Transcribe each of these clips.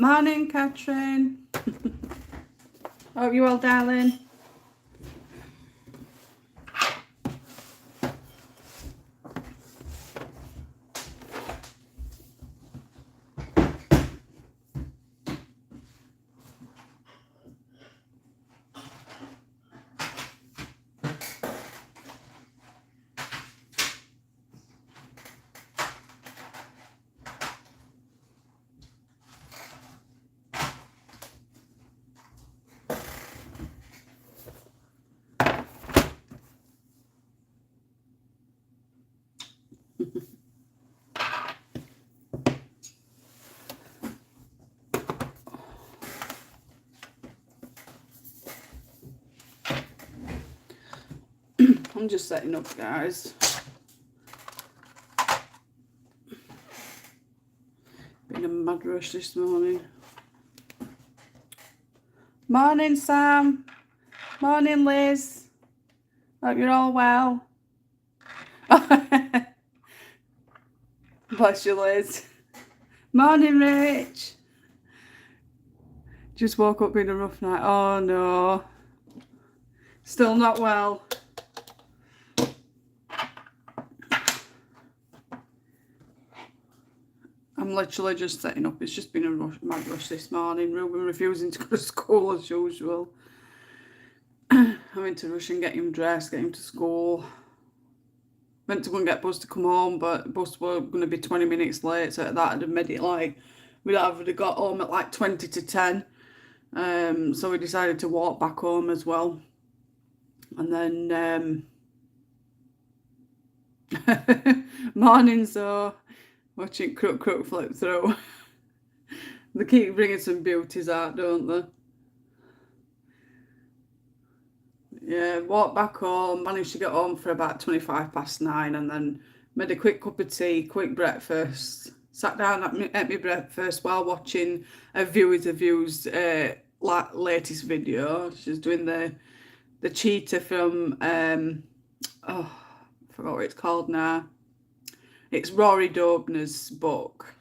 Morning, Catherine. Hope you're well, darling. I'm just setting up, guys. Been a mad rush this morning. Morning, Sam. Morning, Liz. Hope you're all well. Bless you, Liz. Morning, Rich. Just woke up in a rough night. Oh no. Still not well. I'm literally just setting up. It's just been a mad rush this morning. Ruben refusing to go to school as usual. Having to rush and get him dressed, get him to school. Meant to go and get Buzz to come home, but Buzz were going to be 20 minutes late, so that would have made it like, we'd have got home at like 20 to 10. So we decided to walk back home as well. And then, morning, so watching Crook flip through. They keep bringing some beauties out, don't they? Yeah, walked back home, managed to get home for about 9:25, and then made a quick cup of tea, quick breakfast, sat down at my breakfast while watching a Viewers of Views latest video. She's doing the cheetah from, oh, I forgot what it's called now. It's Rory Dobner's book.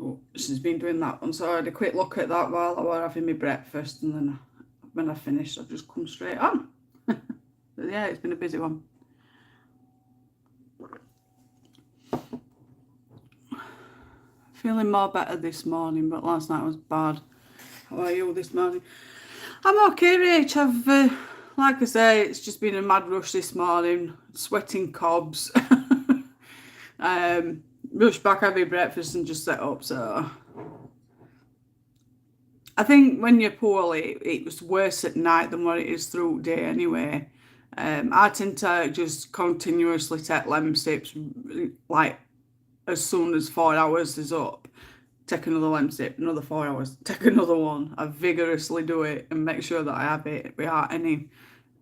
Oh, she's been doing that one, so I had a quick look at that while I was having my breakfast, and then when I finished, I've just come straight on. But yeah, it's been a busy one. Feeling more better this morning, but last night was bad. How are you this morning? I'm okay, Rach. I've, like I say, it's just been a mad rush this morning. Sweating cobs. Rushed back, having breakfast and just set up, so... I think when you're poorly, it's worse at night than what it is through the day anyway. I tend to just continuously take Lemsips, like as soon as 4 hours is up, take another Lemsip, another 4 hours, take another one. I vigorously do it and make sure that I have it without any,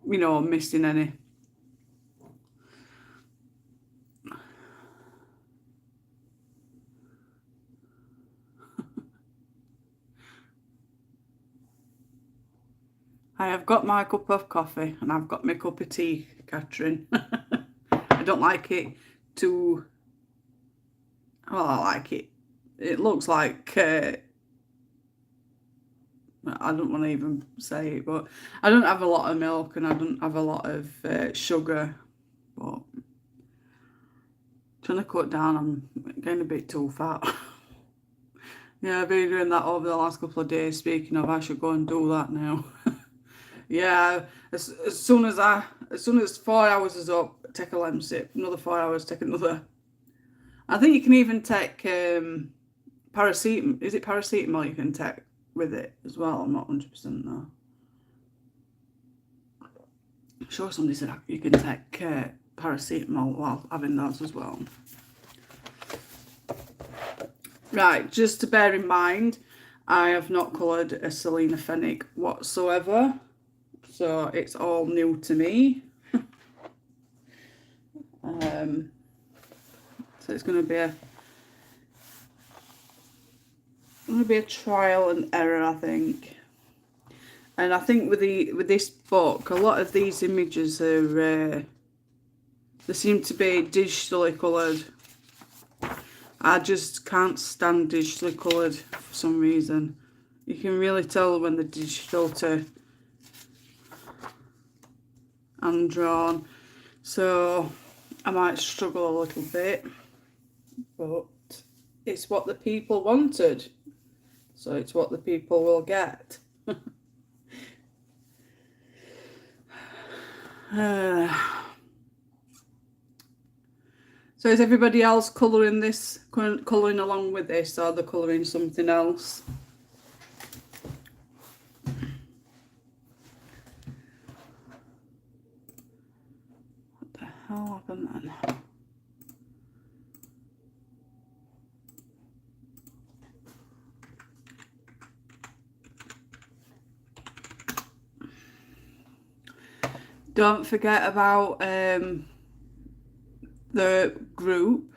you know, missing any. I have got my cup of coffee and I've got my cup of tea, Catherine. I don't like it too... Well, I like it. It looks like... I don't want to even say it, but I don't have a lot of milk and I don't have a lot of sugar. But trying to cut down, I'm getting a bit too fat. Yeah, I've been doing that over the last couple of days. Speaking of, I should go and do that now. Yeah, as soon as 4 hours is up, take a Lemsip. Another 4 hours, take another. I think you can even take paracetamol. Is it paracetamol you can take with it as well? I'm not 100% there. I'm sure somebody said you can take paracetamol while having those as well. Right, just to bear in mind, I have not coloured a Selina Fenech whatsoever. So it's all new to me. So it's going to be a trial and error, I think. And I think with this book, a lot of these images are they seem to be digitally coloured. I just can't stand digitally coloured for some reason. You can really tell when the digital to hand drawn. So I might struggle a little bit. But it's what the people wanted. So it's what the people will get. So is everybody else colouring this, colouring along with this, or they're colouring something else? What the hell happened then? Don't forget about the group.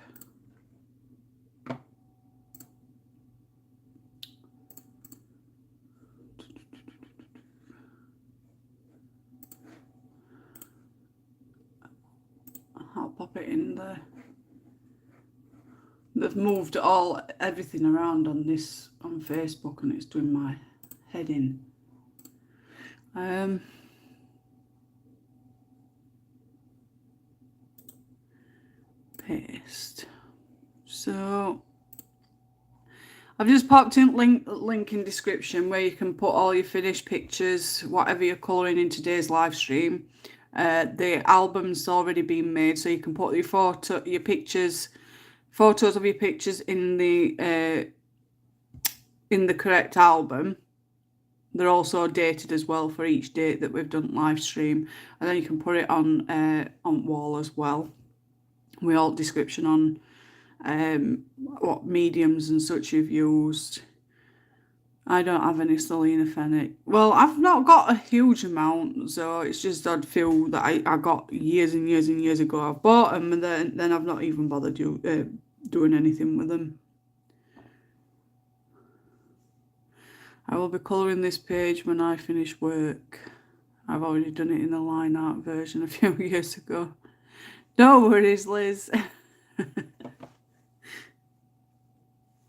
I'll pop it in there. They've moved everything around on Facebook, and it's doing my head in. Paste. So I've just popped in link in description where you can put all your finished pictures, whatever you're colouring in today's live stream. The album's already been made, so you can put your photos of your pictures in the correct album. They're also dated as well for each date that we've done live stream, and then you can put it on wall as well. We all description on what mediums and such you've used. I don't have any Selina Fenech. Well, I've not got a huge amount, so it's just I'd feel that I got years and years and years ago. I've bought them, and then I've not even bothered doing anything with them. I will be colouring this page when I finish work. I've already done it in the line art version a few years ago. No worries, Liz.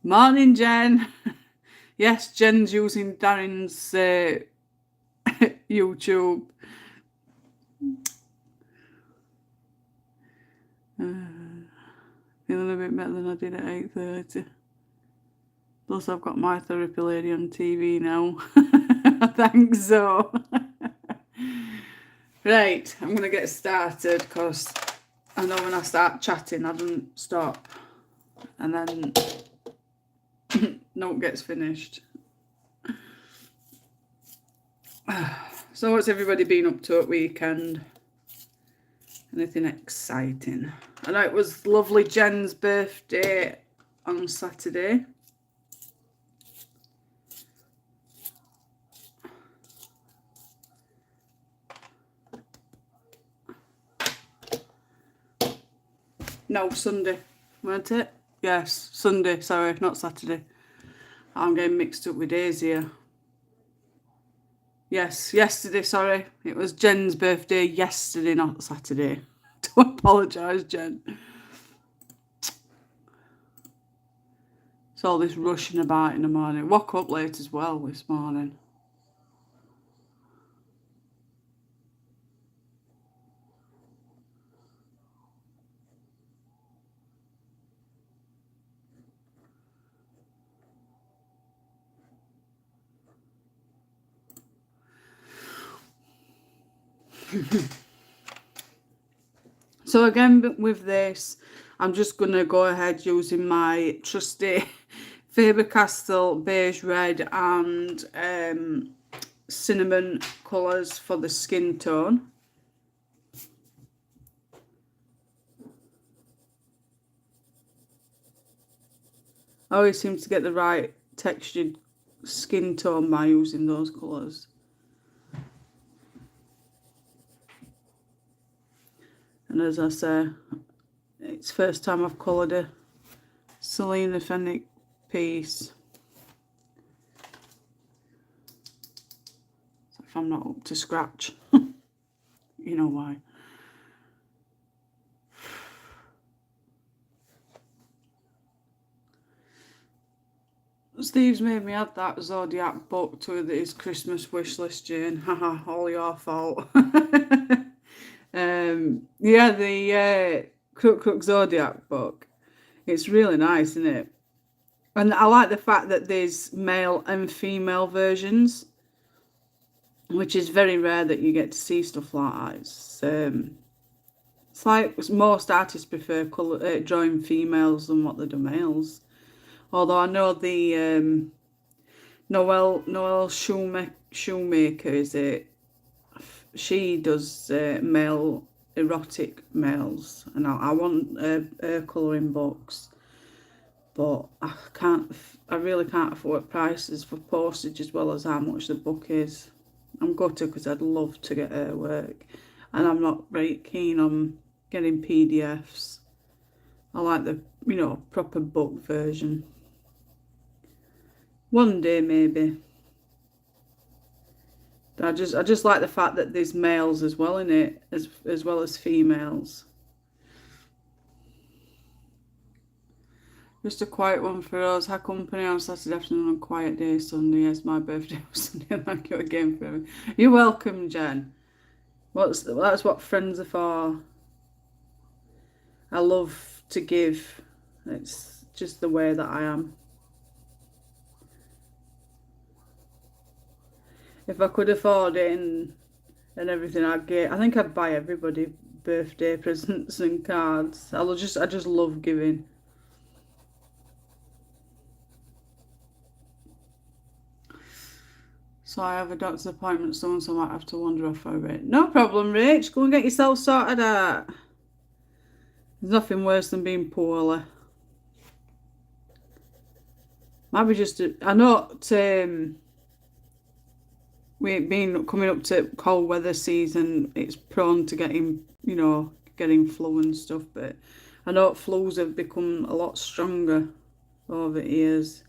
Morning, Jen. Yes, Jen's using Darren's YouTube. Feeling a bit better than I did at 8:30. Plus, I've got my therapy lady on TV now. Thanks, so. Right, I'm going to get started because I know when I start chatting, I don't stop. And then note gets finished. So what's everybody been up to at weekend? Anything exciting? I know it was lovely Jen's birthday on Saturday. No, Sunday, weren't it? Yes, Sunday, sorry, not Saturday. I'm getting mixed up with days here. Yes, yesterday, sorry. It was Jen's birthday yesterday, not Saturday. Do apologise, Jen. It's all this rushing about in the morning. Woke up late as well this morning. So again, with this, I'm just going to go ahead using my trusty FABER-CASTELL beige red and cinnamon colours for the skin tone. I always seem to get the right textured skin tone by using those colours. And as I say, it's the first time I've coloured a Selina Fenech piece. So if I'm not up to scratch, you know why. Steve's made me add that Zodiac book to his Christmas wish list, Jane. Haha, all your fault. Yeah, the Crook Zodiac book. It's really nice, isn't it? And I like the fact that there's male and female versions, which is very rare that you get to see stuff like that. It's like most artists prefer drawing females than what they do males. Although I know the Noelle Shoemaker, is it? She does male erotic males, and I want her colouring books, but I really can't afford prices for postage as well as how much the book is. I'm gutted because I'd love to get her work, and I'm not very keen on getting PDFs. I like the proper book version. One day maybe. I just like the fact that there's males as well in it, as well as females. Just a quiet one for us. Had company on Saturday afternoon on a quiet day. Sunday is my birthday on Sunday. Thank you again for me. You're welcome, Jen. That's what friends are for. I love to give. It's just the way that I am. If I could afford it and everything, I think I'd buy everybody birthday presents and cards. I just love giving. So I have a doctor's appointment soon, so I might have to wander off for a bit. No problem, Rach. Go and get yourself sorted out. There's nothing worse than being poorly. Maybe just I know we've coming up to cold weather season, it's prone to getting flu and stuff, but I know flus have become a lot stronger over the years.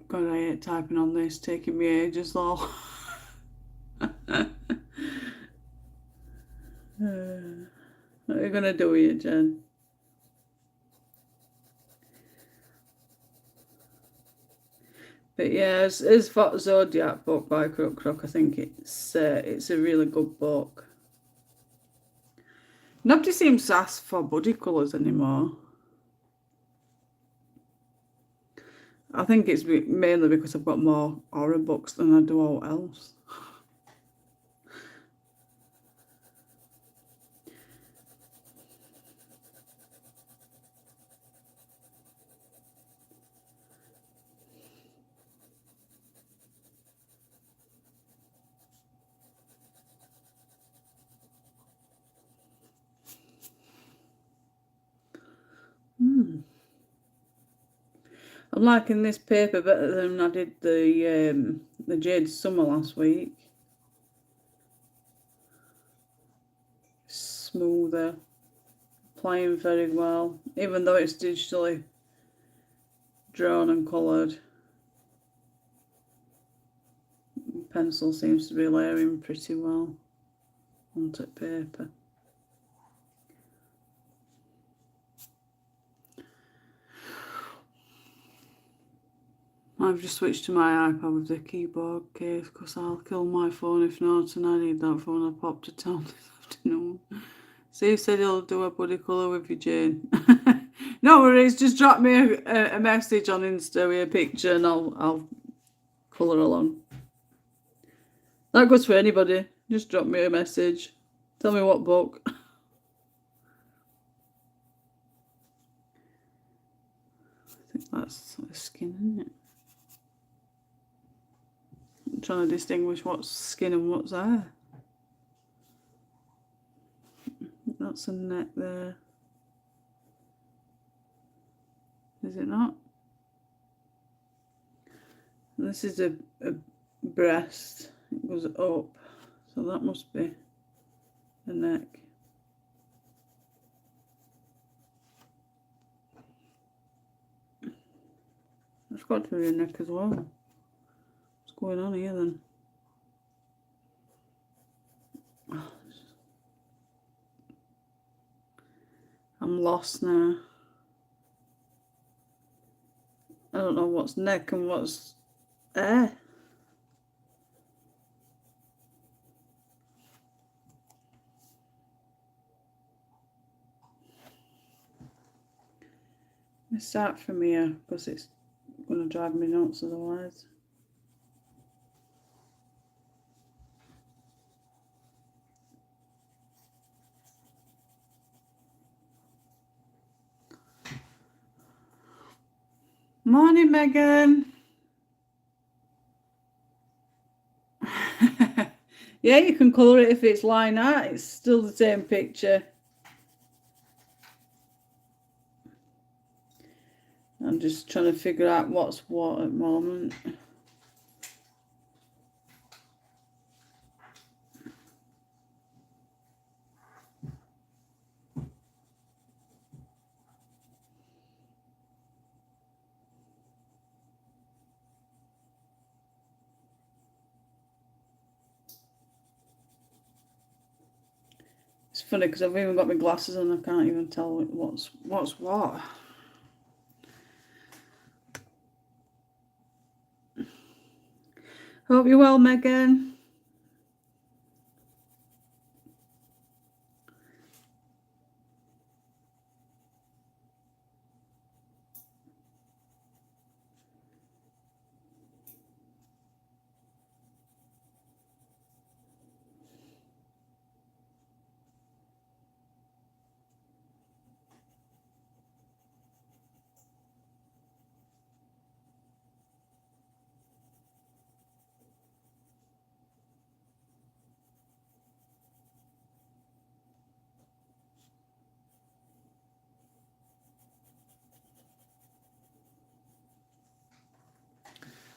God, I hate typing on this, taking me ages though. What are you gonna do with it, Jen? But yeah, as for Zodiac book by Crook, I think it's a really good book. Nobody seems to ask for buddy colours anymore. I think it's mainly because I've got more horror books than I do all else. I'm liking this paper better than I did the Jade Summer last week. Smoother, playing very well, even though it's digitally drawn and coloured. Pencil seems to be layering pretty well onto paper. I've just switched to my iPad with the keyboard case because I'll kill my phone if not, and I need that phone. I popped to town this afternoon. Steve said he'll do a buddy colour with you, Jane. No worries, just drop me a message on Insta with a picture and I'll colour along. That goes for anybody. Just drop me a message. Tell me what book. I think that's skin, isn't it? I'm trying to distinguish what's skin and what's hair. That's a neck there. Is it not? This is a breast. It goes up. So that must be the neck. It's got to be a neck as well. What's going on here then? I'm I'm lost now. I don't know what's neck and what's air. Let's start from here because it's going to drive me nuts otherwise. Morning, Megan. Yeah, you can colour it if it's line art. It's still the same picture. I'm just trying to figure out what's what at the moment. It's funny because I've even got my glasses on. I can't even tell what's what. Hope you're well, Megan.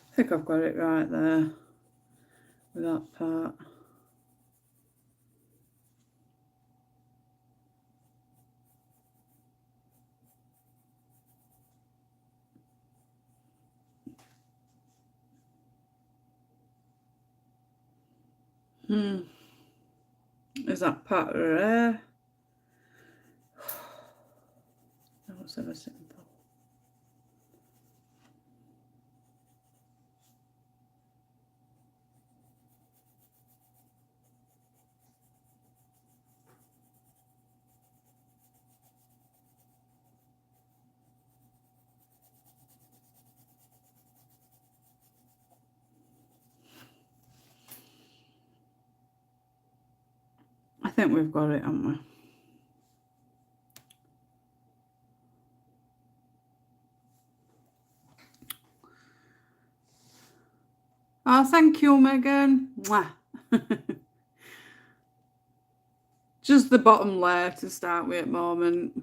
I think I've got it right there with that part. Is that part of her hair? That was ever simple. I think we've got it, haven't we? Oh, thank you, Megan. Mwah. Just the bottom layer to start with at the moment.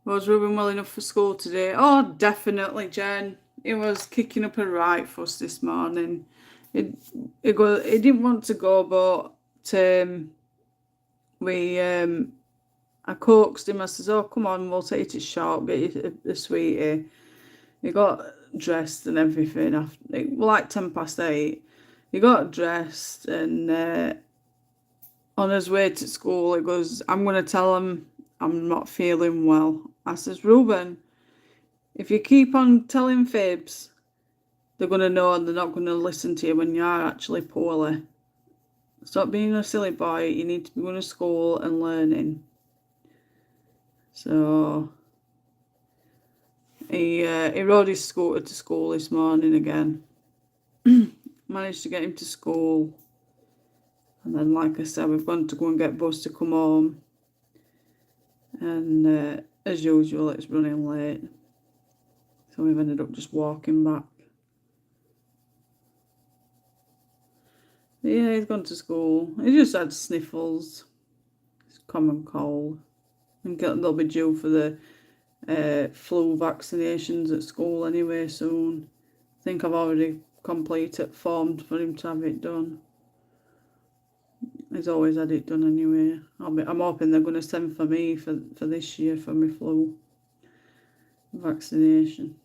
Was Ruben well enough for school today? Oh, definitely, Jen. He was kicking up a right fuss this morning. He didn't want to go, but I coaxed him. I says, "Oh, come on, we'll take it short. Get you a sweetie." He got dressed and everything. After like 8:10. He got dressed and on his way to school, he goes, "I'm going to tell him I'm not feeling well." I says, "Ruben, if you keep on telling fibs, they're going to know and they're not going to listen to you when you are actually poorly. Stop being a silly boy. You need to be going to school and learning." So he rode his scooter to school this morning again. Managed to get him to school. And then, like I said, we've gone to go and get bus to come home. And as usual, it's running late. So we've ended up just walking back. But yeah, he's gone to school. He just had sniffles. It's common cold. And they'll be due for the flu vaccinations at school anyway soon. I think I've already completed forms for him to have it done. He's always had it done anyway. I'm hoping they're going to send for me for this year for my flu vaccination.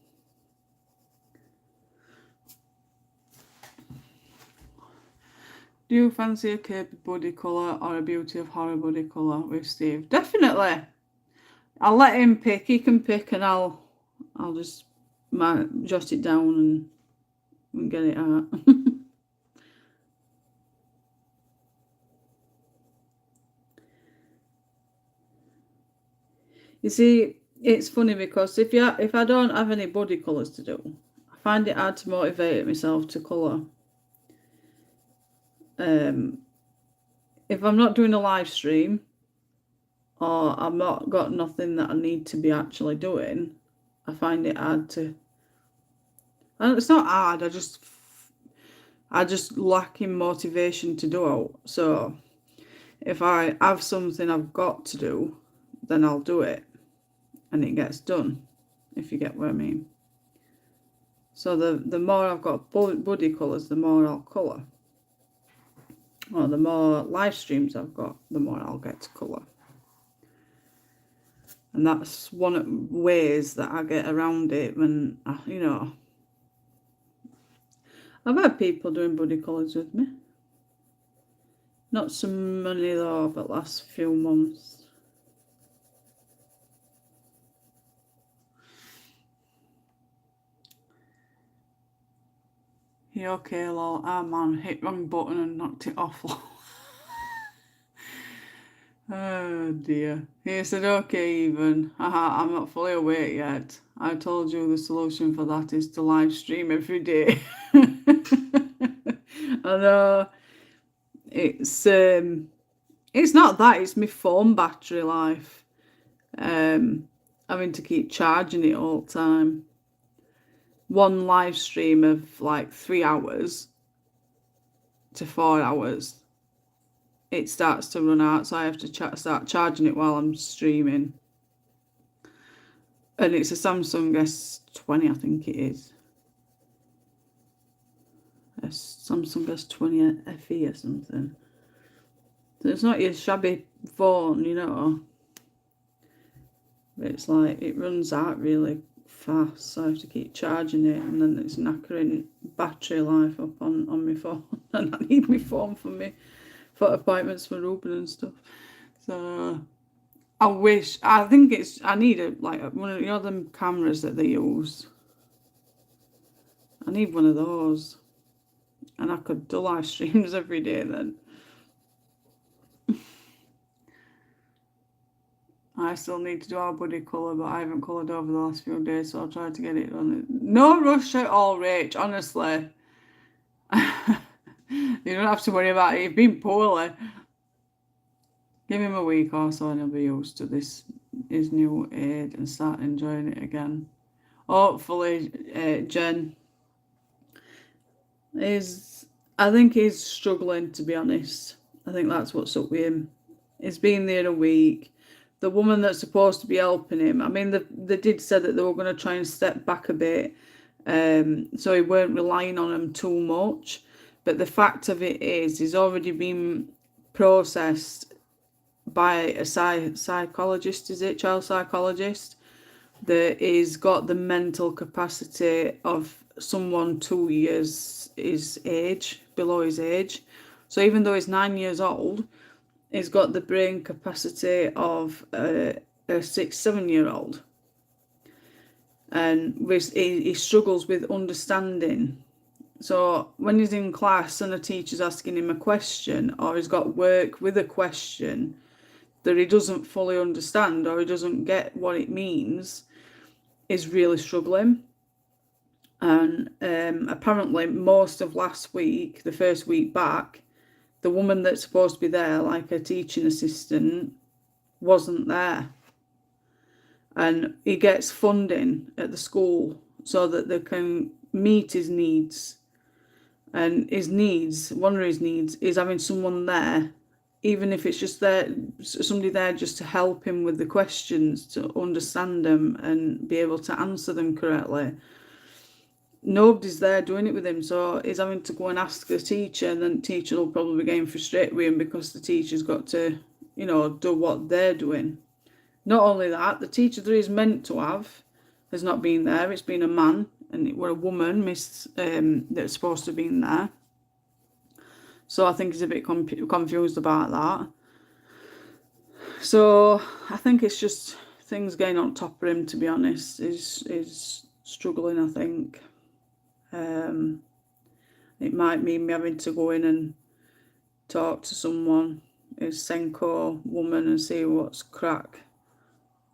Do you fancy a capey body colour or a beauty of horror body colour with Steve? Definitely. I'll let him pick. He can pick, and I'll just jot it down and get it out. You see, it's funny because if I don't have any body colours to do, I find it hard to motivate myself to colour. If I'm not doing a live stream, or I've not got nothing that I need to be actually doing, I find it hard to. And it's not hard. I just lack in motivation to do it. So if I have something I've got to do, then I'll do it. And it gets done, if you get what I mean. So the more I've got body colours, the more I'll colour. Or the more live streams I've got, the more I'll get to colour. And that's one of the ways that I get around it when, you know. I've had people doing body colours with me. Not so many though over the last few months. You okay, lol? Ah, man, hit wrong button and knocked it off, lol. Oh dear. He said, okay, even. I'm not fully awake yet. I told you the solution for that is to live stream every day. I know. It's not that, it's my phone battery life. Having to keep charging it all the time. One live stream of like 3 hours to 4 hours, it starts to run out, so I have to start charging it while I'm streaming. And it's a Samsung S20, I think it is. A Samsung S20 FE or something. So it's not your shabby phone, you know. But it's like, it runs out really fast, so I have to keep charging it, and then it's knackering battery life up on my phone. And I need my phone for appointments for Ruben and stuff. So I need one of them cameras that they use. I need one of those, and I could do live streams every day then. I still need to do our body colour, but I haven't coloured over the last few days, so I'll try to get it done. No rush at all, Rach, honestly. You don't have to worry about it. You've been poorly. Give him a week or so and he'll be used to his new aid and start enjoying it again. Hopefully, Jen I think he's struggling, to be honest. I think that's what's up with him. He's been there a week. The woman that's supposed to be helping him, I mean, they did say that they were going to try and step back a bit, so he weren't relying on him too much. But the fact of it is, he's already been processed by a psychologist, is it? Child psychologist, that he's got the mental capacity of someone 2 years his age, below his age. So even though he's 9 years old, he's got the brain capacity of a 6-7-year-old. And he struggles with understanding. So when he's in class and a teacher's asking him a question, or he's got work with a question that he doesn't fully understand, or he doesn't get what it means, is really struggling. And apparently most of last week, the first week back, the woman that's supposed to be there, like a teaching assistant, wasn't there. And he gets funding at the school so that they can meet his needs. And his needs, one of his needs, is having someone there, even if it's just somebody there just to help him with the questions, to understand them and be able to answer them correctly. Nobody's there doing it with him, so he's having to go and ask the teacher, and then the teacher will probably be getting frustrated with him because the teacher's got to, do what they're doing. Not only that, the teacher that he's meant to have has not been there. It's been a man, and it were a woman, that's supposed to have been there. So I think he's a bit confused about that. So I think it's just things getting on top of him, to be honest, is struggling, I think. It might mean me having to go in and talk to someone, his Senko woman, and see what's crack.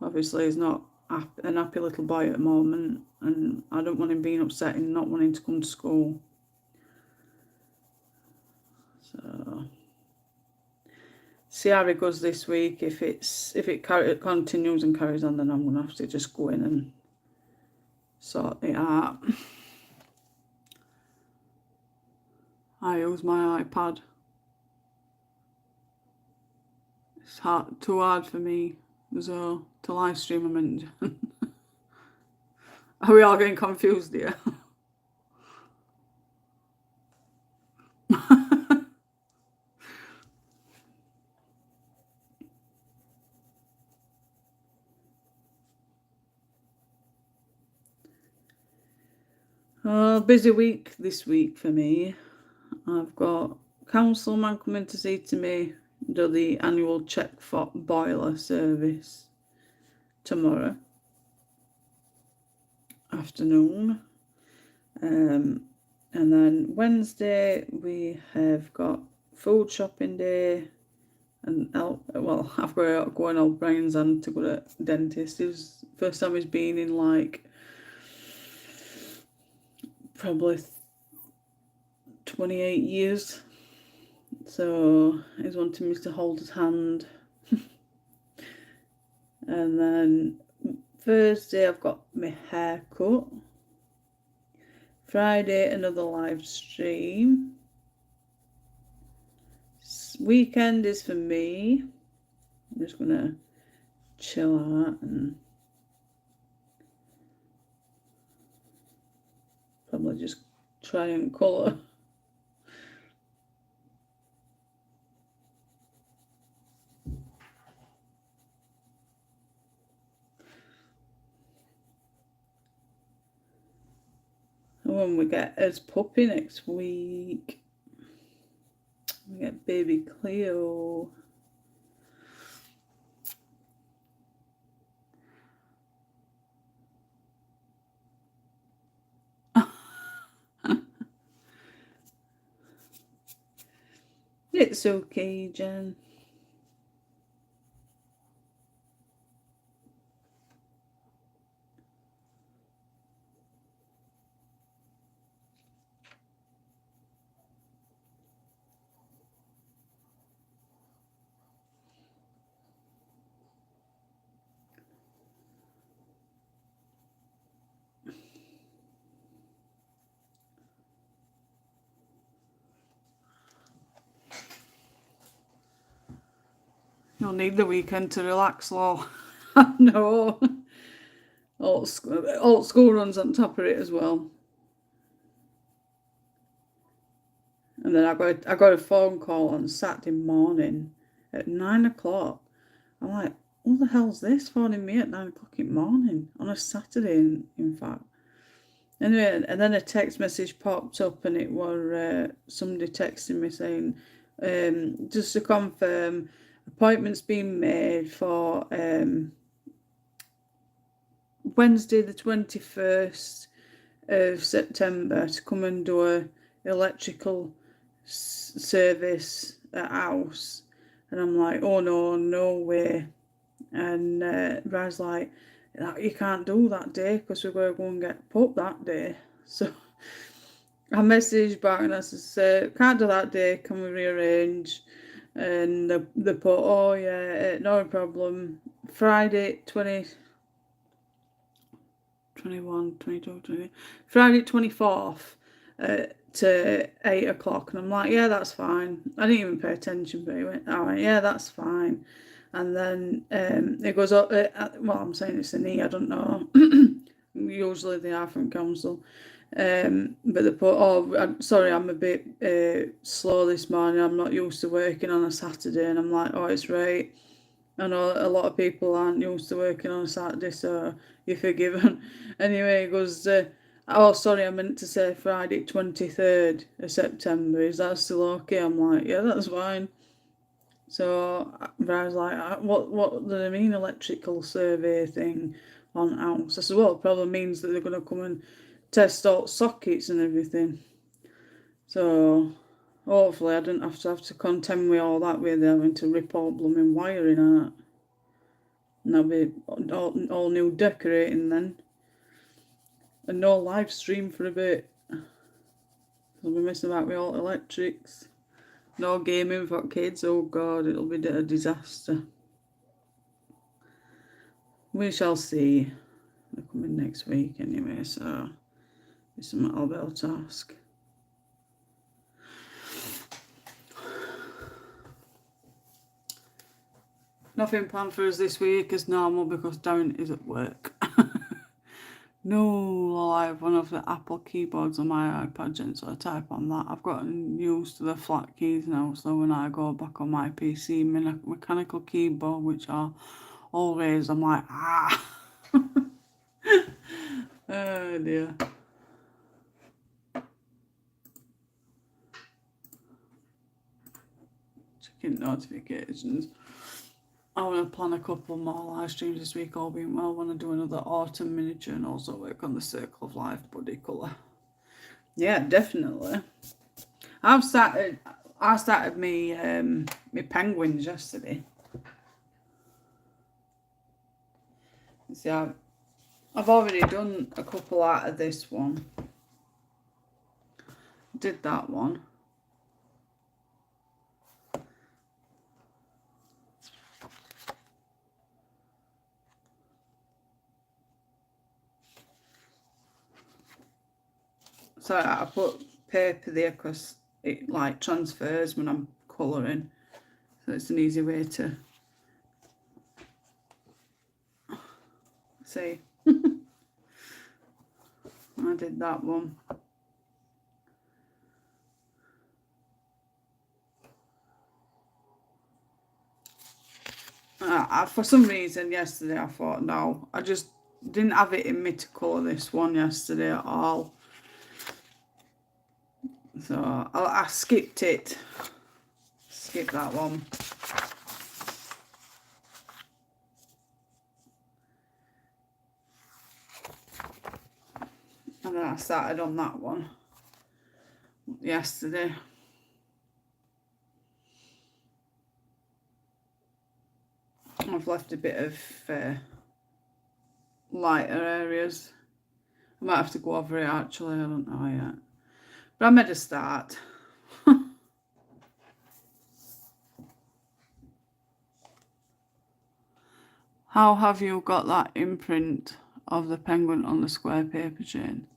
Obviously, he's not an happy little boy at the moment, and I don't want him being upset and not wanting to come to school. So, see how it goes this week. If it continues and carries on, then I'm gonna have to just go in and sort it out. I use my iPad. It's too hard for me, so to live stream. I meant. Are we all getting confused here? Busy week this week for me. I've got councilman coming to see to me, do the annual check for boiler service tomorrow afternoon. And then Wednesday we have got food shopping day, and well, I've got to go on O'Brien's and to go to the dentist. It was the first time he's been in like probably 28 years. So he's wanting me to hold his hand. And then Thursday I've got my hair cut. Friday another live stream. Weekend is for me. I'm just gonna chill out and probably just try and colour. And when we get his puppy next week, we get baby Cleo. It's okay, Jen. You'll need the weekend to relax, lol. No. All school runs on top of it as well. And then I got a phone call on Saturday morning at 9 o'clock. I'm like, what the hell's this phoning me at 9 o'clock in the morning? On a Saturday, in fact. Anyway, and then a text message popped up, and it was somebody texting me saying, just to confirm, appointments being made for Wednesday the 21st of September to come and do a electrical service at house. And I'm like, oh no way. And Brad's like, you can't do that day because we're going to go and get pup that day. So I messaged back and I said, can't do that day, can we rearrange? And they put, oh yeah, no problem. Friday 24th to 8 o'clock. And I'm like, yeah, that's fine. I didn't even pay attention, but he went, all right, yeah, that's fine. And then it goes up, well, I'm saying it's an E, I don't know. Usually they are from council. But they put, oh, sorry, I'm a bit slow this morning. I'm not used to working on a Saturday. And I'm like, oh, it's right. I know a lot of people aren't used to working on a Saturday, so you're forgiven. Anyway, it goes, oh, sorry, I meant to say Friday 23rd of September. Is that still okay? I'm like, yeah, that's fine. So I was like, what do they mean electrical survey thing on house? I said, well, it probably means that they're going to come and test all sockets and everything. So hopefully I didn't have to contend with all that with having to rip all blooming wiring out. And that'll be all new decorating then. And no live stream for a bit. I'll be messing about with all electrics. No gaming for kids. Oh God, it'll be a disaster. We shall see. They're coming next week anyway, so it's something I'll be able to ask. Nothing planned for us this week as normal because Darren is at work. No, I have one of the Apple keyboards on my iPad, so I type on that. I've gotten used to the flat keys now, so when I go back on my PC, mechanical keyboard, which are always, I'm like, ah. Oh dear. Checking notifications. I want to plan a couple more live streams this week, all being well. I want to do another autumn miniature and also work on the Circle of Life buddy colour. Yeah, definitely. I started me penguins yesterday. See, I've already done a couple out of this one. Did that one. So I put paper there because it like transfers when I'm colouring. So it's an easy way to see. I did that one. For some reason yesterday I thought, no, I just didn't have it in me to colour this one yesterday at all. So I skipped it. Skip that one. And then I started on that one yesterday. I've left a bit of lighter areas. I might have to go over it actually, I don't know yet. But I made a start. How have you got that imprint of the penguin on the square paper chain?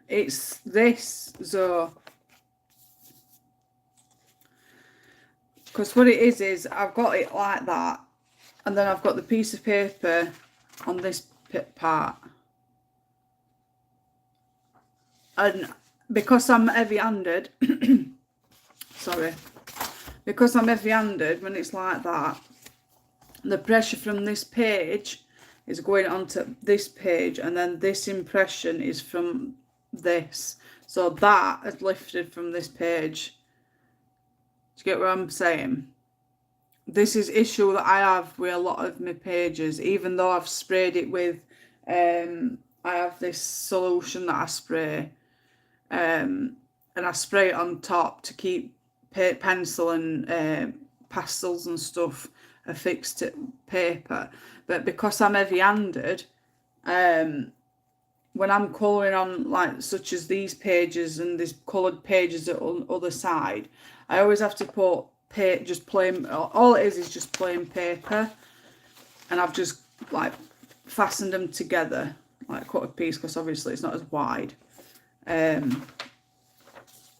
It's this, so because what it is I've got it like that, and then I've got the piece of paper on this part, and because I'm heavy-handed sorry, because I'm heavy-handed, when it's like that, the pressure from this page is going onto this page, and then this impression is from this, so that is lifted from this page. Do you get what I'm saying? This is issue that I have with a lot of my pages, even though I've sprayed it with I have this solution that I spray, and I spray it on top to keep pencil and pastels and stuff affixed to paper. But because I'm heavy-handed, when I'm colouring on, like, such as these pages and these coloured pages on the other side, I always have to put just plain, all it is just plain paper, and I've just like fastened them together, like cut a piece, because obviously it's not as wide.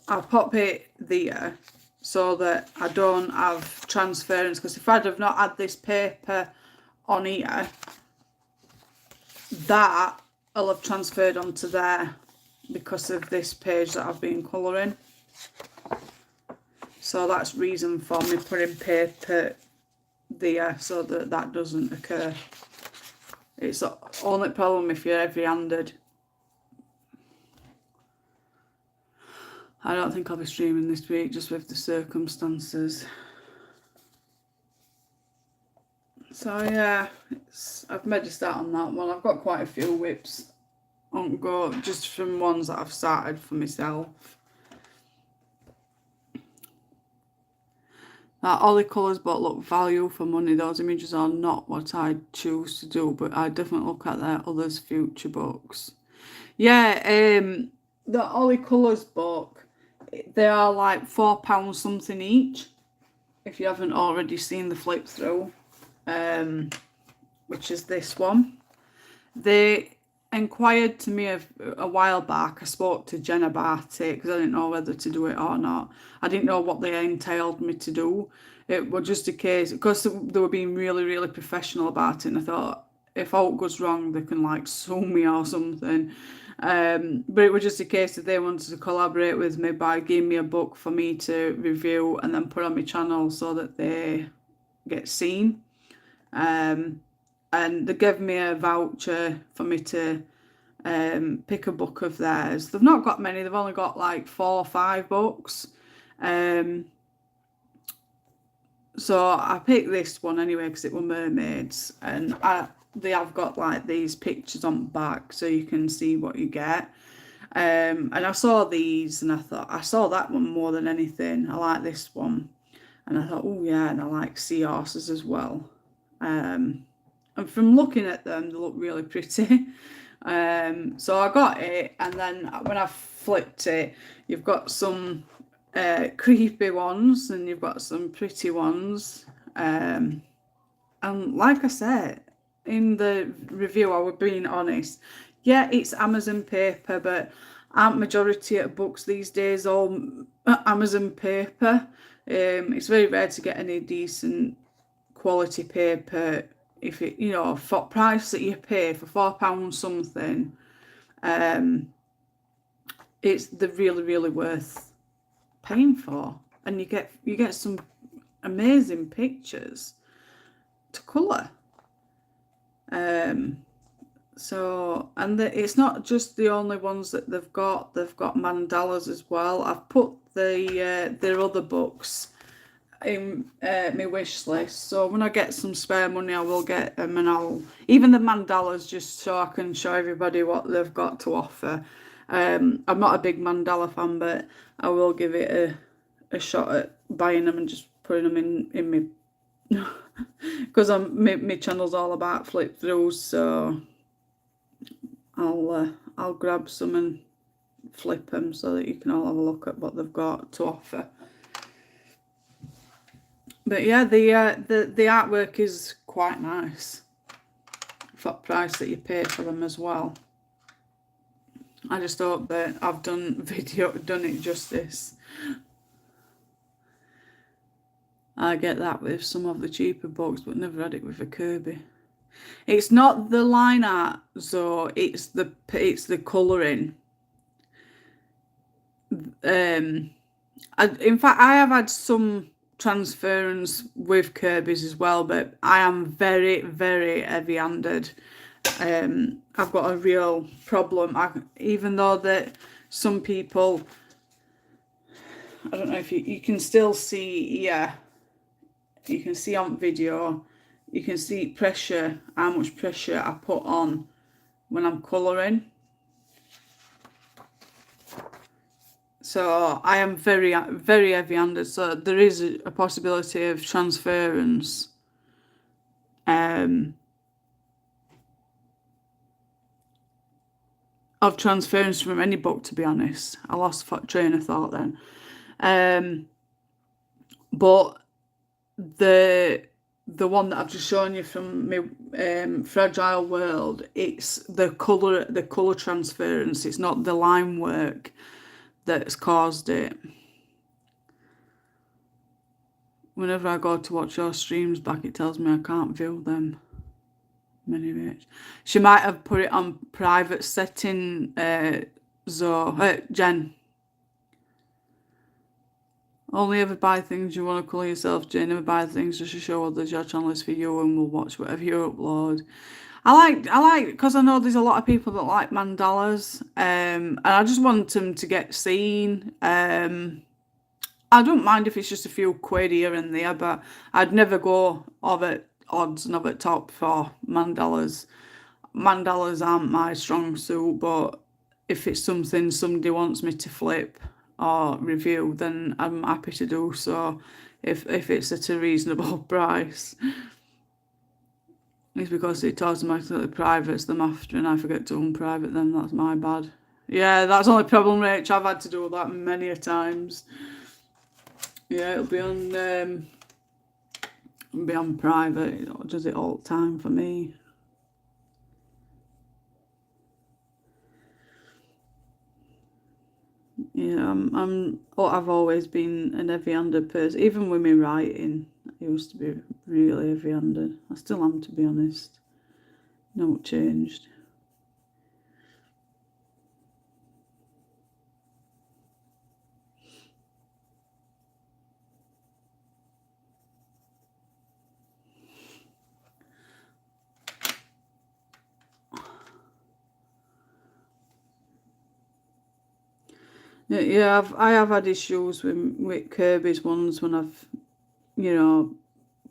I'll pop it there so that I don't have transference, because if I'd have not had this paper on here, that will have transferred onto there because of this page that I've been colouring. So that's reason for me putting paper there, so that that doesn't occur. It's the only problem if you're heavy-handed. I don't think I'll be streaming this week, just with the circumstances. So yeah, I've made a start on that one. I've got quite a few whips on go, just from ones that I've started for myself. That all the colours, but look, value for money. Those images are not what I choose to do, but I definitely look at their others' future books. Yeah, the Ollie Colours book, they are like £4 something each, if you haven't already seen the flip through, which is this one. They inquired to me a while back. I spoke to Jen about it because I didn't know whether to do it or not. I didn't know what they entailed me to do. It was just a case, because they were being really, really professional about it, and I thought, if all goes wrong, they can like sue me or something. But it was just a case that they wanted to collaborate with me by giving me a book for me to review and then put on my channel so that they get seen. And they gave me a voucher for me to pick a book of theirs. They've not got many. They've only got like 4 or 5 books. So I picked this one anyway because it were mermaids, and they have got like these pictures on the back so you can see what you get. And I saw these and I thought, I saw that one more than anything. I like this one. And I thought, oh yeah, and I like seahorses as well. And from looking at them, they look really pretty. So I got it, and then when I flipped it, you've got some creepy ones and you've got some pretty ones. And like I said in the review, I was being honest. Yeah, it's Amazon paper, but aren't majority of books these days all Amazon paper? It's very rare to get any decent quality paper. If it, you know, for price that you pay for £4 something, it's the really worth paying for, and you get some amazing pictures to colour. So, and it's not just the only ones that they've got mandalas as well. I've put their other books in my wish list, so when I get some spare money I will get them, and I'll even the mandalas, just so I can show everybody what they've got to offer. I'm not a big mandala fan, but I will give it a shot at buying them and just putting them in my because my channel's all about flip throughs, so I'll grab some and flip them so that you can all have a look at what they've got to offer. But yeah, the artwork is quite nice for the price that you pay for them as well. I just hope that I've done it justice. I get that with some of the cheaper books, but never had it with a Kirby. It's not the line art, so it's the colouring. In fact, I have had some transference with Kirby's as well, but I am very heavy-handed. I've got a real problem. Even though that some people, I don't know if you can still see, yeah, you can see on video, you can see pressure, how much pressure I put on when I'm colouring. So I am very heavy-handed, so there is a possibility of transference. Of transference from any book, to be honest. I lost train of thought then. But the one that I've just shown you from my Fragile World, it's the colour transference. It's not the line work that's caused it. Whenever I go to watch your streams back, it tells me I can't view them. Many rates. She might have put it on private setting, Jen. Only ever buy things you want to colour yourself, Jen. Never buy things just to show others your channel is for you, and we'll watch whatever you upload. I like because I know there's a lot of people that like mandalas, and I just want them to get seen. I don't mind if it's just a few quid here and there, but I'd never go of it odds and over the top for mandalas. Mandalas aren't my strong suit, but if it's something somebody wants me to flip or review, then I'm happy to do so if it's at a reasonable price. It's because it's automatically privates them after and I forget to unprivate them. That's my bad. Yeah, that's the only problem, Rach. I've had to do that many a times. Yeah, it'll be on private. It does it all the time for me. Yeah, I've always been an heavy-handed person. Even with me writing, I used to be really heavy-handed. I still am, to be honest. No changed. Yeah, I have had issues with Kirby's ones when I've, you know,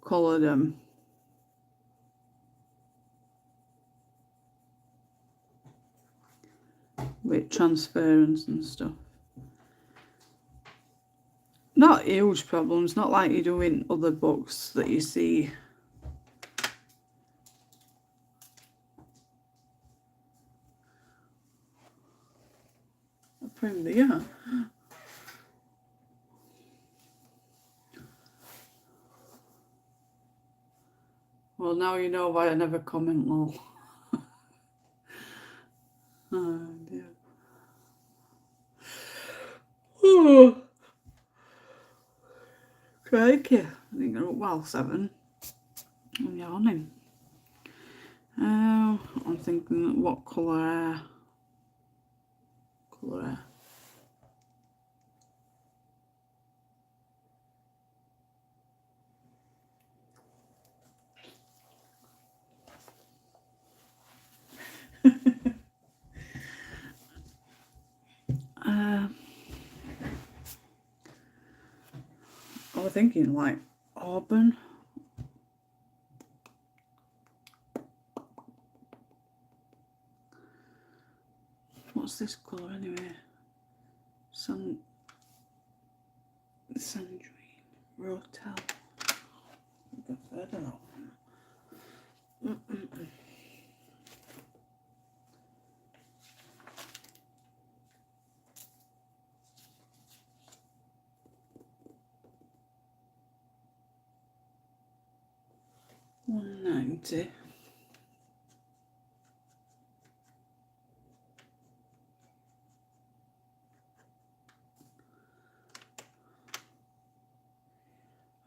coloured them. With transference and stuff. Not huge problems, not like you do in other books that you see. Yeah. Well, now you know why I never comment, lol. Oh, dear. Oh. Crikey. I think I'm well 7. I'm yawning. I'm thinking what colour hair. I was thinking like auburn. What's this colour anyway? Sanguine. Rotel. I don't know. $190.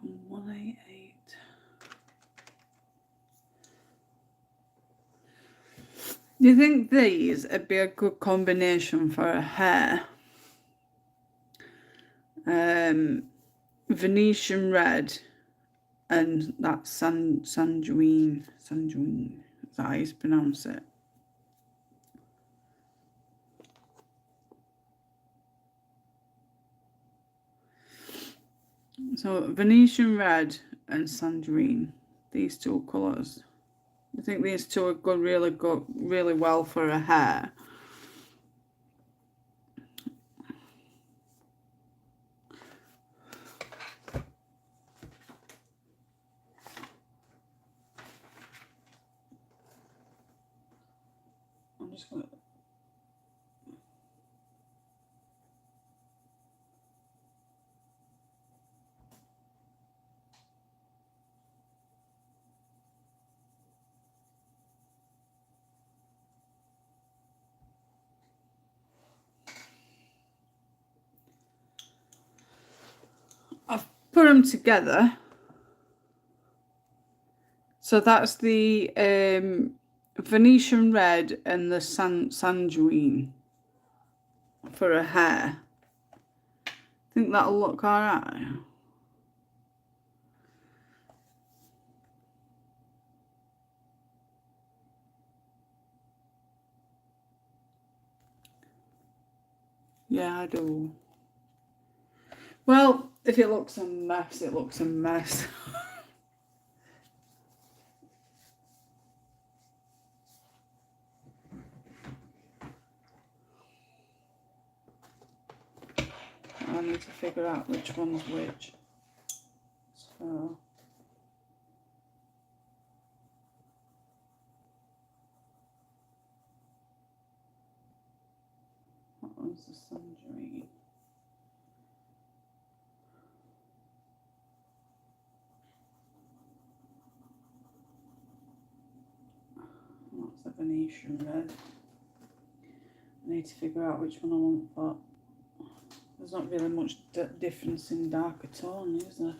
And 188. Do you think these would be a good combination for a hair? Venetian red and that sanguine. Is that how you pronounce it? So Venetian red and sanguine, these two colours. I think these two would go really well for a hair. I'm just gonna. I've put them together. So that's the Venetian red and the sanguine for a hair. I think that'll look alright. Yeah, I do. Well, if it looks a mess, it looks a mess. I need to figure out which one's which. So that one's the Sanguine. That's the Venetian red. I need to figure out which one I want for. There's not really much difference in darker tone, is there?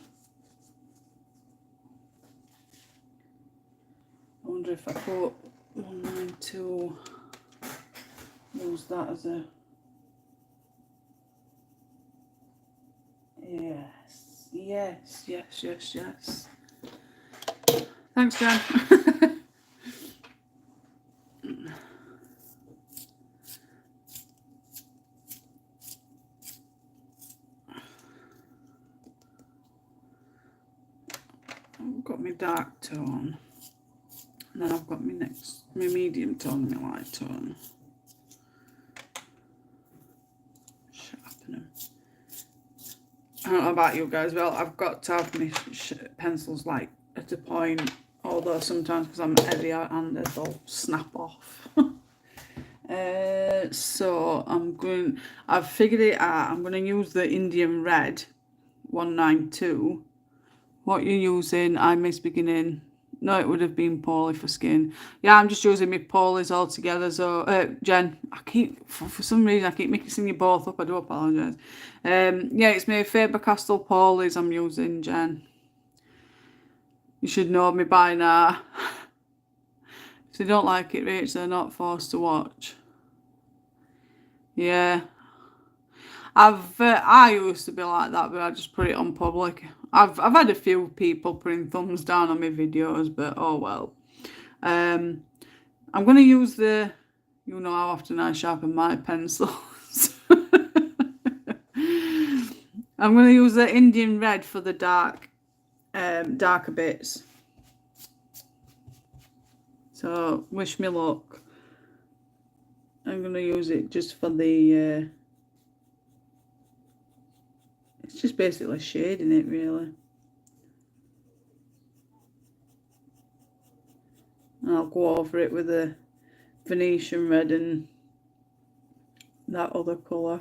I wonder if I put 192, use that as a, yes, yes, yes, yes, yes. Thanks, Jan. I've got my dark tone, and then I've got my medium tone and my light tone. Sharpen them. I don't know about you guys, well, I've got to have my pencils like at a point, although sometimes because I'm heavy-handed they'll snap off. So I've figured it out. I'm going to use the Indian red 192. What you're using, I miss beginning. No, it would have been poly for skin. Yeah, I'm just using my polys all together. So, Jen, I keep, for some reason, I keep mixing you both up. I do apologise. Yeah, it's my FABER CASTELL polys I'm using, Jen. You should know me by now. If they don't like it, Rach, they're not forced to watch. Yeah. I used to be like that, but I just put it on public. I've had a few people putting thumbs down on my videos, but oh well. I'm going to use the, you know how often I sharpen my pencils. I'm going to use the Indian red for the darker bits. So wish me luck. I'm going to use it just for the it's just basically shading it, really. And I'll go over it with a Venetian red and that other colour.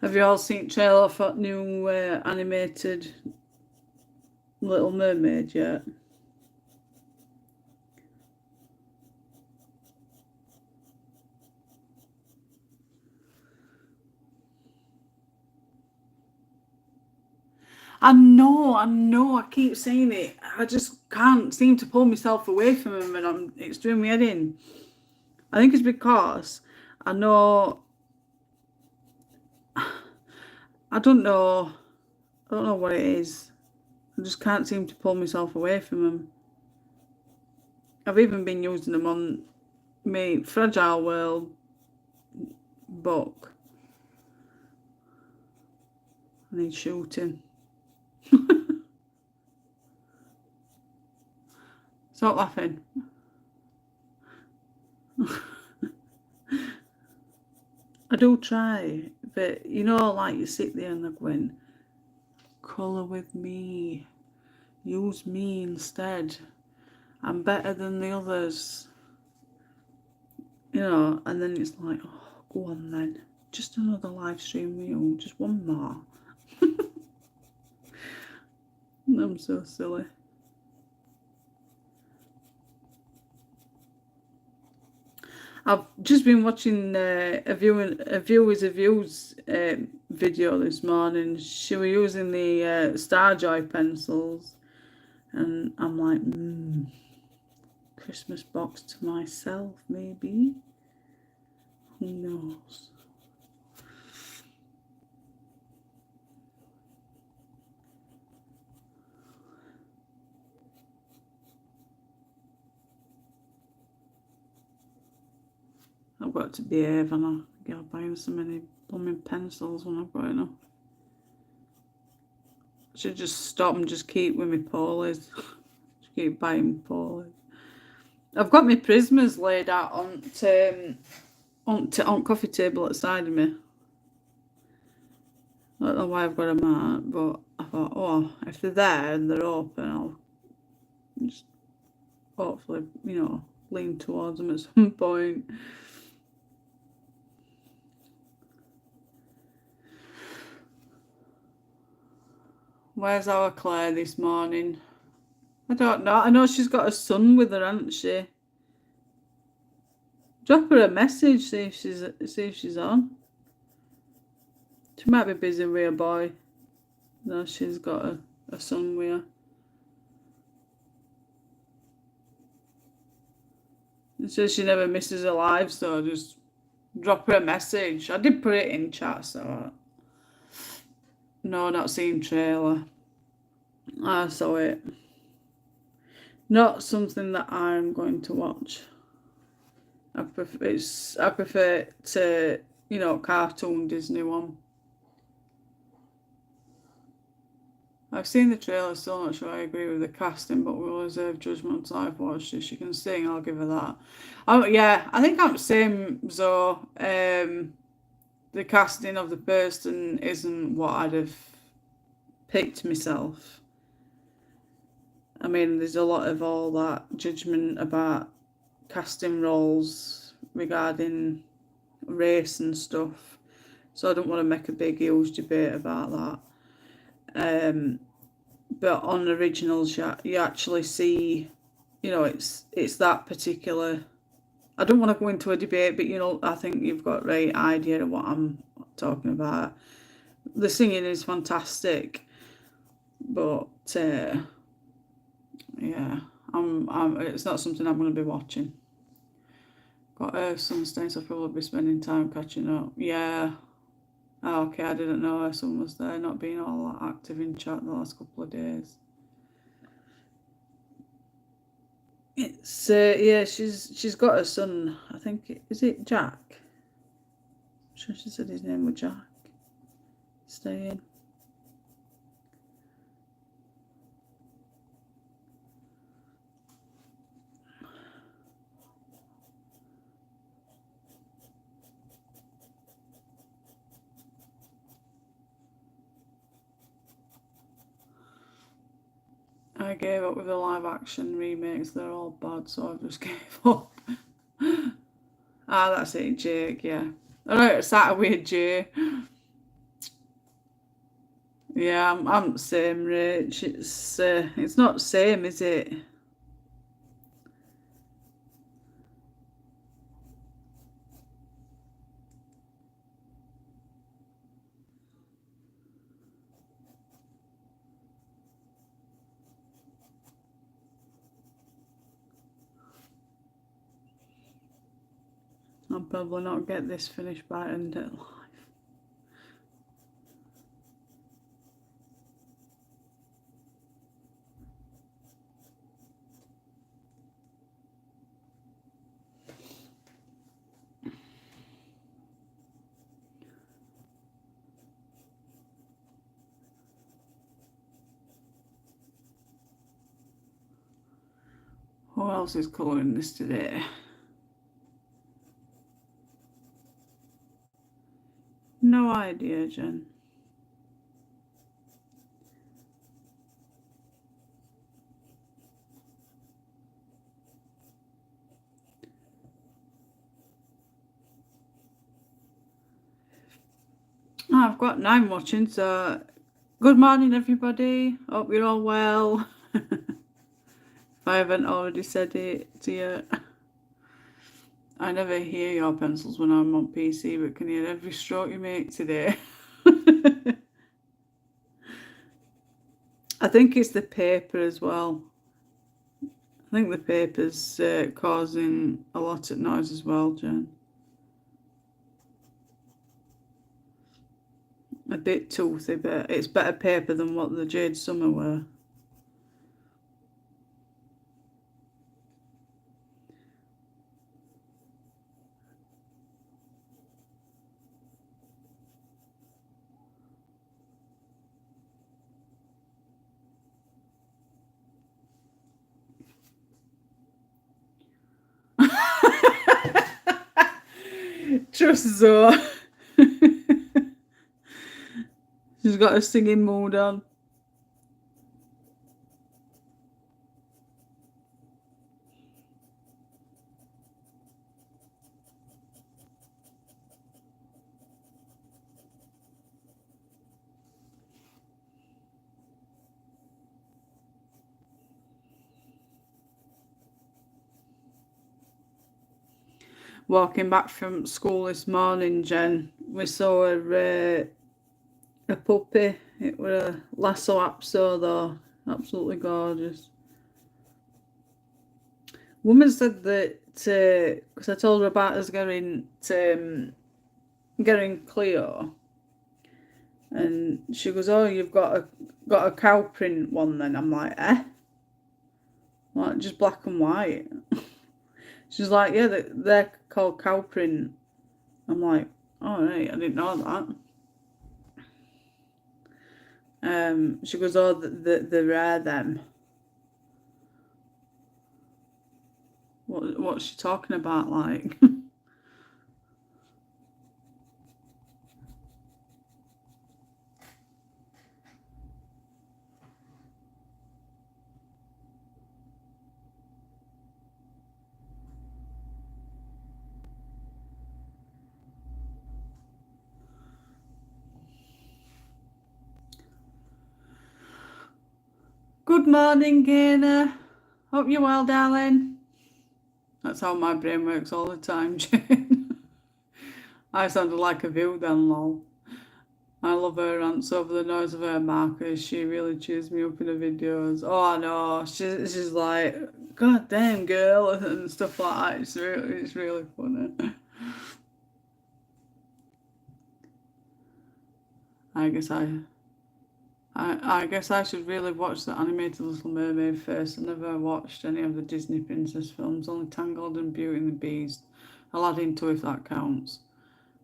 Have you all seen trailer for new animated Little Mermaid yet? I know, I keep saying it. I just can't seem to pull myself away from him, and it's doing me head in. I think it's because I know, I don't know what it is. I just can't seem to pull myself away from them. I've even been using them on my Fragile World book. I need shooting. Stop laughing. I do try, but you know, like you sit there and they're going, colour with me, use me instead, I'm better than the others, you know, and then it's like, oh, go on then, just another live stream reel, just one more. I'm so silly. I've just been watching a viewers video this morning. She was using the Starjoy pencils, and I'm like, Christmas box to myself, maybe. Who knows? I've got to behave, and I'll get buying so many blooming pencils when I've got enough. I should just stop and just keep with my polys. Just keep buying polys. I've got my prismas laid out on coffee table at the side of me. I don't know why I've got them out, but I thought, oh, if they're there and they're open, I'll just hopefully, you know, lean towards them at some point. Where's our Claire this morning? I don't know. I know she's got a son with her, hasn't she? Drop her a message, see if she's on. She might be busy with a boy. No, she's got a son with her. It says she never misses a live, so just drop her a message. I did put it in chat, so no, not seen trailer. I saw it. Not something that I'm going to watch. I prefer to, you know, cartoon Disney one. I've seen the trailer, still not sure I agree with the casting, but we'll reserve judgment until I've watched it. She can sing, I'll give her that. Oh yeah, I think I'm the same, Zoe. The casting of the person isn't what I'd have picked myself. I mean, there's a lot of all that judgment about casting roles regarding race and stuff, so I don't want to make a big huge debate about that. But on originals, you actually see, you know, it's that particular. I don't want to go into a debate, but you know, I think you've got a right idea of what I'm talking about. The singing is fantastic, but yeah, it's not something I'm going to be watching. Got some stains, I'll probably be spending time catching up. Yeah. Oh, okay, I didn't know her son was there, not being all that active in chat the last couple of days. It's yeah, she's got a son. I think is it Jack? I'm sure she said his name was Jack. Staying. I gave up with the live action remakes. They're all bad, so I just gave up. Ah, that's it, Jake. Yeah. I know it started with J. Yeah, I'm the same, Rach. It's not the same, is it? I'll probably not get this finished by end of life. Who else is colouring this today? No idea, Jen. Oh, I've got 9 watching, so good morning, everybody. Hope you're all well. If I haven't already said it to you. I never hear your pencils when I'm on PC, but can hear every stroke you make today. I think it's the paper as well. I think the paper's causing a lot of noise as well, Jen. A bit toothy, but it's better paper than what the Jade Summer were. Trust Zoe. She's got a singing mood on. Walking back from school this morning, Jen, we saw a puppy. It was a Lasso Apso though, absolutely gorgeous. Woman said that because I told her about us getting Cleo, and she goes, "Oh, you've got a cow print one then?" I'm like, "Eh? What? Just black and white?" She's like, "Yeah, they're called cow print." I'm like, "Oh, right, I didn't know that." She goes, "Oh, they're rare them." What's she talking about, like? Good morning, Gainer. Hope you're well, darling. That's how my brain works all the time, Jane. I sounded like a view then, lol. I love her rants over the noise of her markers. She really cheers me up in her videos. Oh, I know. She's like, "God damn, girl," and stuff like that. It's really funny. I guess I should really watch the animated Little Mermaid first. I never watched any of the Disney princess films, only Tangled and Beauty and the Beast. Aladdin too, if that counts.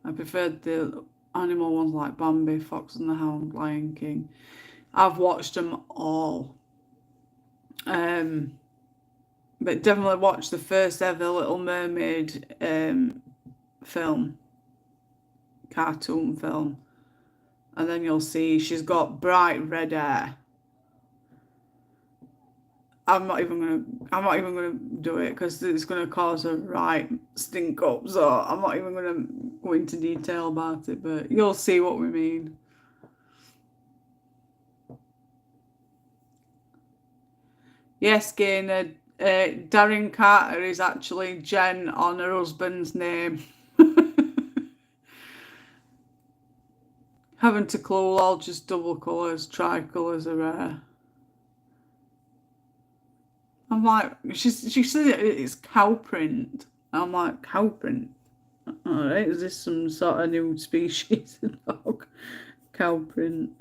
I preferred the animal ones like Bambi, Fox and the Hound, Lion King. I've watched them all. But definitely watched the first ever Little Mermaid film, cartoon film. And then you'll see she's got bright red hair. I'm not even gonna do it because it's gonna cause a right stink up. So I'm not even gonna go into detail about it, but you'll see what we mean. Yes, Gaynor. Darren Carter is actually Jen on her husband's name. Having to clue all just double colours, tricolours are rare. I'm like, she said it's cow print. I'm like, cow print? Alright, is this some sort of new species of dog? Cow print.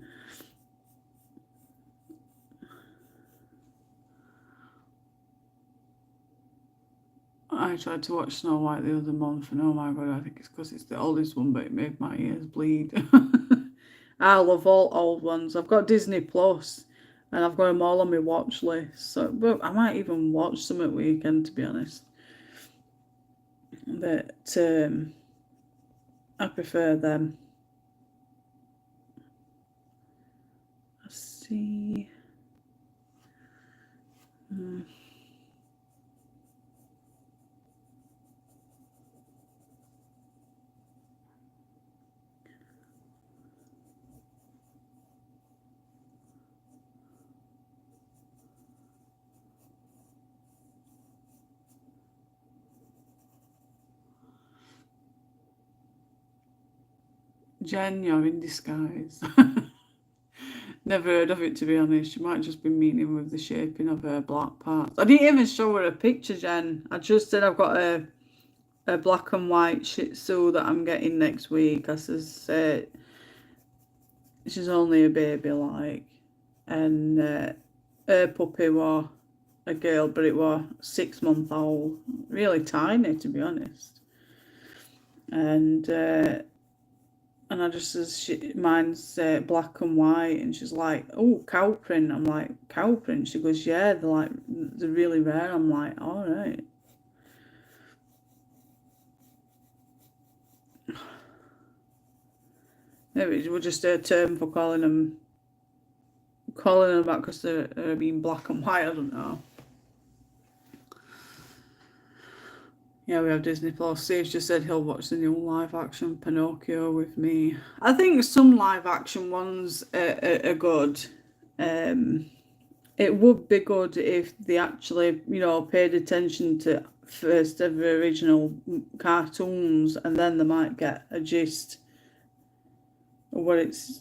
I tried to watch Snow White the other month and oh my god, I think it's because it's the oldest one, but it made my ears bleed. I love all old ones. I've got Disney Plus and I've got them all on my watch list. So but I might even watch some at weekend, to be honest. But I prefer them. Let's see. Jen, you're in disguise. Never heard of it, to be honest. She might just be meaning with the shaping of her black parts. I didn't even show her a picture, Jen. I just said I've got a black and white Shih Tzu that I'm getting next week. I says she's only a baby, like, and her puppy was a girl, but it was 6 months old, really tiny, to be honest. And I just says, mine's black and white, and she's like, "Oh, cow print." I'm like, "Cow print?" She goes, "Yeah, they're really rare." I'm like, "All right." Maybe it was just a term for calling them back because they're being black and white. I don't know. Yeah, we have Disney Plus. Steve's just said he'll watch the new live action Pinocchio with me. I think some live action ones are good. It would be good if they actually, paid attention to first ever original cartoons, and then they might get a gist of what it's,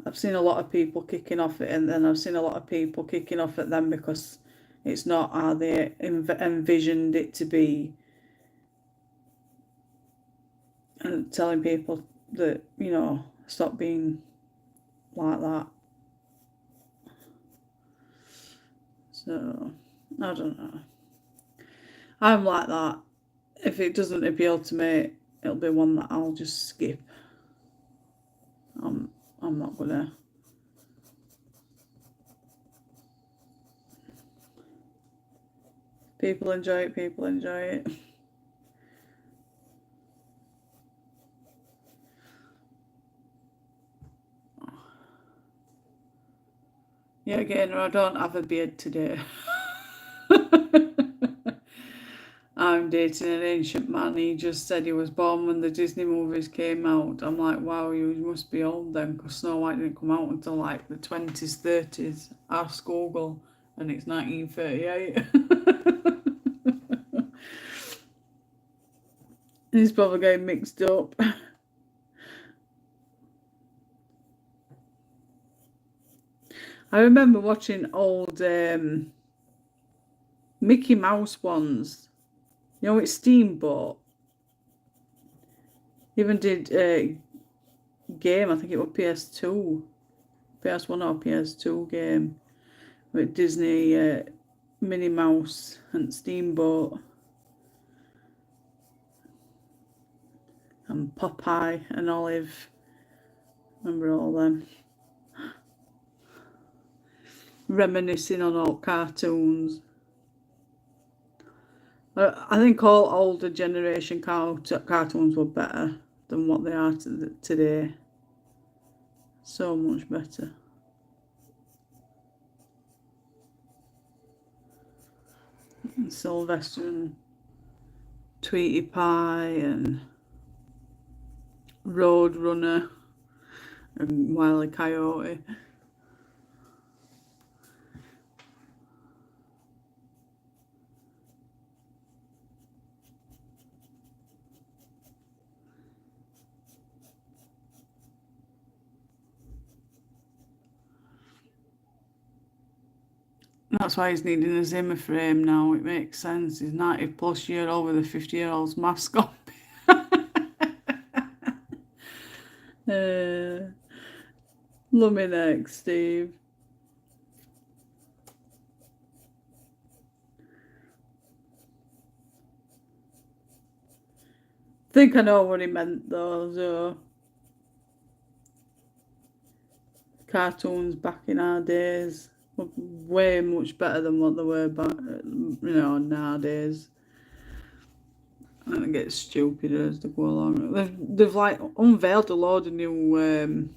I've seen a lot of people kicking off it, and then I've seen a lot of people kicking off at them because it's not how they envisioned it to be, and telling people that, stop being like that. So, I don't know. I'm like that. If it doesn't appeal to me, it'll be one that I'll just skip. I'm not gonna. People enjoy it, people enjoy it. Yeah, again, I don't have a beard today. I'm dating an ancient man. He just said he was born when the Disney movies came out. I'm like, wow, you must be old then, because Snow White didn't come out until like the 20s, 30s. Ask Google, and it's 1938. He's probably getting mixed up. I remember watching old Mickey Mouse ones. It's Steamboat. Even did a game, I think it was PS2. PS1 or PS2 game with Disney, Minnie Mouse and Steamboat. And Popeye and Olive. Remember all them. Reminiscing on old cartoons. I think all older generation cartoons were better than what they are today. So much better. And Sylvester and Tweety Pie and Roadrunner and Wile E. Coyote. That's why he's needing a Zimmer frame now. It makes sense. He's 90+-year-old with a 50-year-old's mask on. Love me next, Steve. Think I know what he meant though. So cartoons back in our days were way much better than what they were back, nowadays. And it gets stupider as they go along. They've like unveiled a load of new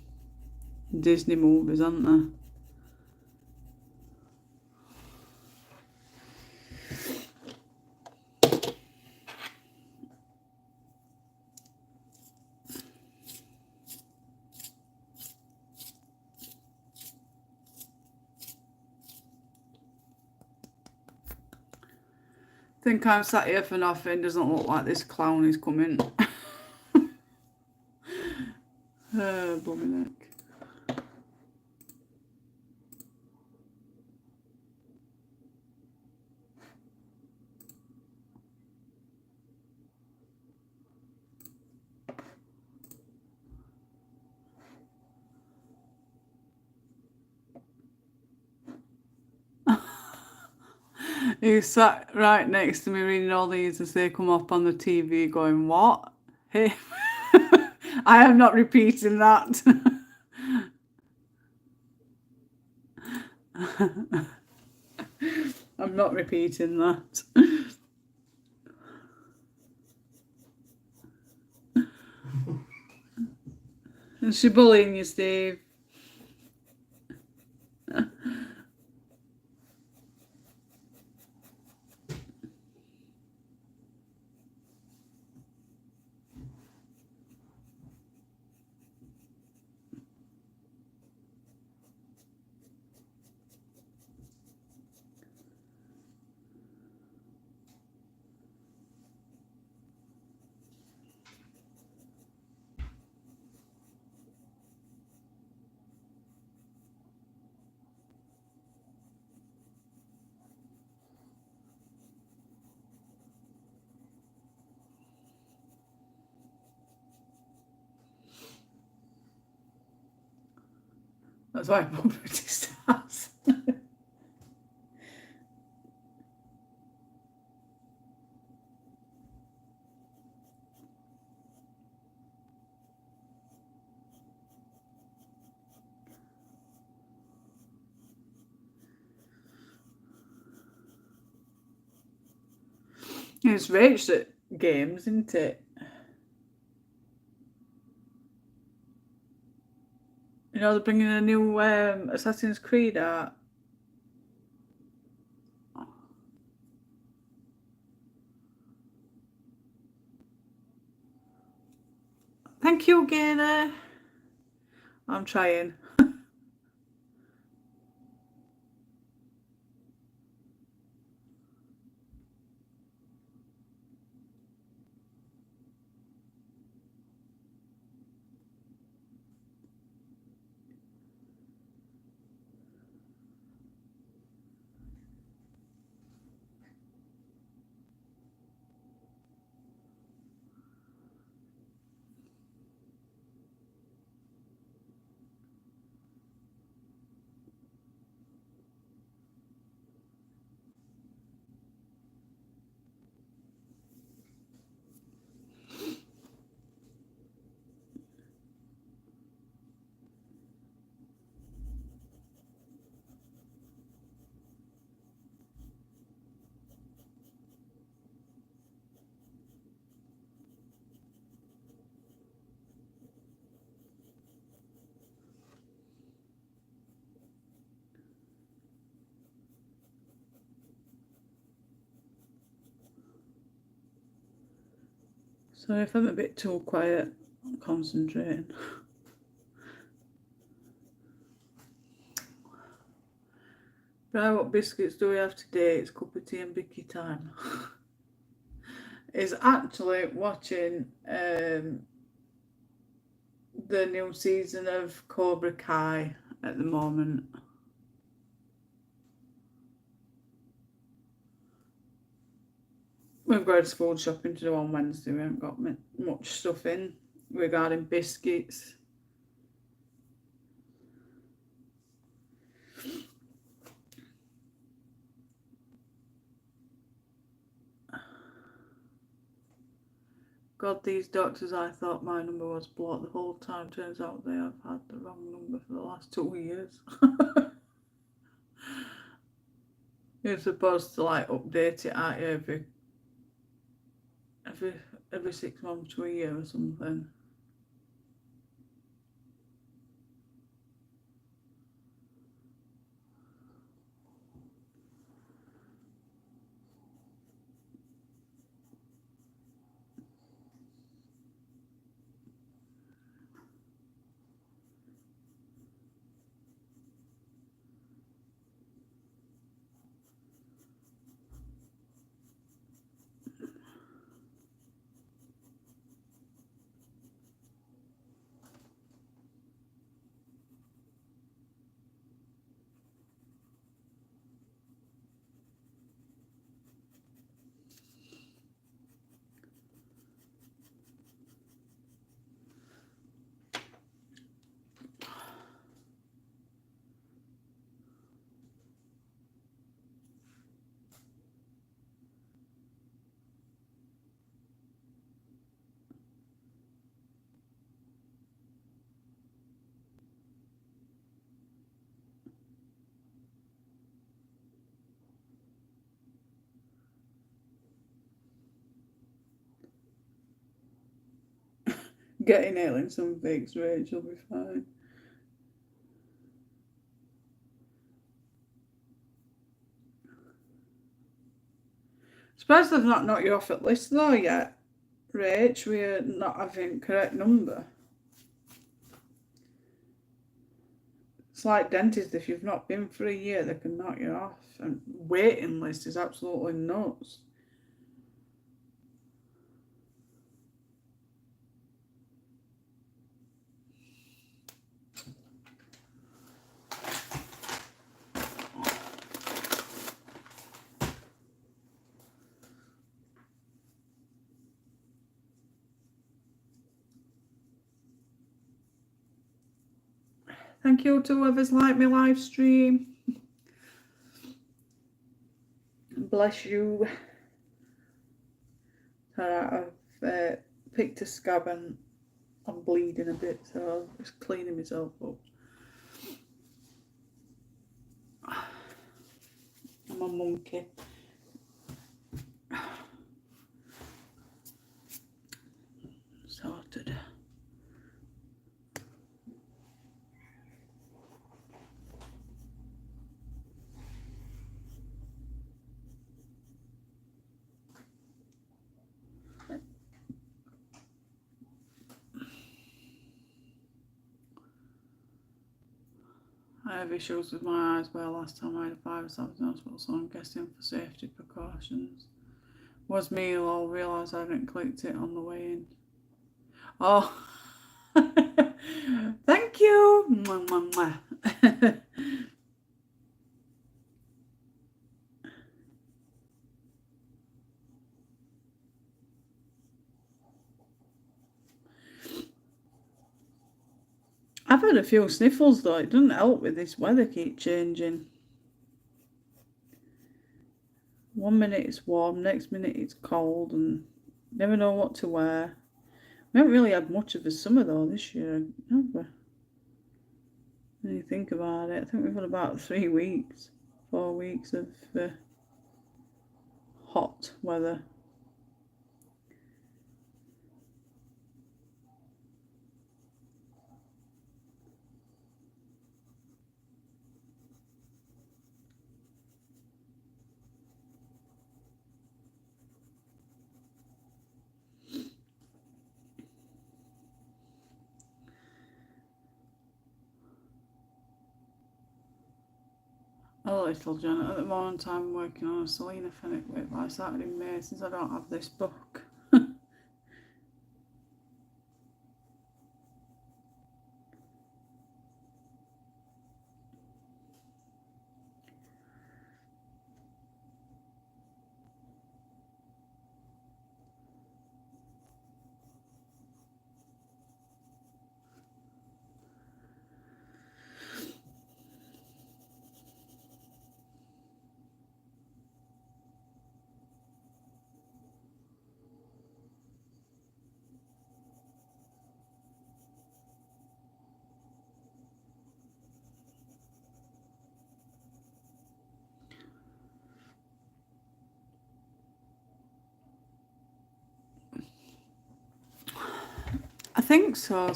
Disney movies, haven't they? Think I'm sat here for nothing. Doesn't look like this clown is coming. Bloody neck. He sat right next to me reading all these as they come up on the TV going, what? Hey, I am not repeating that. I'm not repeating that. And she bullying you, Steve. That's why I put pretty stars. It's rich at games, isn't it? You know, they're bringing a new Assassin's Creed out. Thank you, Gainer. I'm trying. So if I'm a bit too quiet, I'm concentrating. Right, what biscuits do we have today? It's cup of tea and bicky time. Is actually watching the new season of Cobra Kai at the moment. We've got food shopping to do on Wednesday. We haven't got much stuff in regarding biscuits. God, these doctors, I thought my number was blocked the whole time. Turns out they have had the wrong number for the last 2 years. You're supposed to like update it, aren't you, every 6 months to a year or something. Getting nail in some fix, Rachel will be fine. Surprised they've not knocked you off at list though yet, Rach. We're not having correct number. It's like dentist, if you've not been for a year, they can knock you off. And waiting list is absolutely nuts. Thank you to whoever's liked my live stream. Bless you. I've picked a scab and I'm bleeding a bit, so I'm just cleaning myself up. I'm a monkey. Sorted. I have issues with my eyes where last time I had a virus I was in hospital, so I'm guessing for safety precautions. Was me who all realised I hadn't clicked it on the way in. Oh, thank you. Mwah, mwah, mwah. I've had a few sniffles though. It doesn't help with this weather keep changing. 1 minute it's warm, next minute it's cold, and never know what to wear. We haven't really had much of a summer though this year, have we? When you think about it, I think we've had about 3 weeks, 4 weeks of hot weather. Oh, little Janet, at the moment I'm working on a Selina Fenech whip. I started in May since I don't have this book. I think so.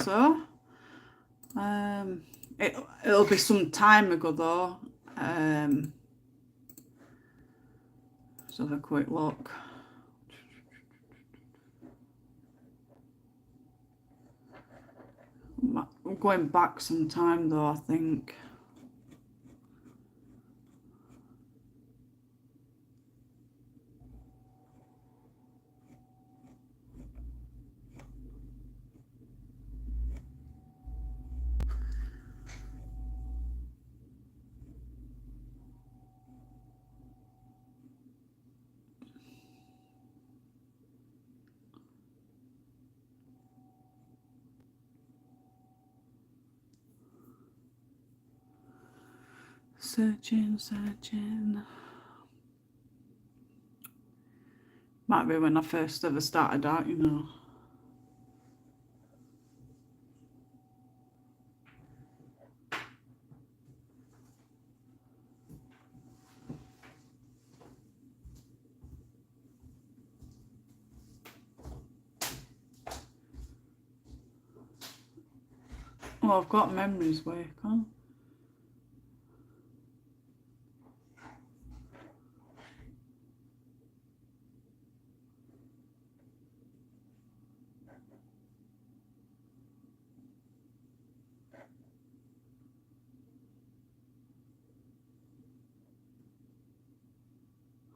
It'll be some time ago though. Let's have a quick look. I'm going back some time though, I think. Searching. Might be when I first ever started out, you know. Oh, I've got memories wake on.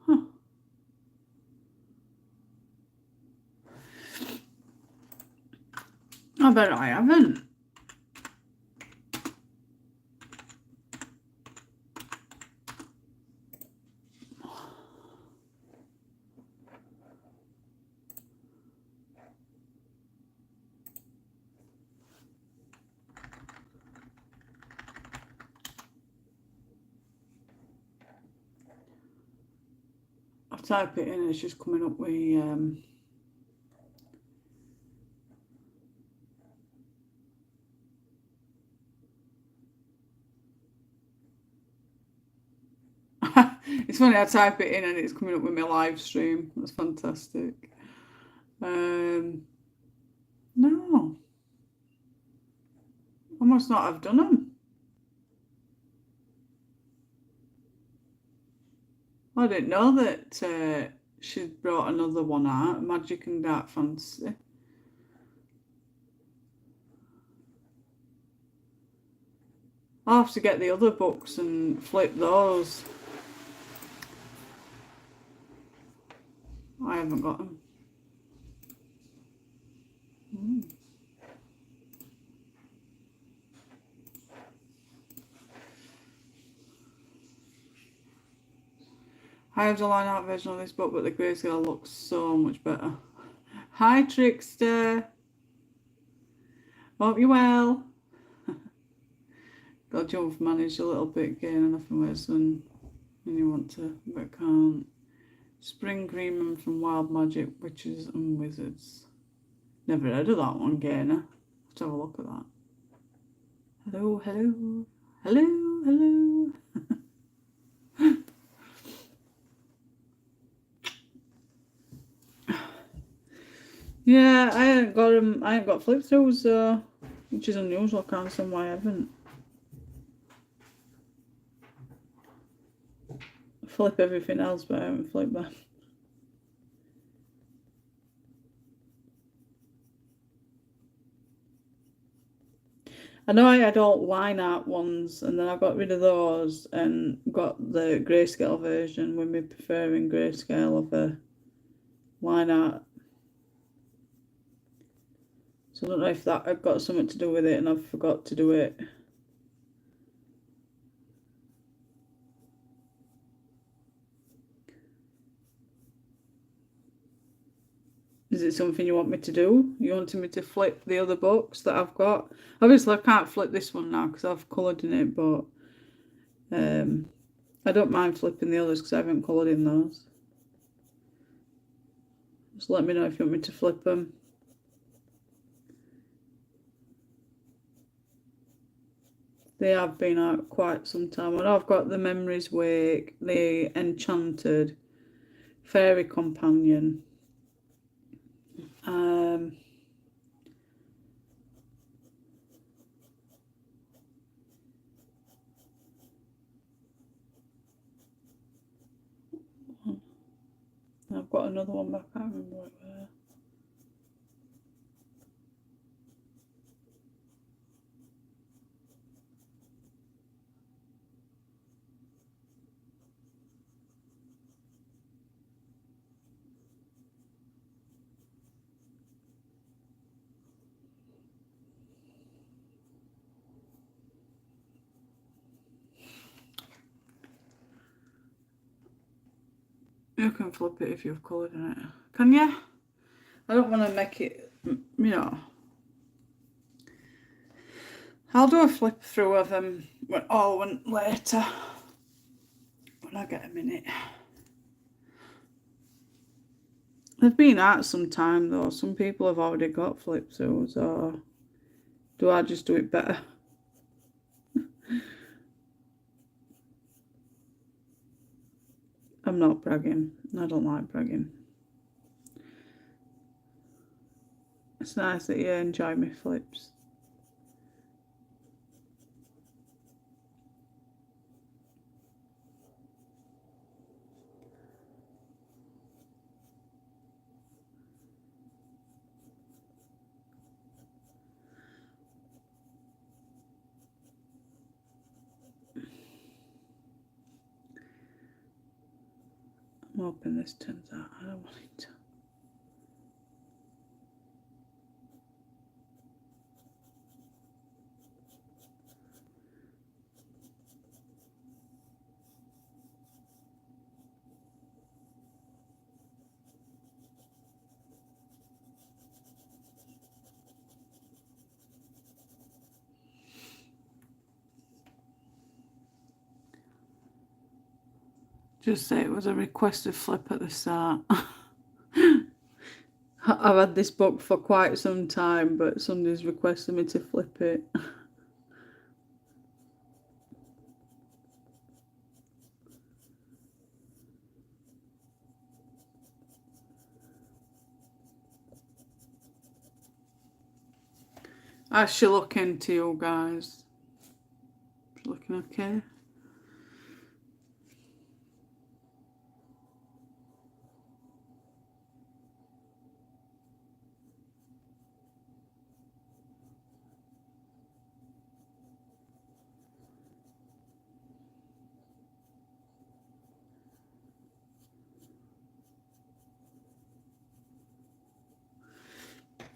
Huh. I bet I haven't. I type it in and it's just coming up with it's funny, I type it in and it's coming up with my live stream. That's fantastic. No. I must not have done them. I didn't know that she'd brought another one out, Magic and Dark Fantasy. I'll have to get the other books and flip those. I haven't got them. I have the line art version of this book, but the grayscale looks so much better. Hi, Trickster. Hope you're well. Got jump managed a little bit, getting nothing worse than when you want to, but can't. Spring Greenman from Wild Magic, Witches and Wizards. Never heard of that one, Gainer. Let's have a look at that. Hello, hello, hello, hello. Yeah, I ain't got them. I ain't got flip throughs, which is unusual. I can't understand why I haven't. Flip everything else, but I haven't flipped that. I know I had all line art ones, and then I got rid of those and got the grayscale version with me preferring grayscale over line art. So I don't know if that had got something to do with it and I forgot to do it. Is it something you want me to do? You wanted me to flip the other books that I've got? Obviously I can't flip this one now because I've coloured in it, but I don't mind flipping the others because I haven't coloured in those. Just let me know if you want me to flip them. They have been out quite some time. And I've got the Memories Wake, the Enchanted, Fairy Companion. I've got another one, but I can't remember what it was. You can flip it if you've coloured in it. Can you? I don't want to make it, you know. I'll do a flip through of them later when I get a minute. They've been out some time though. Some people have already got flip throughs, or do I just do it better? I'm not bragging. I don't like bragging. It's nice that you enjoy my flips. hoping this turns out. I don't want it to. Just say it was a requested flip at the start. I've had this book for quite some time, but somebody's requested me to flip it. I should look into you guys. Looking okay?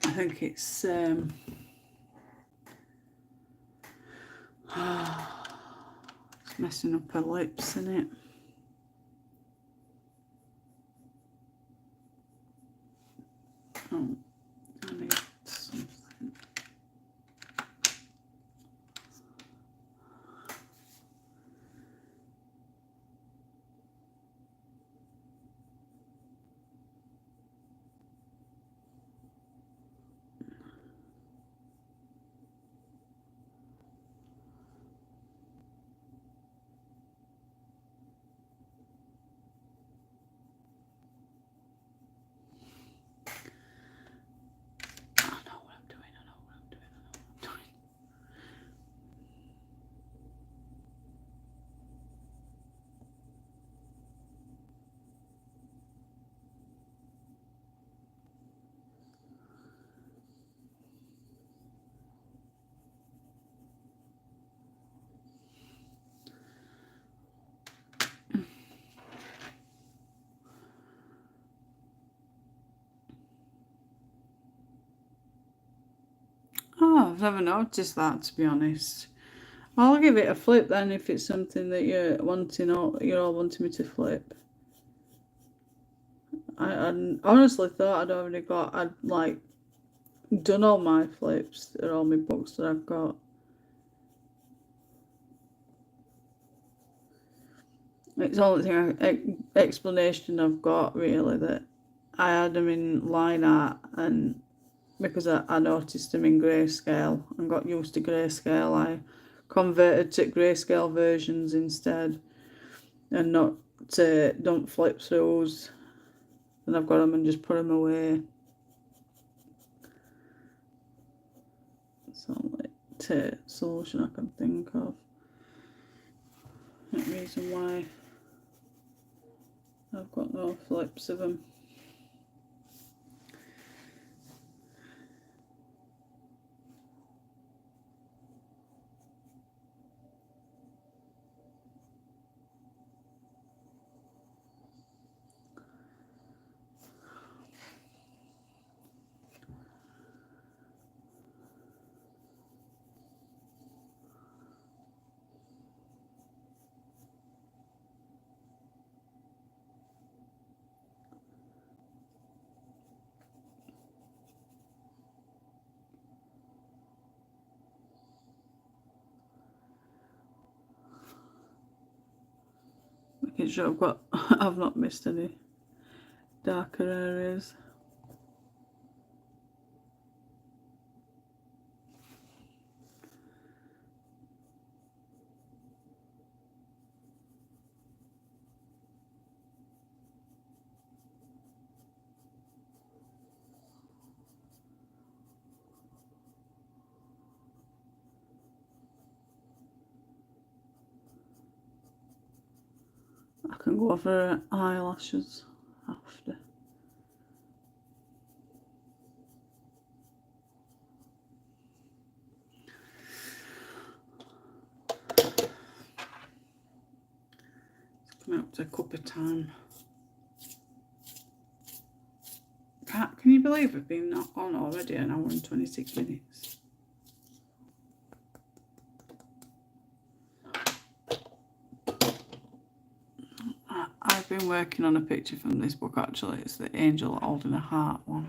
I think it's it's messing up her lips, isn't it? Oh, I need something. Oh, I've never noticed that, to be honest. I'll give it a flip then if it's something that you're wanting, or you're all wanting me to flip. I honestly thought I'd like done all my flips or all my books that I've got. It's the only thing explanation I've got really, that I had them in line art, and because I noticed them in grayscale and got used to grayscale, I converted to grayscale versions instead, and don't flip throughs. And I've got them and just put them away. That's the only solution I can think of. The reason why I've got no flips of them. Making sure I've not missed any darker areas. I can go over eyelashes after. It's coming up to a cup of time. believe we've been on already an hour and 26 minutes. I've been working on a picture from this book actually. It's the Angel Holding a Heart one.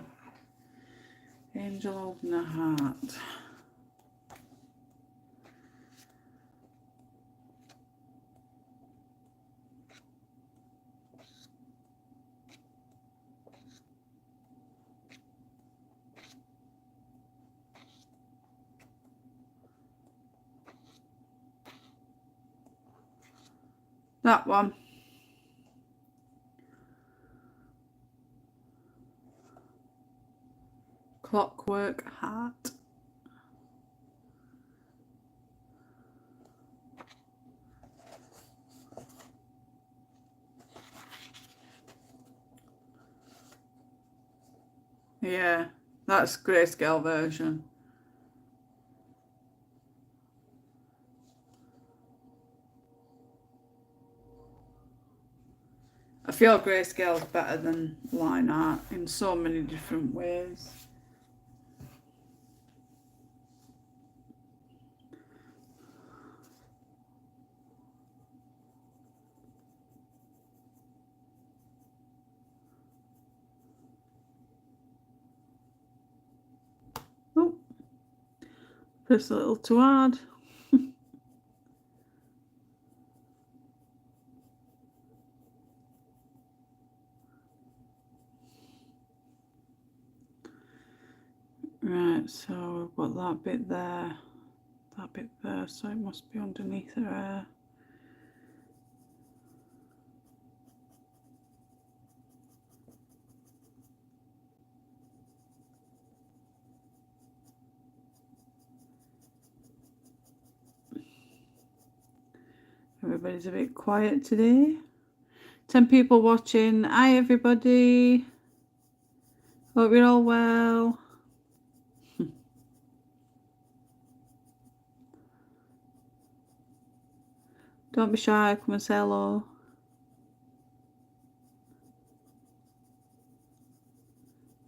Angel Holding a Heart. That one. Clockwork Heart. Yeah, that's grayscale version. I feel grayscale is better than line art in so many different ways. Oh, just a little too hard. Right, so we've got that bit there, so it must be underneath her hair. Everybody's a bit quiet today. 10 people watching. Hi everybody. Hope you're all well. Don't be shy, come and say hello.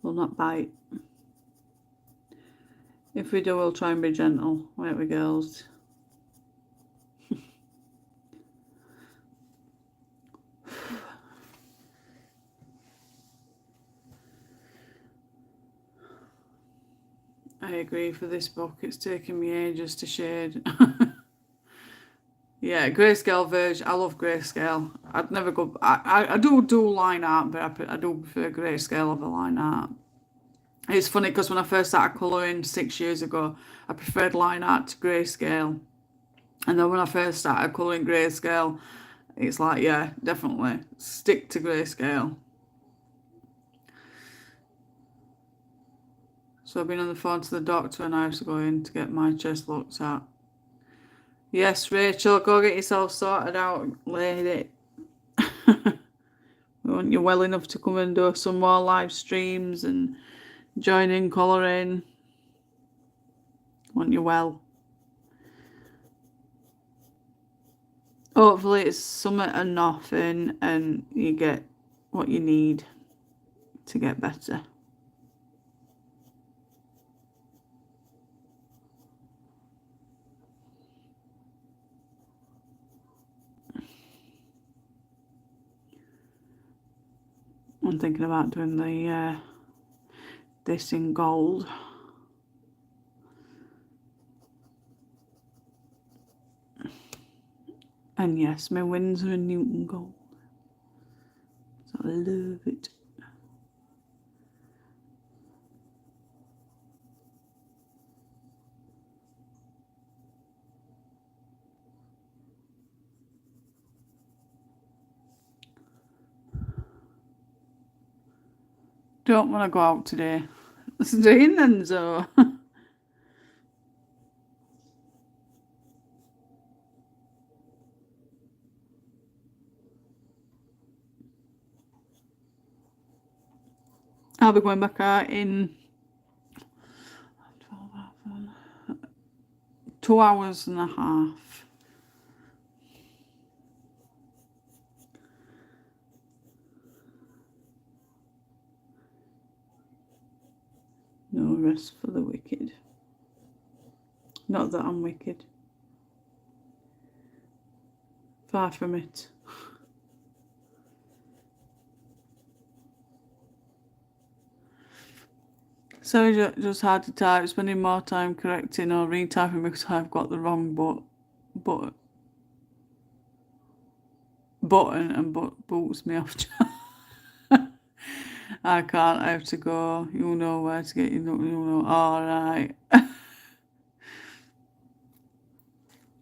We'll not bite. If we do, we'll try and be gentle, won't we, girls? I agree, for this book, it's taken me ages to shade. Yeah, grayscale version. I love grayscale. I'd never go. I do line art, but I do prefer grayscale over line art. It's funny because when I first started colouring 6 years ago, I preferred line art to grayscale, and then when I first started colouring grayscale, it's like, yeah, definitely stick to grayscale. So I've been on the phone to the doctor and I have to go in to get my chest looked at. Yes, Rachel, go get yourself sorted out, lady. We want you well enough to come and do some more live streams and join in colouring. Want you well. Hopefully it's something and nothing and you get what you need to get better. I'm thinking about doing the this in gold. And yes, my Winsor and Newton gold. So I love it. Don't want to go out today. Stay in then, so. I'll be going back out in 2 hours and a half. No rest for the wicked. Not that I'm wicked. Far from it. So just hard to type, spending more time correcting or retyping because I've got the wrong button and boots me off. I can't, I have to go. You'll know where to get your you'll know. Alright.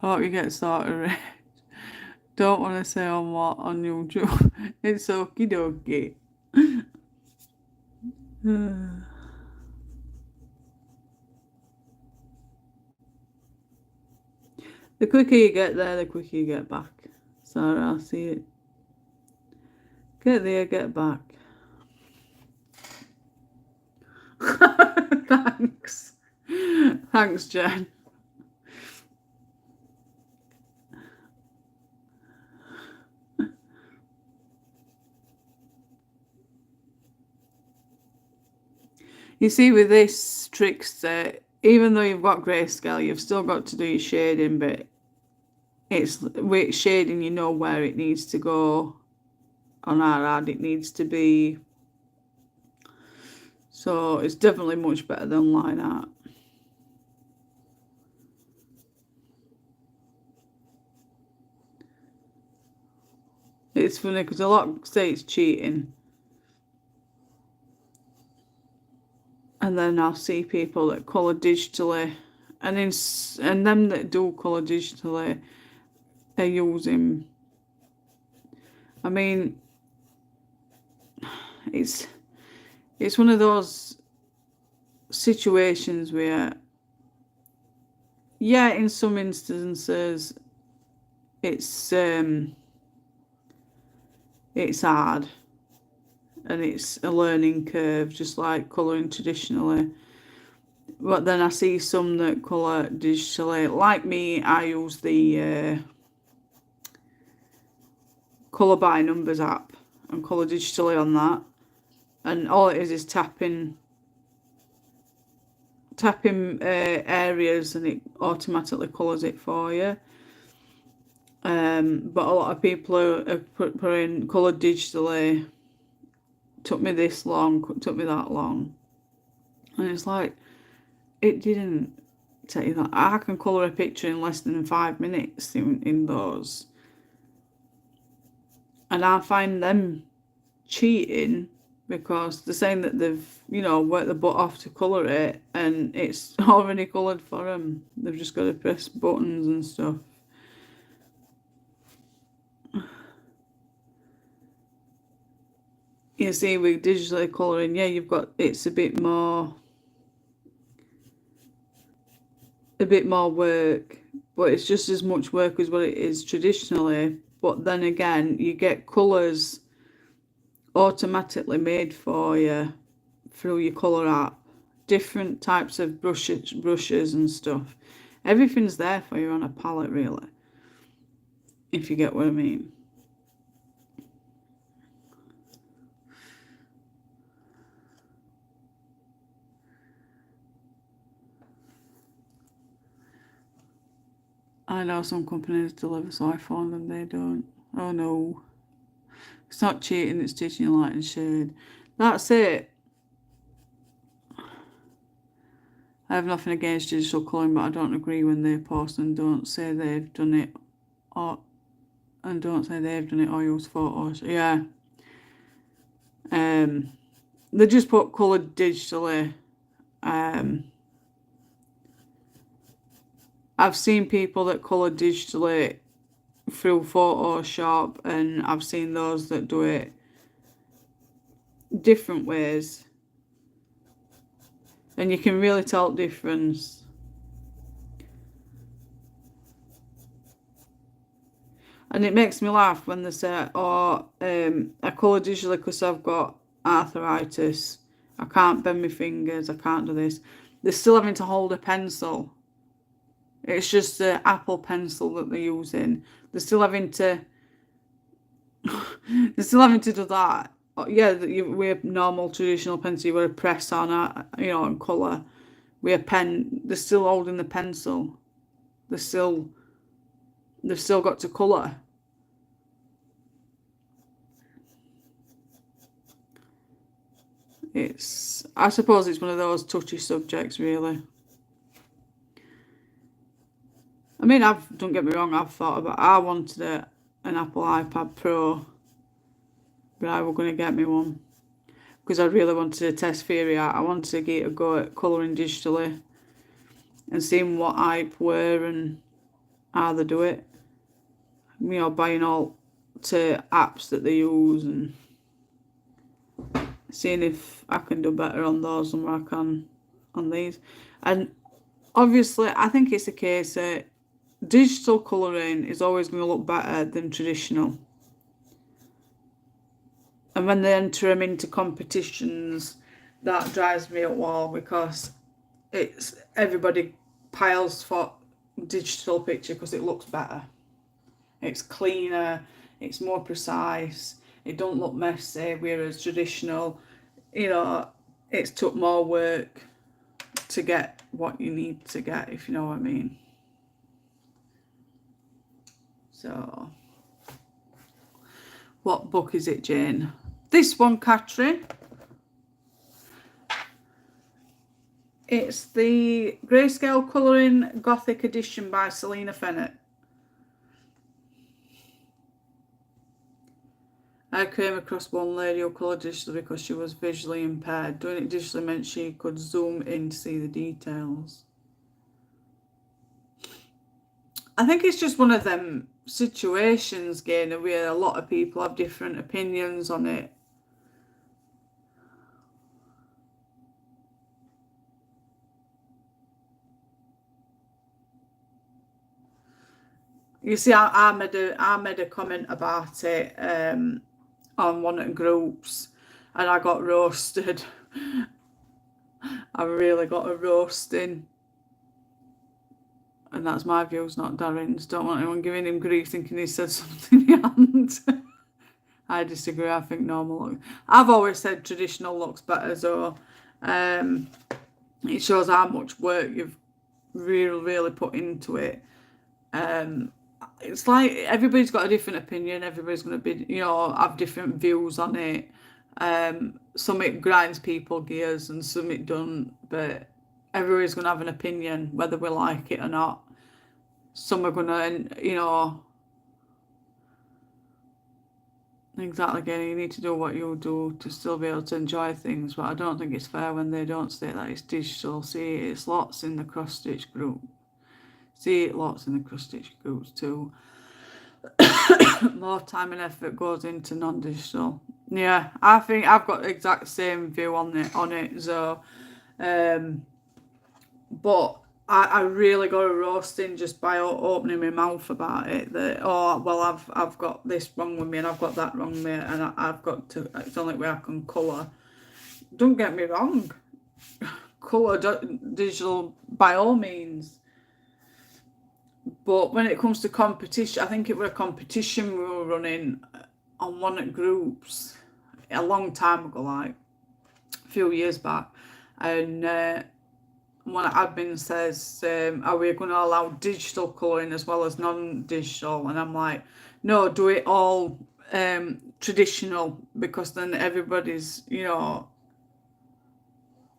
Hope you get sorted. Don't want to say on what on YouTube. It's okie dokie. The quicker you get there, the quicker you get back. Sorry, I'll see it. Get there, get back. Thanks. Thanks, Jen. You see, with this trickster, even though you've got grayscale, you've still got to do your shading, but it's with shading, you know where it needs to go. On our ad, it needs to be. So it's definitely much better than line art. It's funny because a lot say it's cheating. And then I'll see people that colour digitally, and them that do colour digitally are using. I mean, it's one of those situations where, yeah, in some instances, it's hard. And it's a learning curve, just like colouring traditionally. But then I see some that colour digitally. Like me, I use the colour by numbers app and colour digitally on that. And all it is tapping areas, and it automatically colours it for you. But a lot of people are putting colour digitally. Took me this long, took me that long. And it's like, it didn't take you that. I can colour a picture in less than 5 minutes in those. And I find them cheating because they're saying that they've, worked the butt off to colour it, and it's already coloured for them. They've just got to press buttons and stuff. You see, with digitally colouring, yeah, it's a bit more work, but it's just as much work as what it is traditionally. But then again, you get colours automatically made for you through your colour app, different types of brushes and stuff. Everything's there for you on a palette, really, if you get what I mean. I know some companies deliver, so I phone them, they don't. Oh no. It's not cheating, it's teaching you light and shade. That's it. I have nothing against digital colouring, but I don't agree when they post and don't say they've done it, or use photos. Yeah. They just put coloured digitally. I've seen people that colour digitally through Photoshop, and I've seen those that do it different ways. And you can really tell the difference. And it makes me laugh when they say, I colour digitally because I've got arthritis. I can't bend my fingers, I can't do this. They're still having to hold a pencil. It's just the Apple Pencil that they're using. They're still having to do that. yeah, with normal traditional pencil, with a press on, you know, and colour. With a pen, they're still holding the pencil. They've still got to colour. I suppose it's one of those touchy subjects, really. I mean, don't get me wrong, I wanted an Apple iPad Pro, but I was going to get me one because I really wanted to test theory out. I wanted to get a go at colouring digitally and seeing what hype were and how they do it. You know, buying all to apps that they use and seeing if I can do better on those than what I can on these. And obviously, I think it's a case that digital colouring is always going to look better than traditional. And when they enter them into competitions, that drives me up wall because everybody piles for digital picture because it looks better. It's cleaner, it's more precise, it don't look messy, whereas traditional, you know, it's took more work to get what you need to get, if you know what I mean. So, what book is it, Jane? This one, Catherine. It's the Grayscale Colouring Gothic edition by Selina Fenech. I came across one lady who coloured digitally because she was visually impaired. Doing it digitally meant she could zoom in to see the details. I think it's just one of them situations, Gainer, where a lot of people have different opinions on it. You see, I made a comment about it on one of the groups, and I got roasted. I really got a roasting. And that's my views, not Darren's. Don't want anyone giving him grief thinking he said something he hadn't. I disagree. I think normal looks. I've always said traditional looks better, so it shows how much work you've really put into it. It's like everybody's got a different opinion. Everybody's going to be, you know, have different views on it. Some it grinds people gears and some it don't, but everybody's going to have an opinion whether we like it or not. Some are going to, you know, exactly, again, you need to do what you do to still be able to enjoy things, but I don't think it's fair when they don't state that it's digital. See, it's lots in the cross-stitch group. See it lots in the cross-stitch groups too. More time and effort goes into non-digital. Yeah, I think I've got the exact same view on it. So, but I really got a roasting just by opening my mouth about it. That, oh well, I've got this wrong with me and I've got that wrong with me, and I've got to. It's the only way I can colour. Don't get me wrong, colour digital by all means. But when it comes to competition, I think it was a competition we were running on one of the groups a long time ago, like a few years back, and one admin says, are we going to allow digital colouring as well as non-digital? And I'm like, no, do it all traditional, because then everybody's, you know,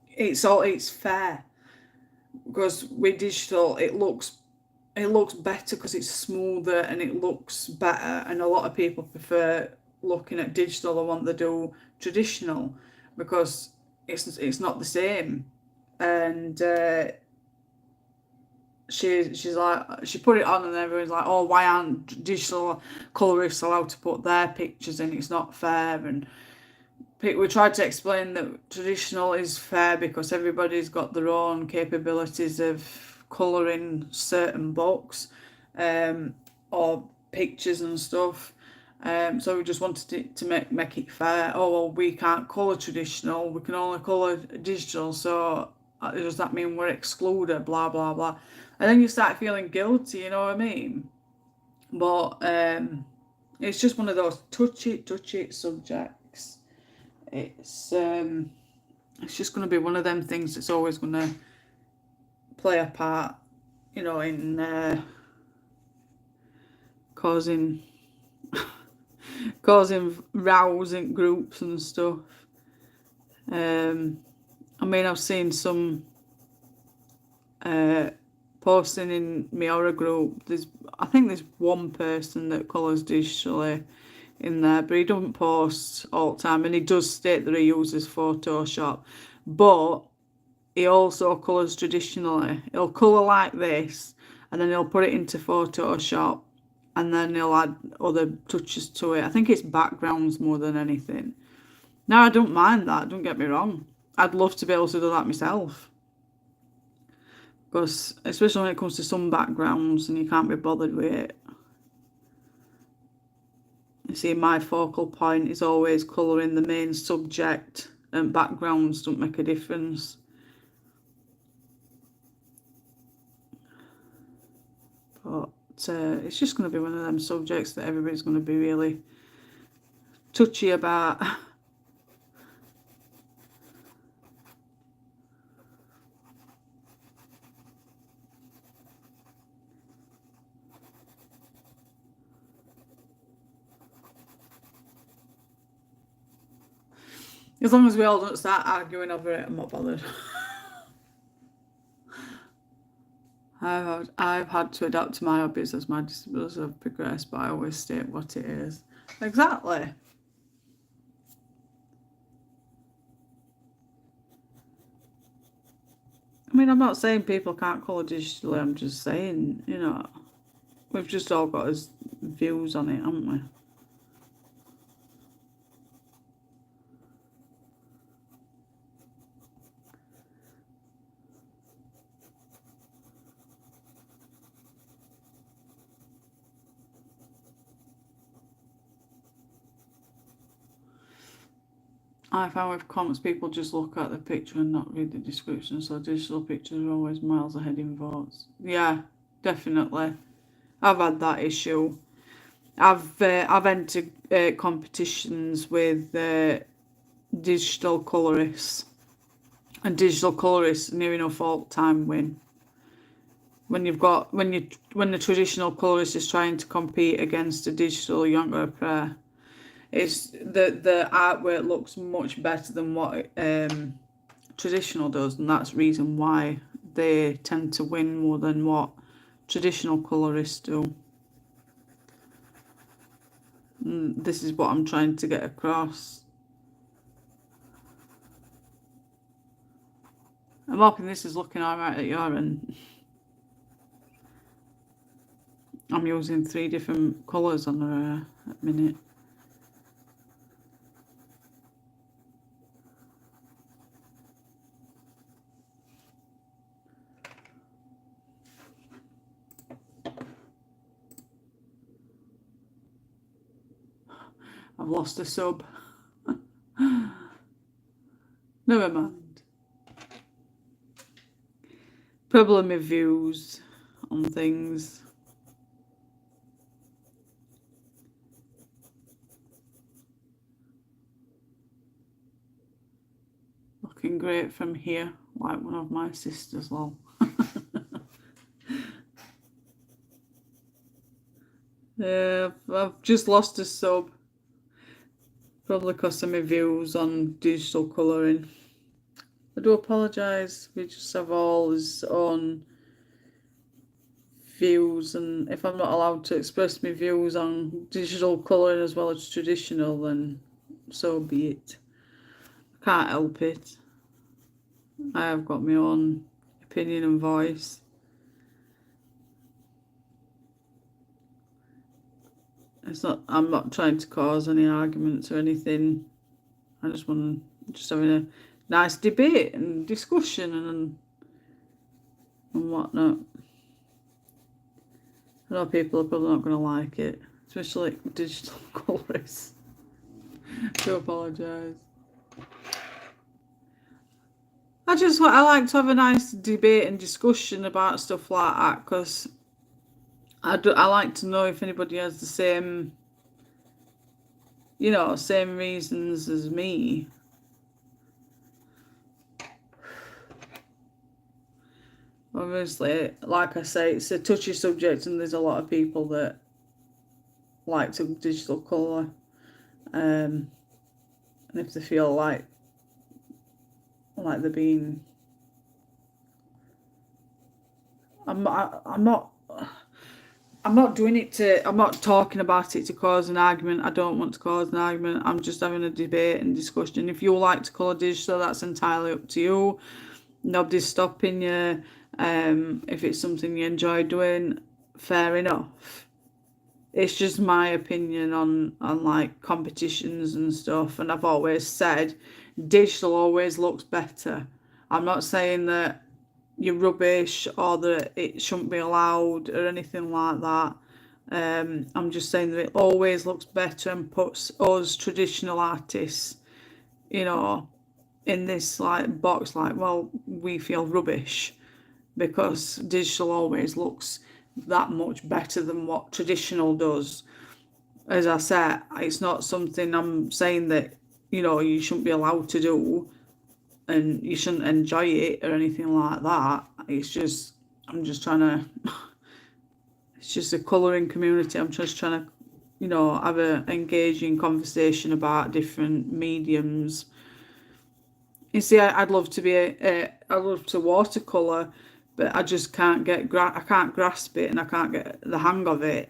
it's fair. Because with digital, it looks better because it's smoother and it looks better, and a lot of people prefer looking at digital than what they do traditional because it's not the same. And she's like, she put it on and everyone's like, oh, why aren't digital colourists allowed to put their pictures in? It's not fair. And we tried to explain that traditional is fair because everybody's got their own capabilities of colouring certain books or pictures and stuff. So we just wanted to make it fair. Oh, well, we can't colour traditional, we can only colour digital, so does that mean we're excluded, blah, blah, blah. And then you start feeling guilty, you know what I mean? But it's just one of those touchy subjects. It's just going to be one of them things that's always going to play a part, you know, in causing rows in groups and stuff. I mean, I've seen some posting in my horror group. I think there's one person that colours digitally in there, but he doesn't post all the time, and he does state that he uses Photoshop, but he also colours traditionally. He'll colour like this, and then he'll put it into Photoshop, and then he'll add other touches to it. I think it's backgrounds more than anything. Now, I don't mind that, don't get me wrong. I'd love to be able to do that myself. Because, especially when it comes to some backgrounds and you can't be bothered with it. You see, my focal point is always colouring the main subject, and backgrounds don't make a difference. But it's just going to be one of them subjects that everybody's going to be really touchy about. As long as we all don't start arguing over it, I'm not bothered. I've had to adapt to my hobbies as my disabilities have progressed, but I always state what it is. Exactly. I mean, I'm not saying people can't colour digitally, I'm just saying, you know, we've just all got his views on it, haven't we? I found with comments, people just look at the picture and not read the description, so digital pictures are always miles ahead in votes. Yeah, definitely. I've had that issue. I've entered competitions with digital colourists, and digital colourists near enough all the time win. When the traditional colourist is trying to compete against a digital, you aren't going to prayer. It's the artwork looks much better than what traditional does, and that's the reason why they tend to win more than what traditional colourists do. And this is what I'm trying to get across. I'm hoping this is looking alright at your end. I'm using 3 different colours on her at the minute. I've lost a sub. Never mind. Problem with views on things. Looking great from here, like one of my sisters, lol. I've just lost a sub. Probably because of my views on digital colouring. I do apologise. We just have all his own views, and if I'm not allowed to express my views on digital colouring as well as traditional, then so be it. I can't help it. I have got my own opinion and voice. I'm not trying to cause any arguments or anything. I just want to having a nice debate and discussion and whatnot. I know people are probably not going to like it, especially like digital colourists. I do apologise. I like to have a nice debate and discussion about stuff like that, because I like to know if anybody has the same, same reasons as me. Obviously, like I say, it's a touchy subject, and there's a lot of people that like to digital colour, and if they feel like they're being, I'm not doing it to, I'm not talking about it to cause an argument. I don't want to cause an argument. I'm just having a debate and discussion. If you like to colour digital, that's entirely up to you. Nobody's stopping you. If it's something you enjoy doing, fair enough. It's just my opinion on like competitions and stuff, and I've always said digital always looks better. I'm not saying that you're rubbish or that it shouldn't be allowed or anything like that. I'm just saying that it always looks better and puts us traditional artists, you know, in this like box, like, well, we feel rubbish because digital always looks that much better than what traditional does. As I said, it's not something I'm saying that, you know, you shouldn't be allowed to do and you shouldn't enjoy it or anything like that. It's just, I'm just trying to, it's just a colouring community. I'm just trying to, you know, have a engaging conversation about different mediums. You see, I'd love to be I'd love to watercolour, but I just can't I can't grasp it and I can't get the hang of it.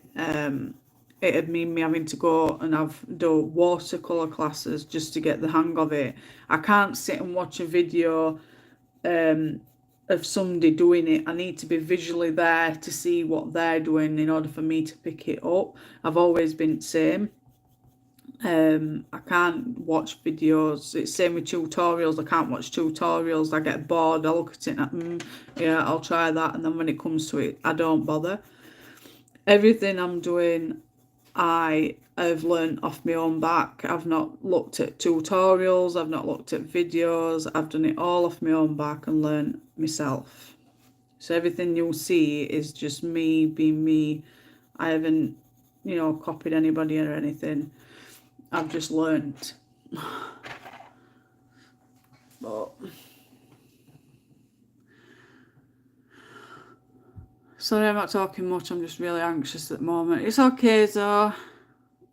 It'd mean me having to go and do watercolour classes just to get the hang of it. I can't sit and watch a video of somebody doing it. I need to be visually there to see what they're doing in order for me to pick it up. I've always been the same. I can't watch videos. It's same with tutorials. I can't watch tutorials. I get bored. I look at it and yeah, I'll try that, and then when it comes to it, I don't bother. Everything I'm doing, I have learned off my own back. I've not looked at tutorials. I've not looked at videos. I've done it all off my own back and learned myself. So everything you'll see is just me being me. I haven't, you know, copied anybody or anything. I've just learned. But sorry, I'm not talking much. I'm just really anxious at the moment. It's okay though.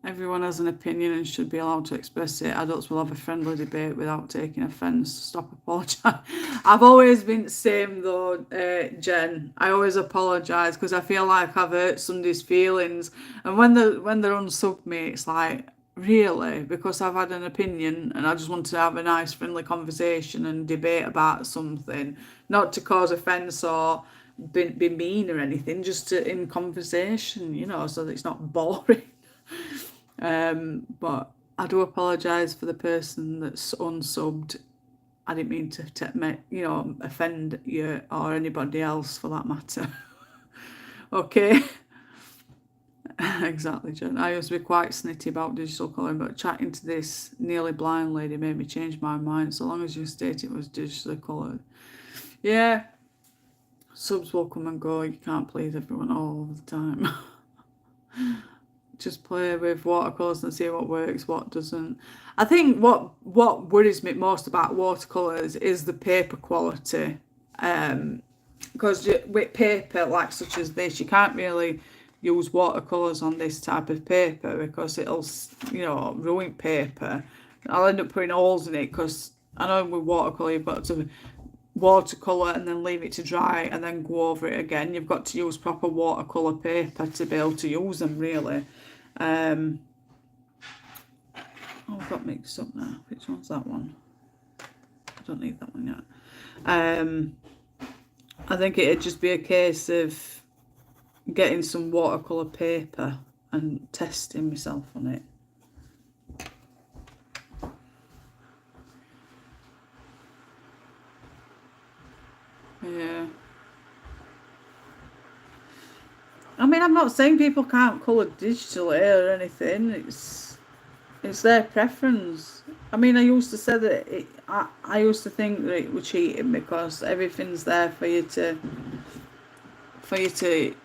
Everyone has an opinion and should be allowed to express it. Adults will have a friendly debate without taking offence. Stop apologising. I've always been the same though, Jen. I always apologise because I feel like I've hurt somebody's feelings. And when they're unsub me, it's like, really? Because I've had an opinion and I just want to have a nice friendly conversation and debate about something. Not to cause offence or be mean or anything, just in conversation, you know, so that it's not boring. But I do apologise for the person that's unsubbed. I didn't mean to you know, offend you or anybody else for that matter. Okay. Exactly, Jen. I used to be quite snitty about digital colouring, but chatting to this nearly blind lady made me change my mind. So long as you state it was digitally coloured. Yeah. Subs will come and go. You can't please everyone all the time. Just play with watercolours and see what works, what doesn't. I think what worries me most about watercolours is the paper quality. Because with paper like such as this, you can't really use watercolours on this type of paper because it'll, you know, ruin paper. I'll end up putting holes in it because I know with watercolour you've got to watercolour and then leave it to dry and then go over it again. You've got to use proper watercolour paper to be able to use them, really. Oh, I've got mixed up now. Which one's that one? I don't need that one yet. I think it'd just be a case of getting some watercolour paper and testing myself on it. Yeah. I mean, I'm not saying people can't colour digitally or anything. It's their preference. I mean, I used to say that I used to think that it was cheating because everything's there for you to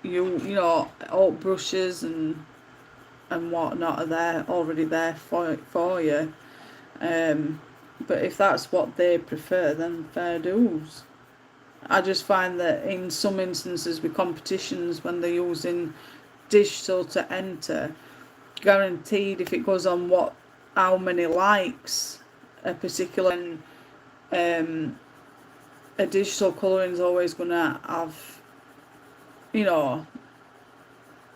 you know, all brushes and whatnot are there already there for you. But if that's what they prefer, then fair dues. I just find that in some instances with competitions, when they're using digital to enter, guaranteed if it goes on how many likes a particular a digital colouring is always going to have, you know,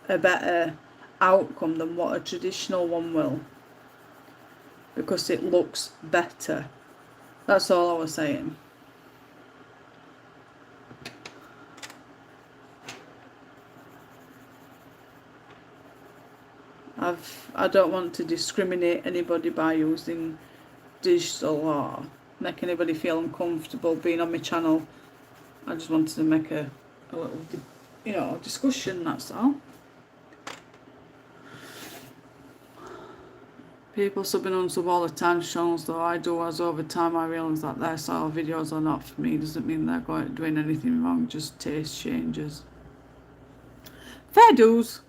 a better outcome than what a traditional one will, because it looks better. That's all I was saying. I don't want to discriminate anybody by using digital or make anybody feel uncomfortable being on my channel. I just wanted to make a little, you know, discussion, that's all. People subbing on sub all the time channels though I do, as over time I realise that their style of videos are not for me. Doesn't mean they're doing anything wrong, just taste changes. Fair dues.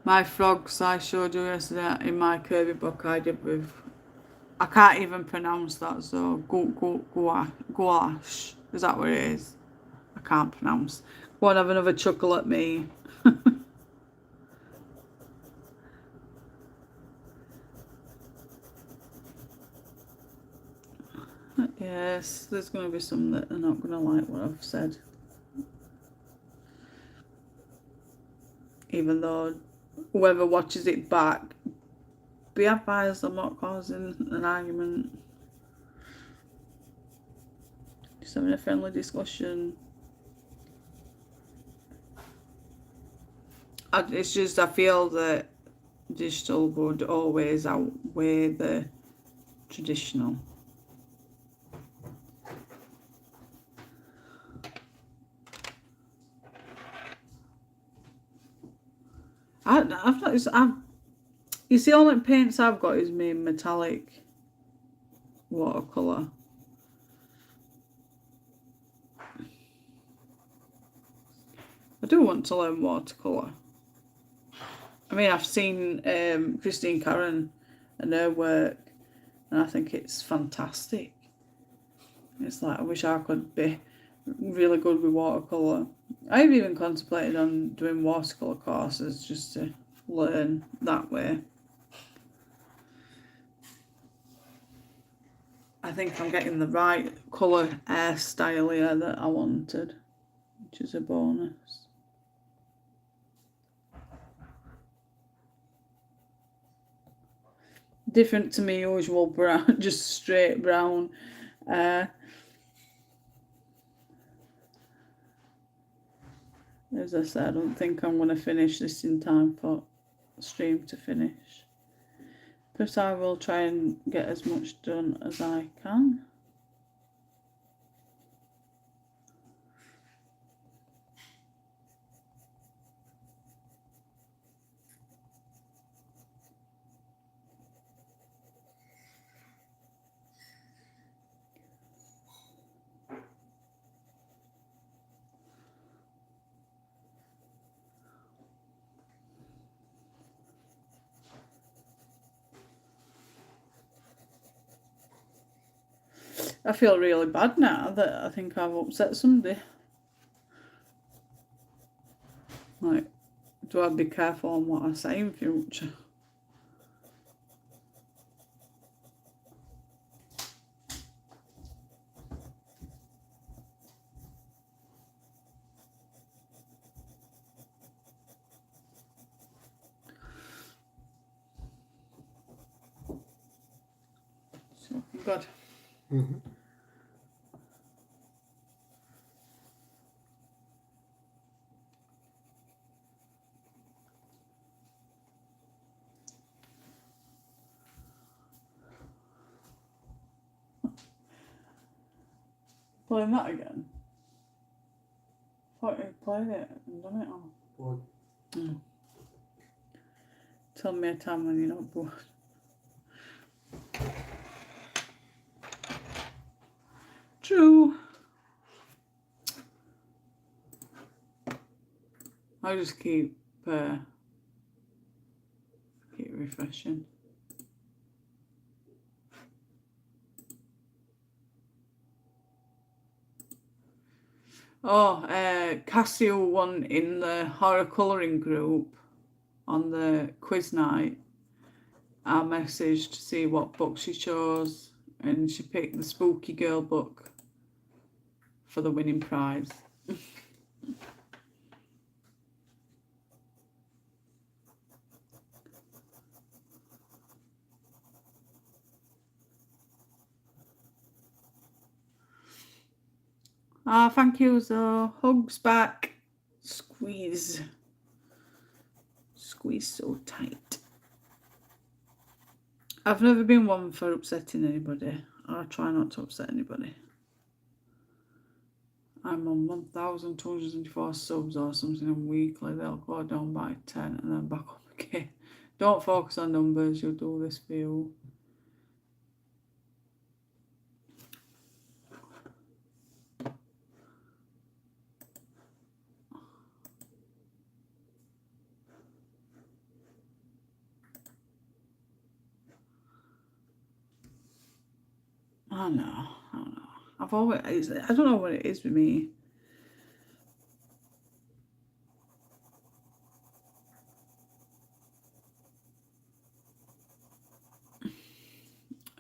My frogs I showed you yesterday in my Kirby book I did with, I can't even pronounce that, so gouache. Is that what it is? I can't pronounce. Go on, have another chuckle at me. Yes, there's going to be some that are not going to like what I've said. Even though whoever watches it back, be advised I'm not causing an argument. Just having a friendly discussion. It's just I feel that digital would always outweigh the traditional. You see, all the paints I've got is my metallic watercolour. I do want to learn watercolour. I mean, I've seen Christine Karen and her work, and I think it's fantastic. It's like, I wish I could be really good with watercolour. I've even contemplated on doing watercolour courses just to learn that way. I think I'm getting the right colour hairstyle here that I wanted, which is a bonus. Different to my usual brown, just straight brown. As I said, I don't think I'm going to finish this in time for stream to finish. But I will try and get as much done as I can. I feel really bad now that I think I've upset somebody. Like, do I be careful on what I say in future? So, good. Mm-hmm. Playing that again? I thought you played it and done it all. What? Mm. Tell me a time when you're not bored. True. I just keep refreshing. Oh, CASTELL won in the horror colouring group on the quiz night. I messaged to see what book she chose, and she picked the Spooky Girl book for the winning prize. Ah, thank you, so hugs back. Squeeze. Squeeze so tight. I've never been one for upsetting anybody. I try not to upset anybody. I'm on 1,274 subs or something weekly. They'll go down by 10 and then back up again. Don't focus on numbers, you'll do this for you. I know. I've always, I don't know what it is with me.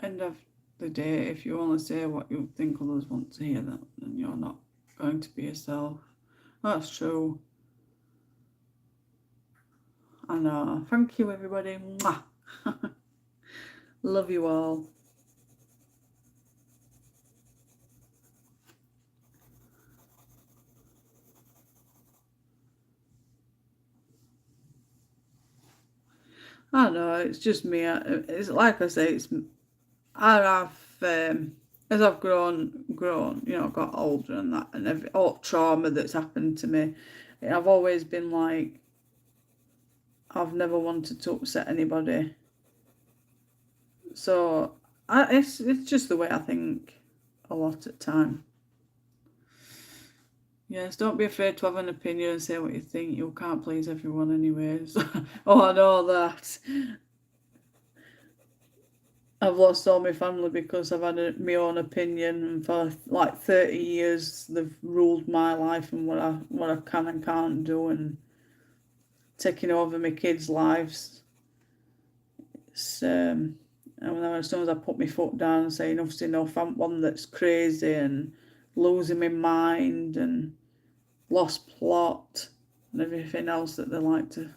End of the day, if you only say what you think others want to hear, then you're not going to be yourself. That's true. I know. Thank you, everybody. Mwah. Love you all. I don't know, it's just me. It's like I say, I have, as I've grown, you know, got older and that, and all trauma that's happened to me, I've always been like, I've never wanted to upset anybody. So it's just the way I think a lot at time. Yes, don't be afraid to have an opinion and say what you think. You can't please everyone anyways. Oh, I know that. I've lost all my family because I've had my own opinion, and for like 30 years they've ruled my life and what I can and can't do, and taking over my kids' lives. It's and then as soon as I put my foot down and say enough's enough, I'm one that's crazy and losing my mind and lost plot and everything else that they like to,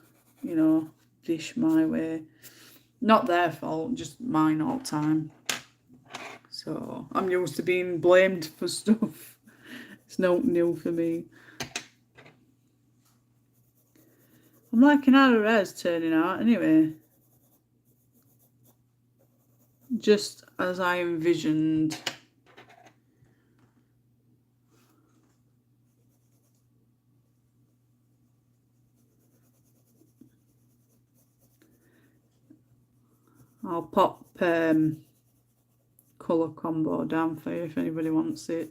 you know, dish my way. Not their fault, just mine all the time. So I'm used to being blamed for stuff. It's no new for me. I'm liking how the red's turning out anyway. Just as I envisioned. I'll pop colour combo down for you if anybody wants it.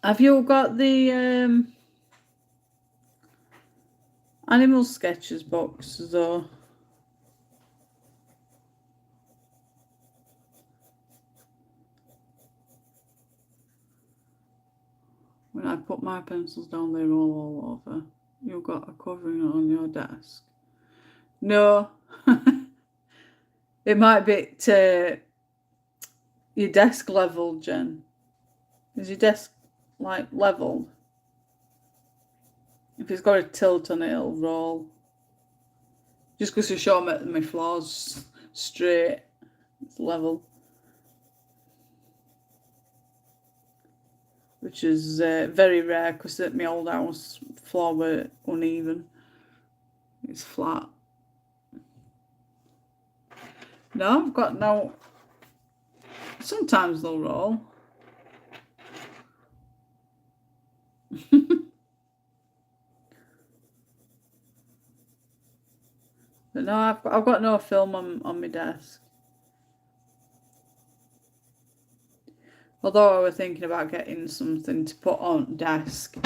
Have you got the animal sketches box though? When I put my pencils down, they roll all over. You've got a covering on your desk. No. It might be to your desk level, Jen. Is your desk like leveled? If it's got a tilt on it, it'll roll. Just because you show my floor's straight, it's level. Which is very rare because at my old house, floor were uneven. It's flat. No, I've got no. Sometimes they'll roll. But no, I've got no film on my desk. Although I was thinking about getting something to put on desk,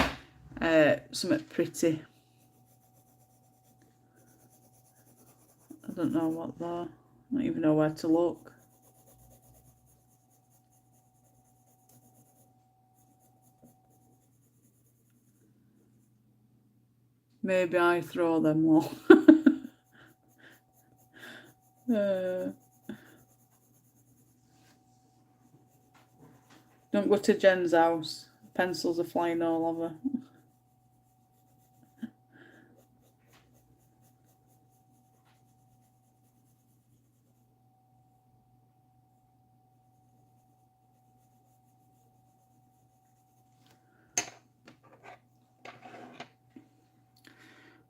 something pretty. I don't know what though. I don't even know where to look. Maybe I throw them all. Don't go to Jen's house. Pencils are flying all over.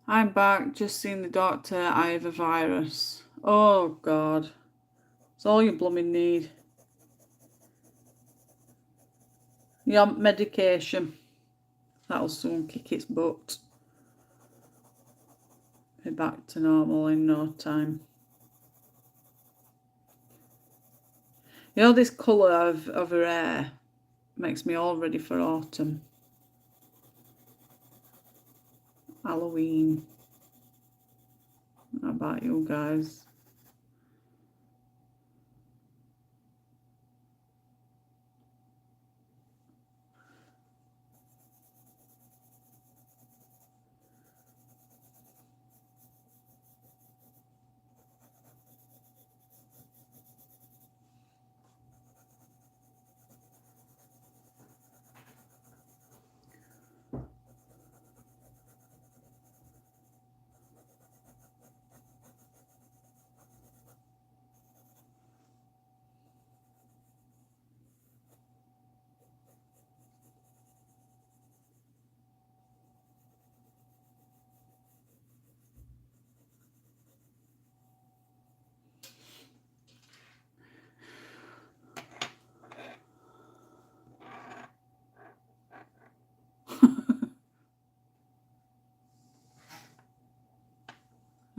I'm back, just seen the doctor, I have a virus. Oh God. It's all you blooming need. You're on medication. That'll soon kick its butt. Be back to normal in no time. You know, this colour of her hair makes me all ready for autumn. Halloween. How about you guys?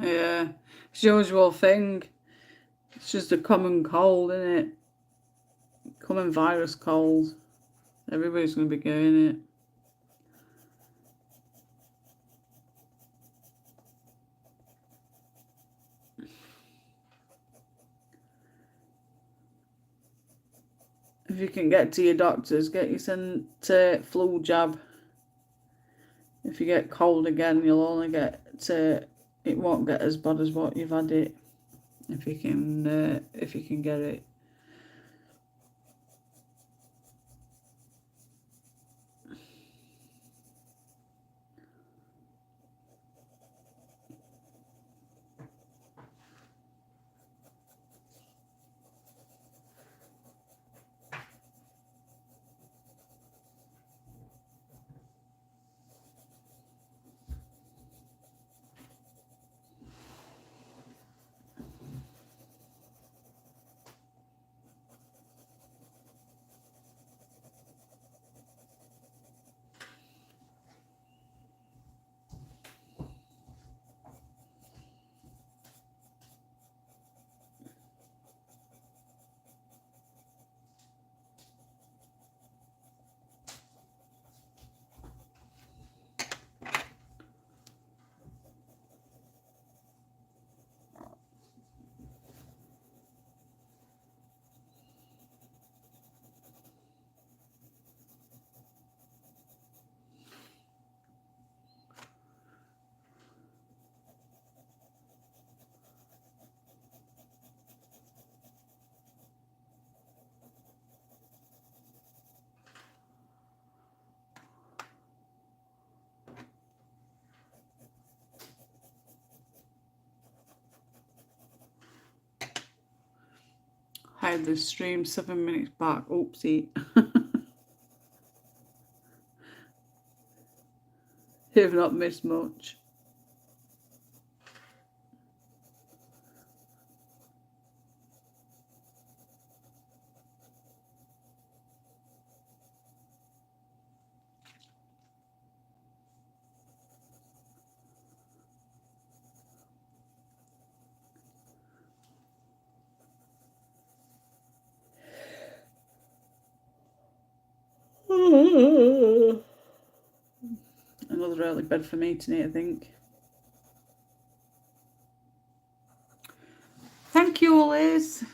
Yeah, it's the usual thing. It's just a common cold, isn't it? Common virus cold. Everybody's going to be getting it. If you can get to your doctors, get you sent to flu jab. If you get cold again, you'll only get to, it won't get as bad as what you've had it. If you can get it. I had the stream 7 minutes back. Oopsie. You've not missed much. Another early bed for me tonight, I think. Thank you, Liz.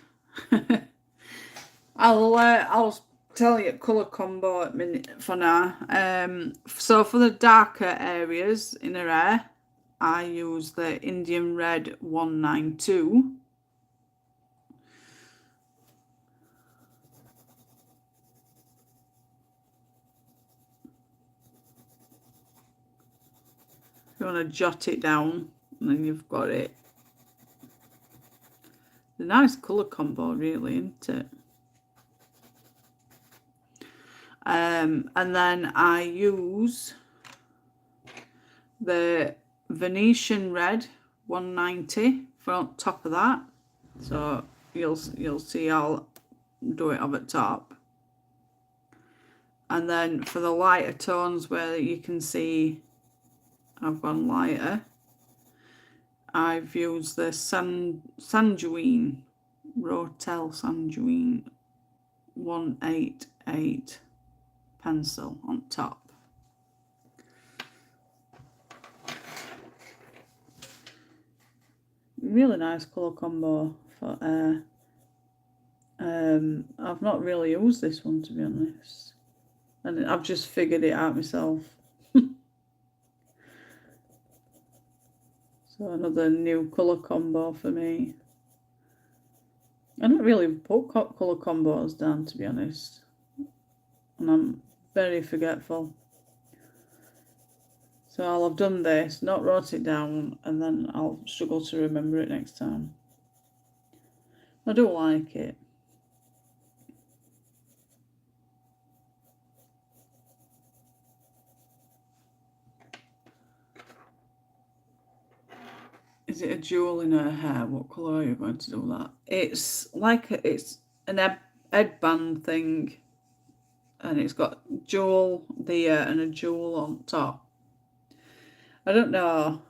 I'll tell you colour combo at minute for now. So for the darker areas in her hair, I use the Indian Red 192. If you want to jot it down, and then you've got it. A nice colour combo, really, isn't it? And then I use the Venetian Red 190 for on top of that. So you'll see I'll do it up at top. And then for the lighter tones where you can see I've gone lighter, I've used the Sanguine, Rotel Sanguine 188 pencil on top. Really nice colour combo for air. I've not really used this one, to be honest, and I've just figured it out myself. So another new colour combo for me. I don't really put colour combos down, to be honest, and I'm very forgetful. So I'll have done this, not wrote it down, and then I'll struggle to remember it next time. I do like it. Is it a jewel in her hair? What colour are you going to do that? It's like it's an headband thing, and it's got jewel there and a jewel on top. I don't know.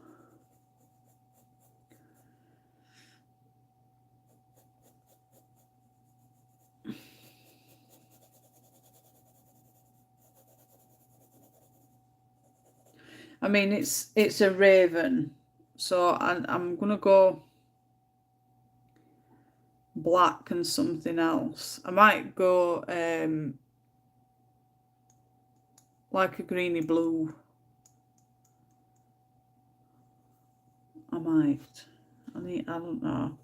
I mean, it's a raven, so I'm gonna go black and something else. I might go like a greeny blue. I might. I don't know.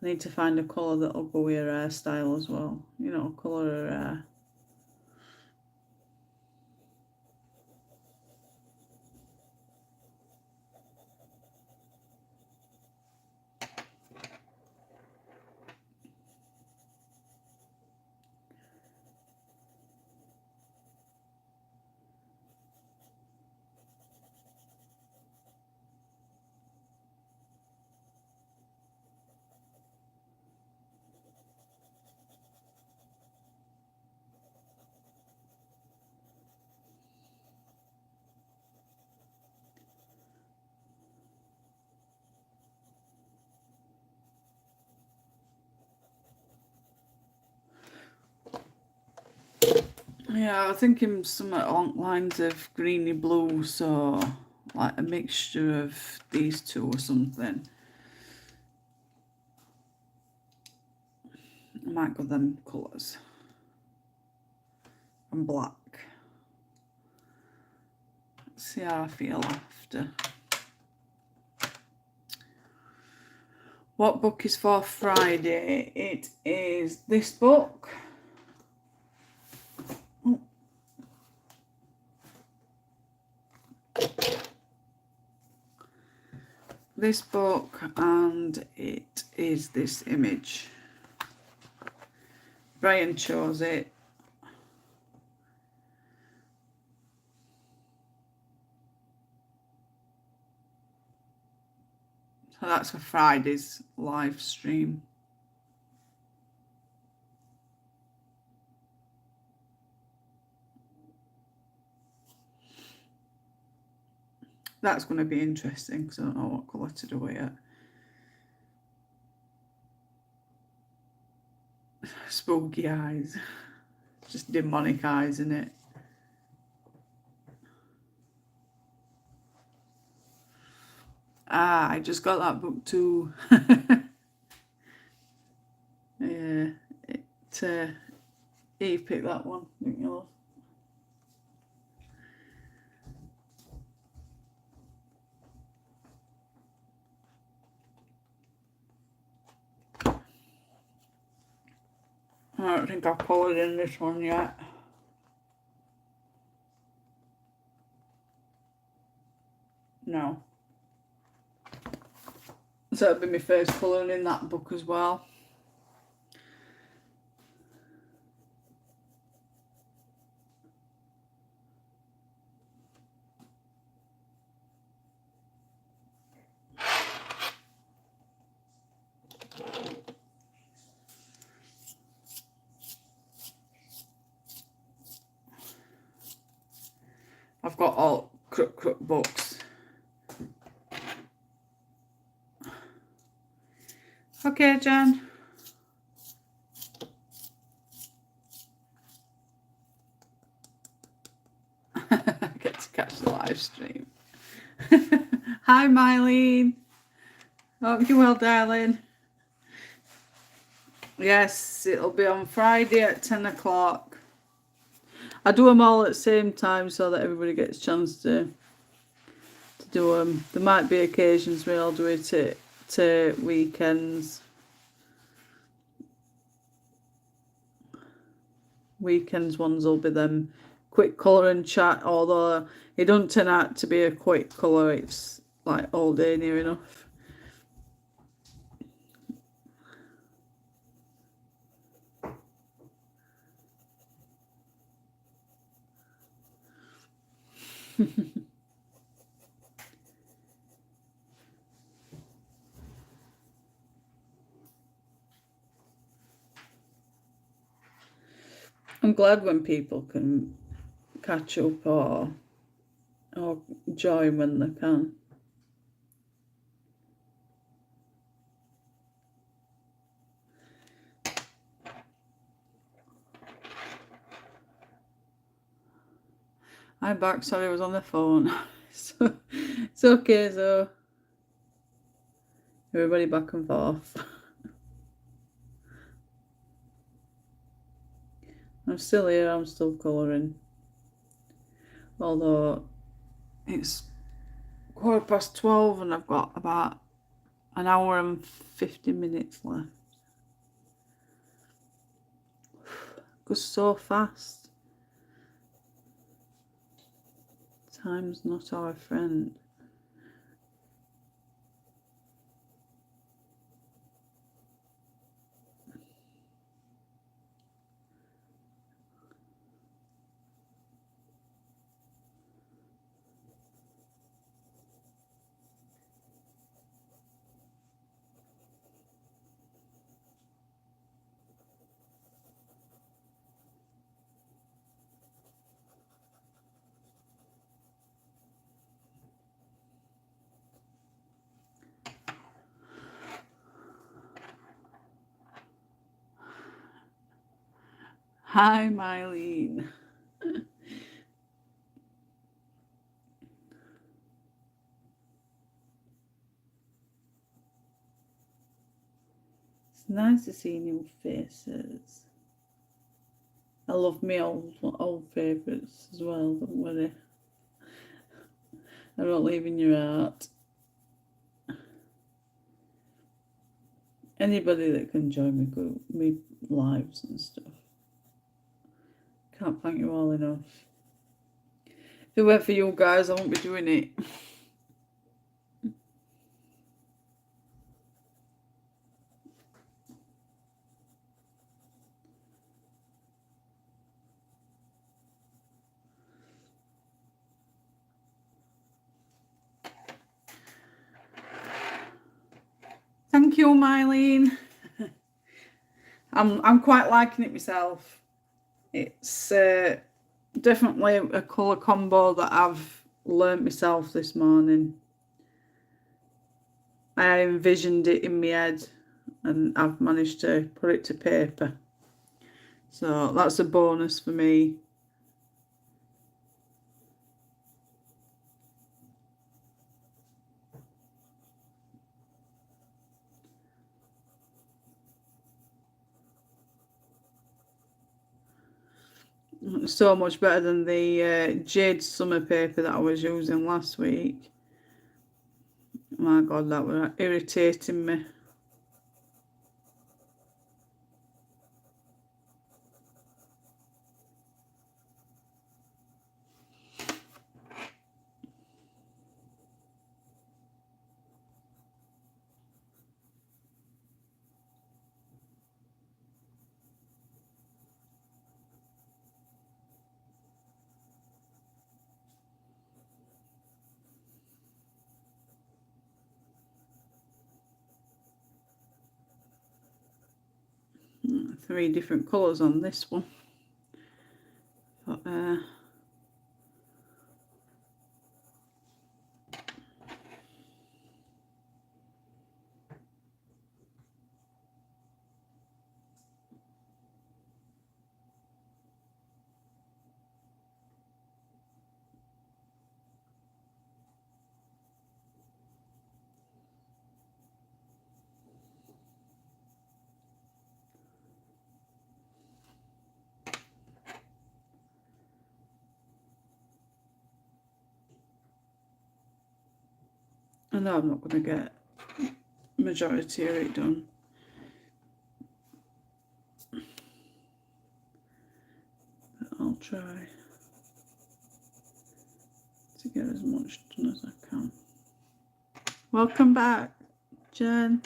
I need to find a colour that'll go with her hairstyle as well. You know, colour her hair. Yeah, I was thinking something along lines of greeny blue, so like a mixture of these two or something. I might go them colours. And black. Let's see how I feel after. What book is for Friday? It is this book. This book, and it is this image. Brian chose it. So that's for Friday's live stream. That's going to be interesting because I don't know what colour to do it yet. Spooky eyes. just demonic eyes, isn't it? I just got that book too. Yeah, you picked that one, didn't you, love? I don't think I've coloured in this one yet. No. So it'll be my first colouring in that book as well. I've got all crook books. Okay, Jen. I get to catch the live stream. Hi, Mylene. Hope you're well, darling. Yes, it'll be on Friday at 10 o'clock. I do them all at the same time so that everybody gets a chance to do them. There might be occasions where I'll do it to weekends. Weekends ones will be them quick colour and chat, although it don't turn out to be a quick colour, it's like all day near enough. I'm glad when people can catch up or join when they can. I'm back, sorry I was on the phone. So, it's okay, so everybody back and forth. I'm still here, I'm still colouring. Although it's 12:15 and I've got about an hour and 50 minutes left. It goes so fast. Time's not our friend. Hi, Mylene. It's nice to see new faces. I love my old favourites as well, don't worry. I don't leave in your heart. Anybody that can join me lives and stuff. Can't thank you all enough. If it weren't for you guys, I won't be doing it. Thank you, Mylene. I'm quite liking it myself. It's definitely a colour combo that I've learnt myself this morning. I envisioned it in my head and I've managed to put it to paper. So that's a bonus for me. So much better than the Jade Summer paper that I was using last week. My God, that was irritating me. Three different colours on this one. But, I know I'm not going to get majority of it done. But I'll try to get as much done as I can. Welcome back, Jen.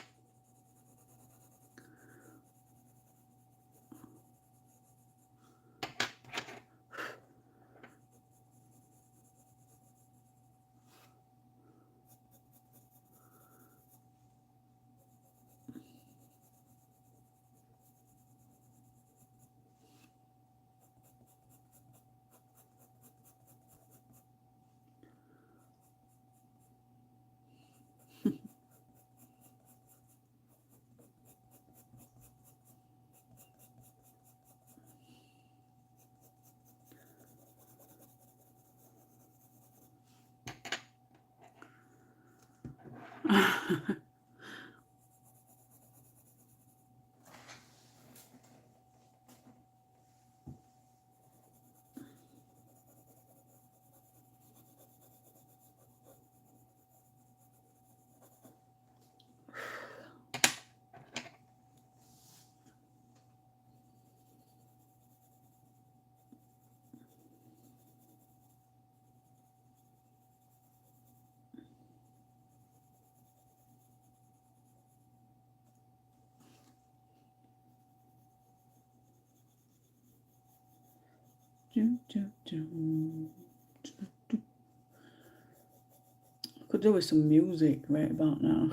Could do with some music right about now.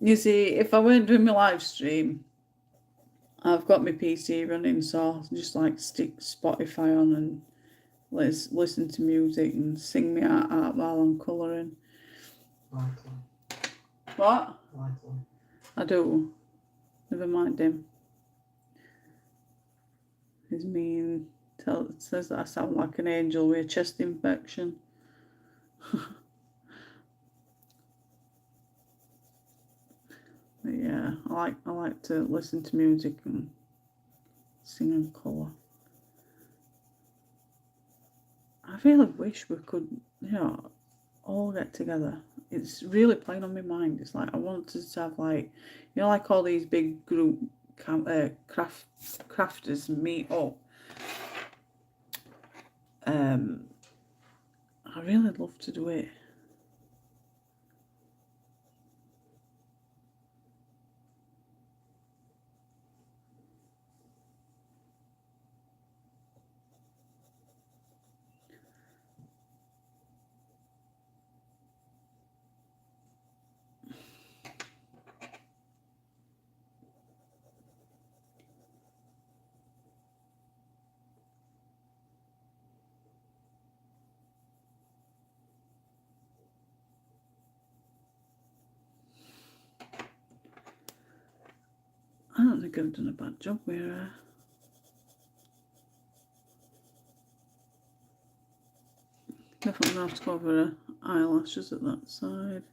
You see, if I weren't doing my live stream, I've got my PC running, so I'll just like stick Spotify on and listen to music and sing me out while I'm colouring. What? I do. Never mind him. He's mean. Says that I sound like an angel with a chest infection. But yeah, I like to listen to music and sing and colour. I really wish we could, all get together. It's really playing on my mind. It's like I want to have like, like all these big group crafters meet up. I really love to do it. don't think I've done a bad job with her. Definitely gonna have to cover her eyelashes at that side.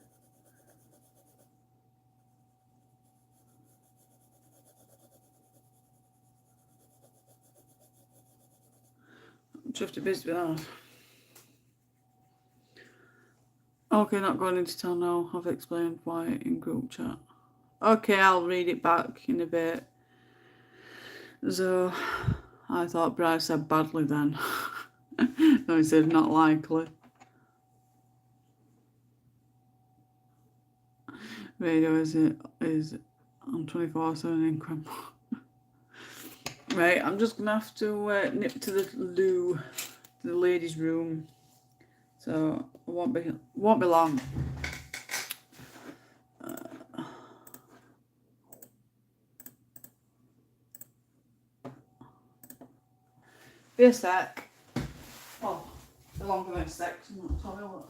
I'm just a bit busy with that. Okay, not going into detail now. I've explained why in group chat. Okay, I'll read it back in a bit. So, I thought Brad said badly then. No, he said not likely. Radio is on 24/7 increment. Right, I'm just gonna have to nip to the loo, the ladies' room. So I won't be long. Be a sec. Oh, the longer than a sec. I'm not toilet.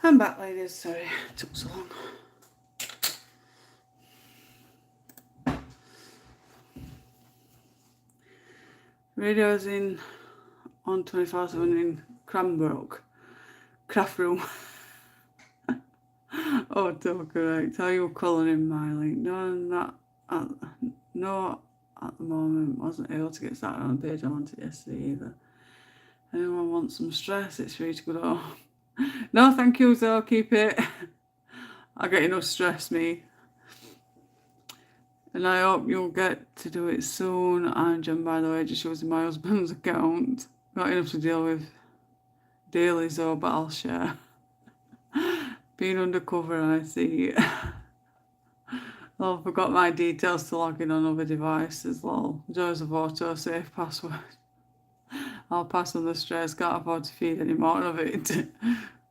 I'm back, ladies. Sorry, it took so long. Radio's in on 24/7 in Cranbrook craft room. Autocorrect. Are you colouring, Miley? No, not at the moment. Wasn't able to get started on the page I wanted yesterday either. Anyone want some stress? It's free to go home. No, thank you, so keep it. I get enough stress, me. And I hope you'll get to do it soon. I'm Jen, by the way, just using my husband's account. Got enough to deal with daily, so but I'll share. Being undercover, I see. Oh, I forgot my details to log in on other devices, lol. Joys of autosave password. I'll pass on the stress, can't afford to feed any more of it.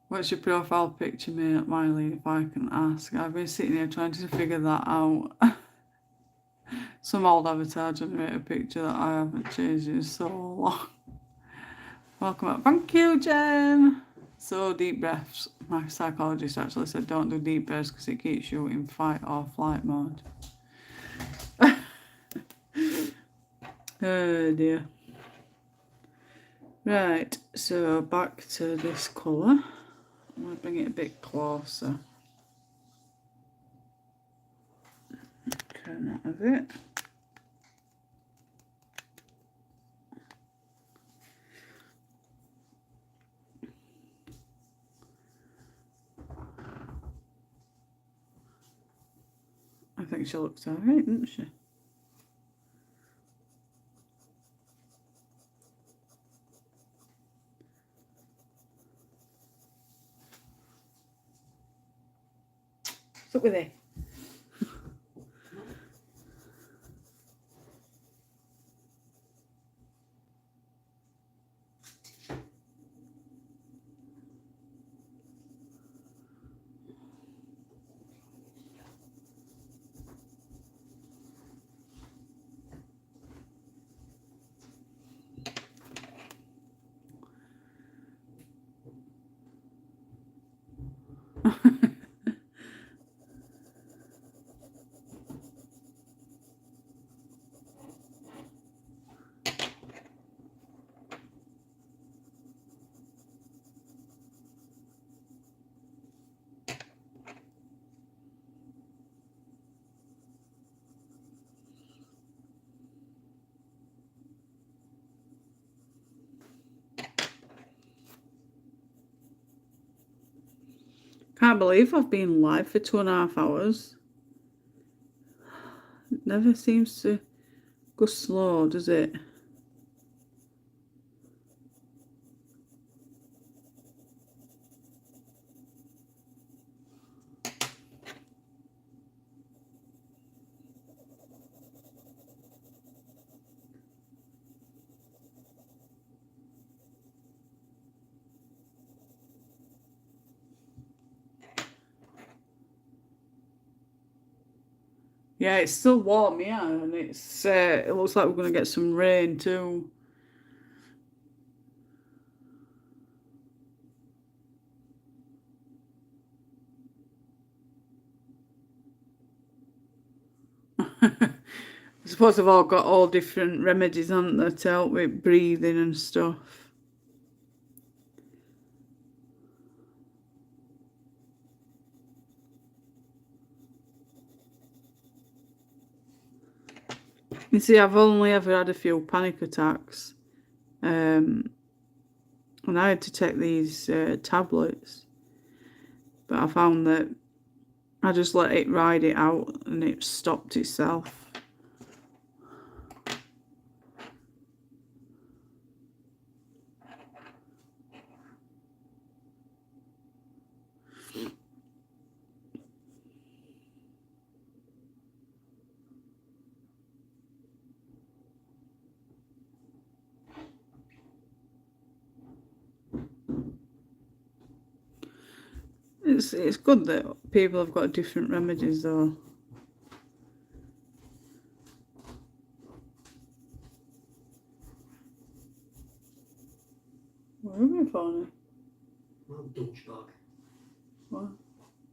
What's your profile picture, mate, Miley, if I can ask? I've been sitting here trying to figure that out. Some old avatar generated picture that I haven't changed in so long. Welcome up. Thank you, Jen. So deep breaths. My psychologist actually said don't do deep breaths because it keeps you in fight or flight mode. Oh dear. Right, so back to this colour. I'm going to bring it a bit closer. Turn that a bit. I think she looks alright, doesn't she? What's up with it? Can't believe I've been live for 2.5 hours. It never seems to go slow, does it? Yeah, it's still warm, yeah, and it's it looks like we're going to get some rain too. I suppose they've all got all different remedies, haven't they, to help with breathing and stuff. You see, I've only ever had a few panic attacks, and I had to take these tablets, but I found that I just let it ride it out and it stopped itself. It's good that people have got different remedies though. Where am I, Fenech? Well, douchebag. What?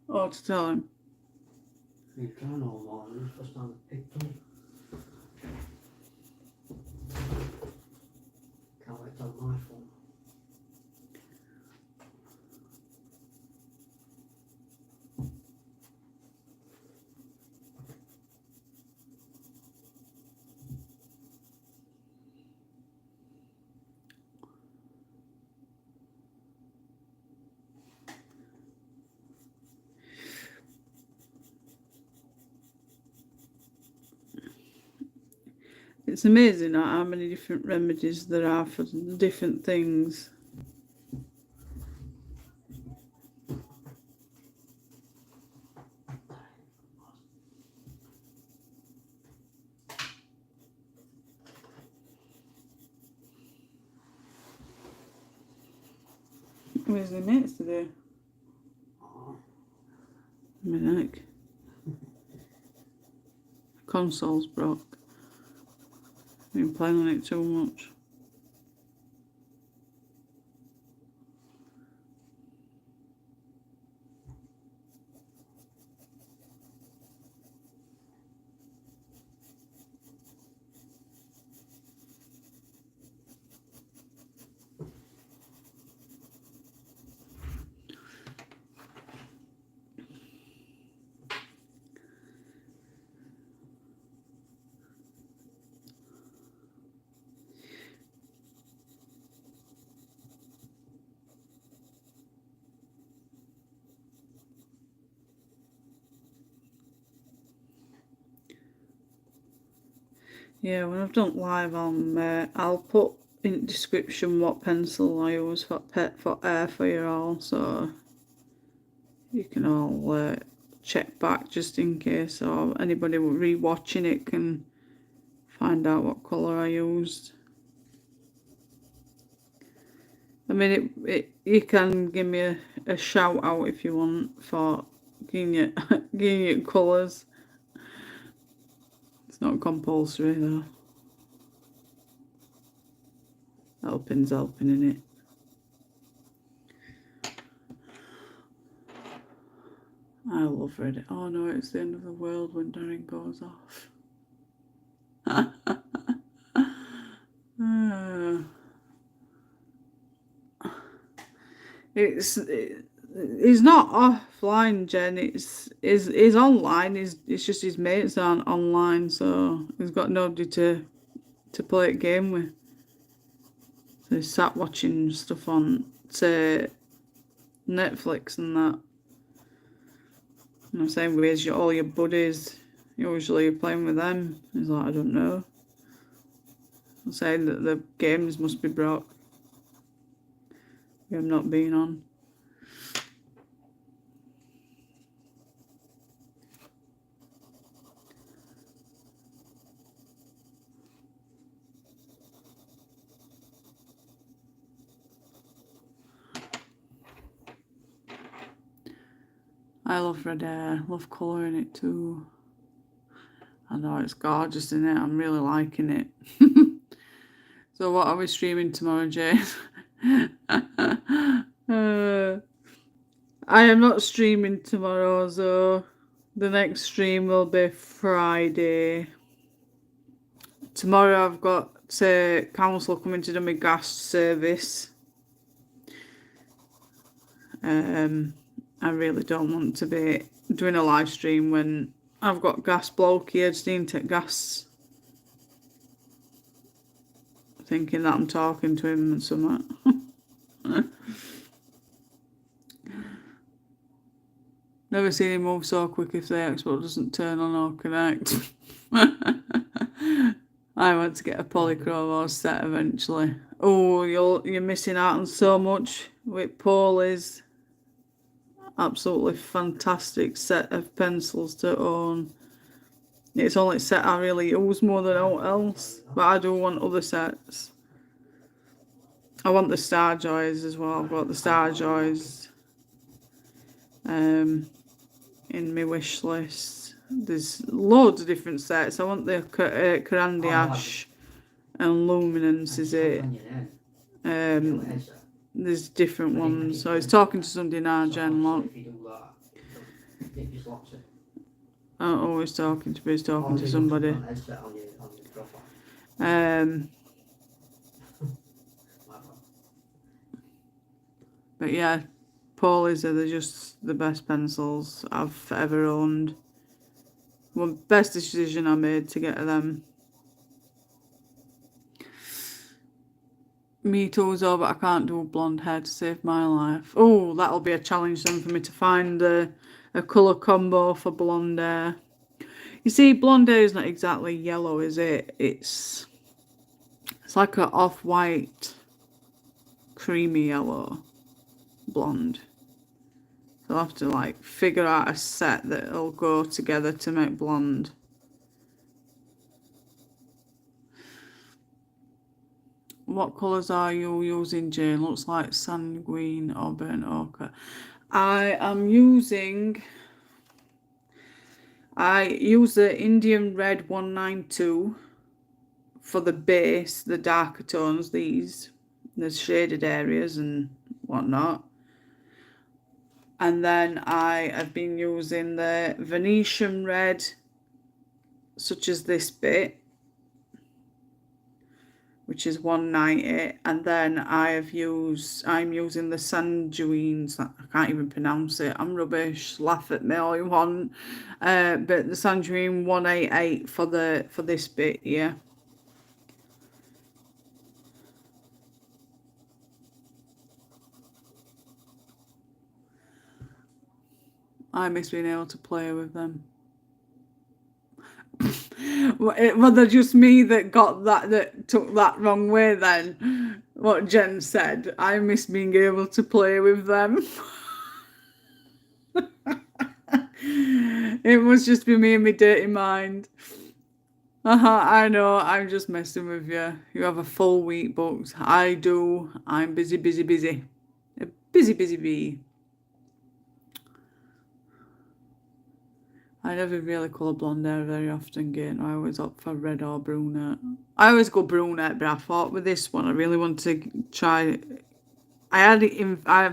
Oh, to tell him. You can all morning, just on the picture. Can't wait on my phone. It's amazing how many different remedies there are for different things. Where's the mates today? Fenech. Console's broke. Been playing on it too much. Yeah, when I've done live on, I'll put in the description what pencil I use for you all, so you can all check back just in case, or anybody re-watching it can find out what colour I used. I mean, you can give me a shout out if you want for giving you colours. It's not compulsory though. Helping's helping, innit? I love Reddit. Oh no, it's the end of the world when Darren goes off. He's not offline, Jen. He's online. It's just his mates aren't online, so he's got nobody to play a game with. So he's sat watching stuff on, say, Netflix and that. And I'm saying, where's all your buddies? Usually you're playing with them. He's like, I don't know. I'm saying that the games must be broke. We have not been on. I love red hair, love colouring it too. I know it's gorgeous, isn't it? I'm really liking it. So what are we streaming tomorrow, Jane? I am not streaming tomorrow, so the next stream will be Friday. Tomorrow I've got council coming to do my gas service. I really don't want to be doing a live stream when I've got gas bloke here, just need to take gas. Thinking that I'm talking to him and something. Never seen him move so quick if the Xbox doesn't turn on or connect. I want to get a POLYCHROMOS set eventually. Oh, you're missing out on so much with Poly's. Absolutely fantastic set of pencils to own. It's only a set I really use more than all else, but I do want other sets. I want the Star Joys as well. I've got the Star Joys in my wish list. There's loads of different sets. I want the Candy Ash and Luminance, is it? there's different I think ones. So I was talking to somebody now, so Jen, obviously look. if you do that, it just locks it. I'm always talking to, he's talking to Obviously, somebody. on headset on your profile. My bad. But yeah, Polys are just the best pencils I've ever owned. One best decision I made to get them. Me too, but I can't do blonde hair to save my life. Oh, that'll be a challenge then for me to find a colour combo for blonde hair. You see, blonde hair is not exactly yellow, is it? It's like a off-white, creamy yellow blonde. So I'll have to like figure out a set that'll go together to make blonde. What colours are you using, Jane? Looks like sanguine or burnt ochre. I use the Indian Red 192 for the base, the darker tones, these. There's shaded areas and whatnot. And then I have been using the Venetian Red, such as this bit, which is 190, and then I'm using the Sanguines. I can't even pronounce it. I'm rubbish. Laugh at me all you want. But the Sanguine 188 for this bit here. I miss being able to play with them. Well, they're just me that took that wrong way then. What Jen said. I miss being able to play with them. It must just be me and my dirty mind. I know, I'm just messing with you. You have a full week booked. I do. I'm busy, busy, busy. A busy, busy bee. I never really colour blonde hair very often, again. I always opt for red or brunette. I always go brunette, but I thought with this one I really want to try. I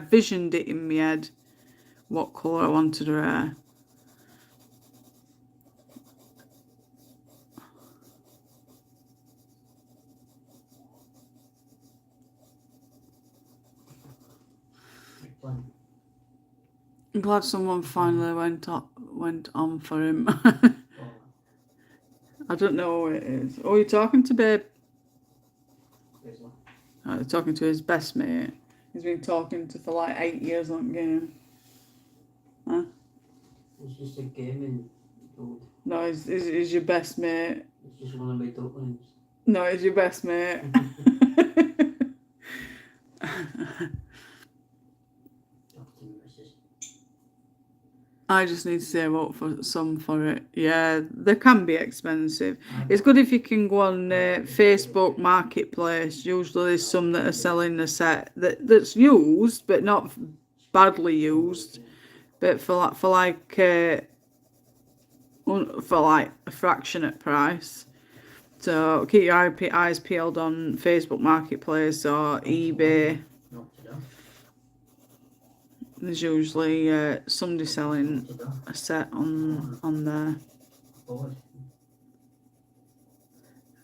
visioned it in my head what colour I wanted her hair. I'm glad someone finally went on for him. I don't know who it is. Oh, you're talking to babe? Oh, you're talking to his best mate. He's been talking to for like 8 years on game. Huh? It's just a gaming dude. No, he's your best mate. It's just one of my ducklings. No, he's your best mate. I just need to save up for some for it. Yeah, they can be expensive. It's good if you can go on Facebook Marketplace. Usually there's some that are selling a set that's used, but not badly used. But for like a fractionate price. So keep your eyes peeled on Facebook Marketplace or eBay. There's usually somebody selling a set on there. I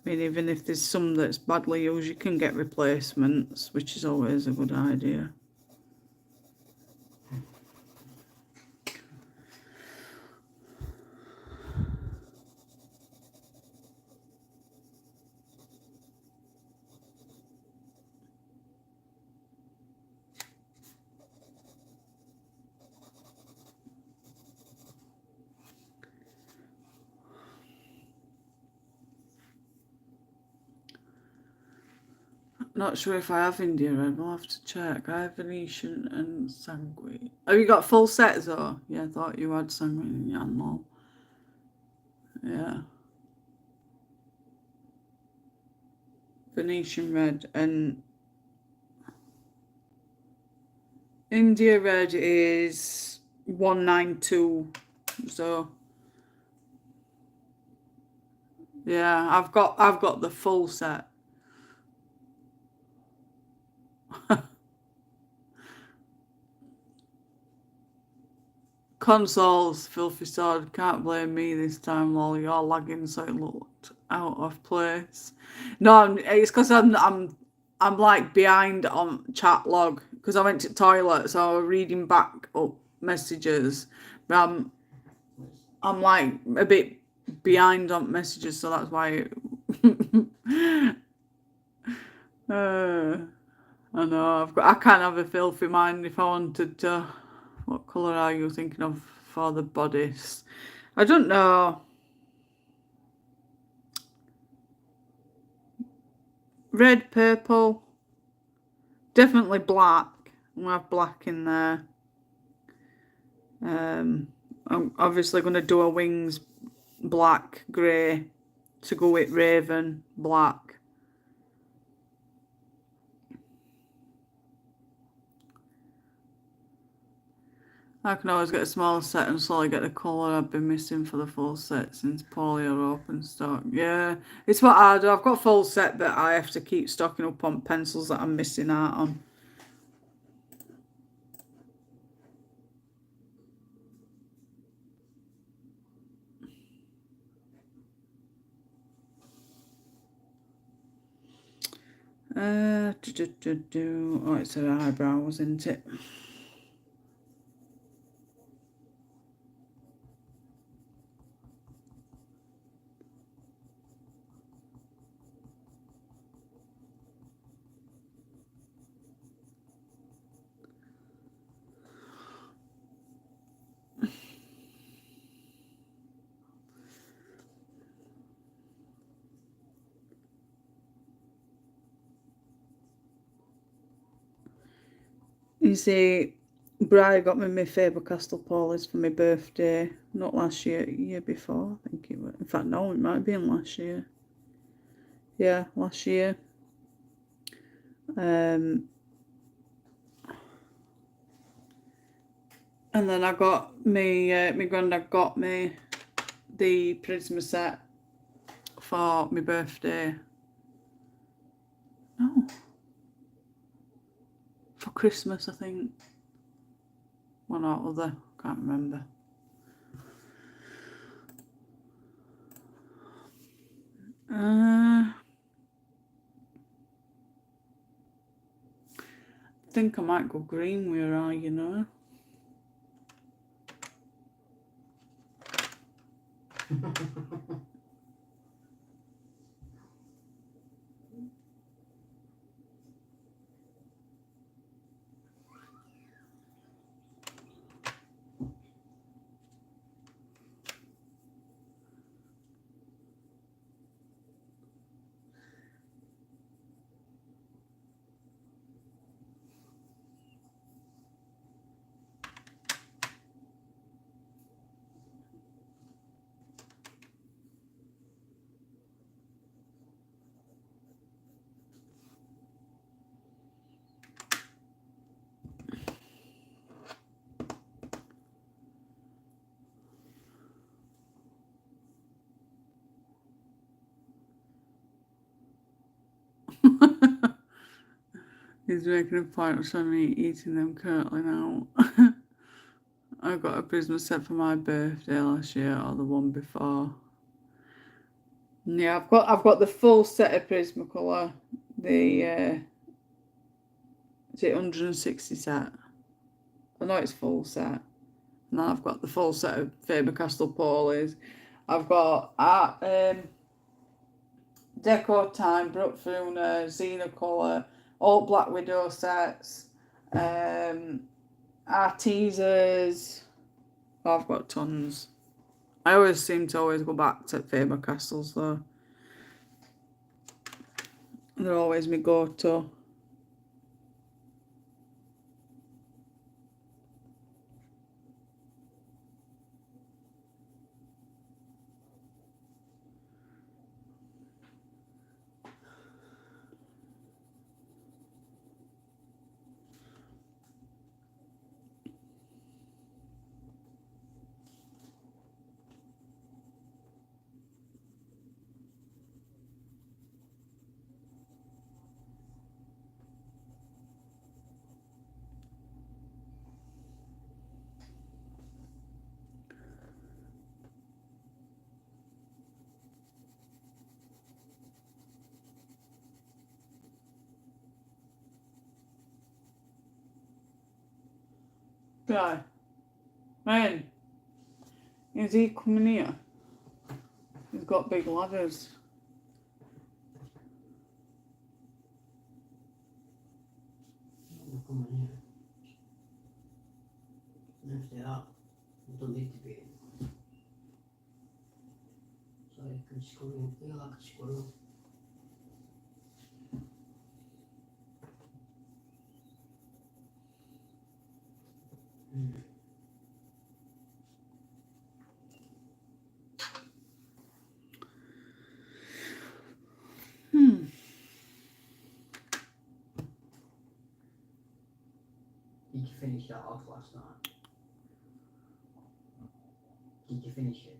mean, even if there's some that's badly used, you can get replacements, which is always a good idea. Not sure if I have India Red. We'll have to check. I have Venetian and Sanguine. Have you got full sets though? Yeah, I thought you had Sanguine in your animal. Yeah. Venetian Red and India Red is 192. So yeah, I've got the full set. Consoles, filthy sword. Can't blame me this time, lol. You're lagging, so it looked out of place. No, it's because I'm like behind on chat log because I went to the toilet, so I was reading back up messages. But I'm like a bit behind on messages, so that's why. I know I can't have a filthy mind if I wanted to. What colour are you thinking of for the bodice? I don't know. Red, purple, definitely black. I'm gonna have black in there. I'm obviously gonna do a wings black, grey to go with raven black. I can always get a smaller set and slowly get the colour I've been missing for the full set since Poly are open stock. Yeah, it's what I do. I've got full set, but I have to keep stocking up on pencils that I'm missing out on. Oh, it's her eyebrows, isn't it? You see, Bri got me my FABER-CASTELL Polys for my birthday. Not last year, year before, I think it was. In fact, no, it might have been last year. Yeah, last year. And then I got me, my granddad got me the Prisma set for my birthday. No. For Christmas, I think. One or other, can't remember. I think I might go green with her eye, you know. He's making a point of showing me eating them currently now. I got a Prisma set for my birthday last year or the one before. Yeah, I've got the full set of Prismacolor. The is it 160 set? I know it's full set. And then I've got the full set of FABER-CASTELL Polys. I've got Deco Time, Brookfuna, Xenocolour, all Black Widow sets, Arteasers. Oh, I've got tons. I always seem to always go back to FABER-CASTELLs though. They're always my go-to. Guy. Man. Is he coming here? He's got big ladders. Come in here. Lift it up. You don't need to be in. So you can screw, feel like a squirrel. Did you finish that off last night? Did you finish it?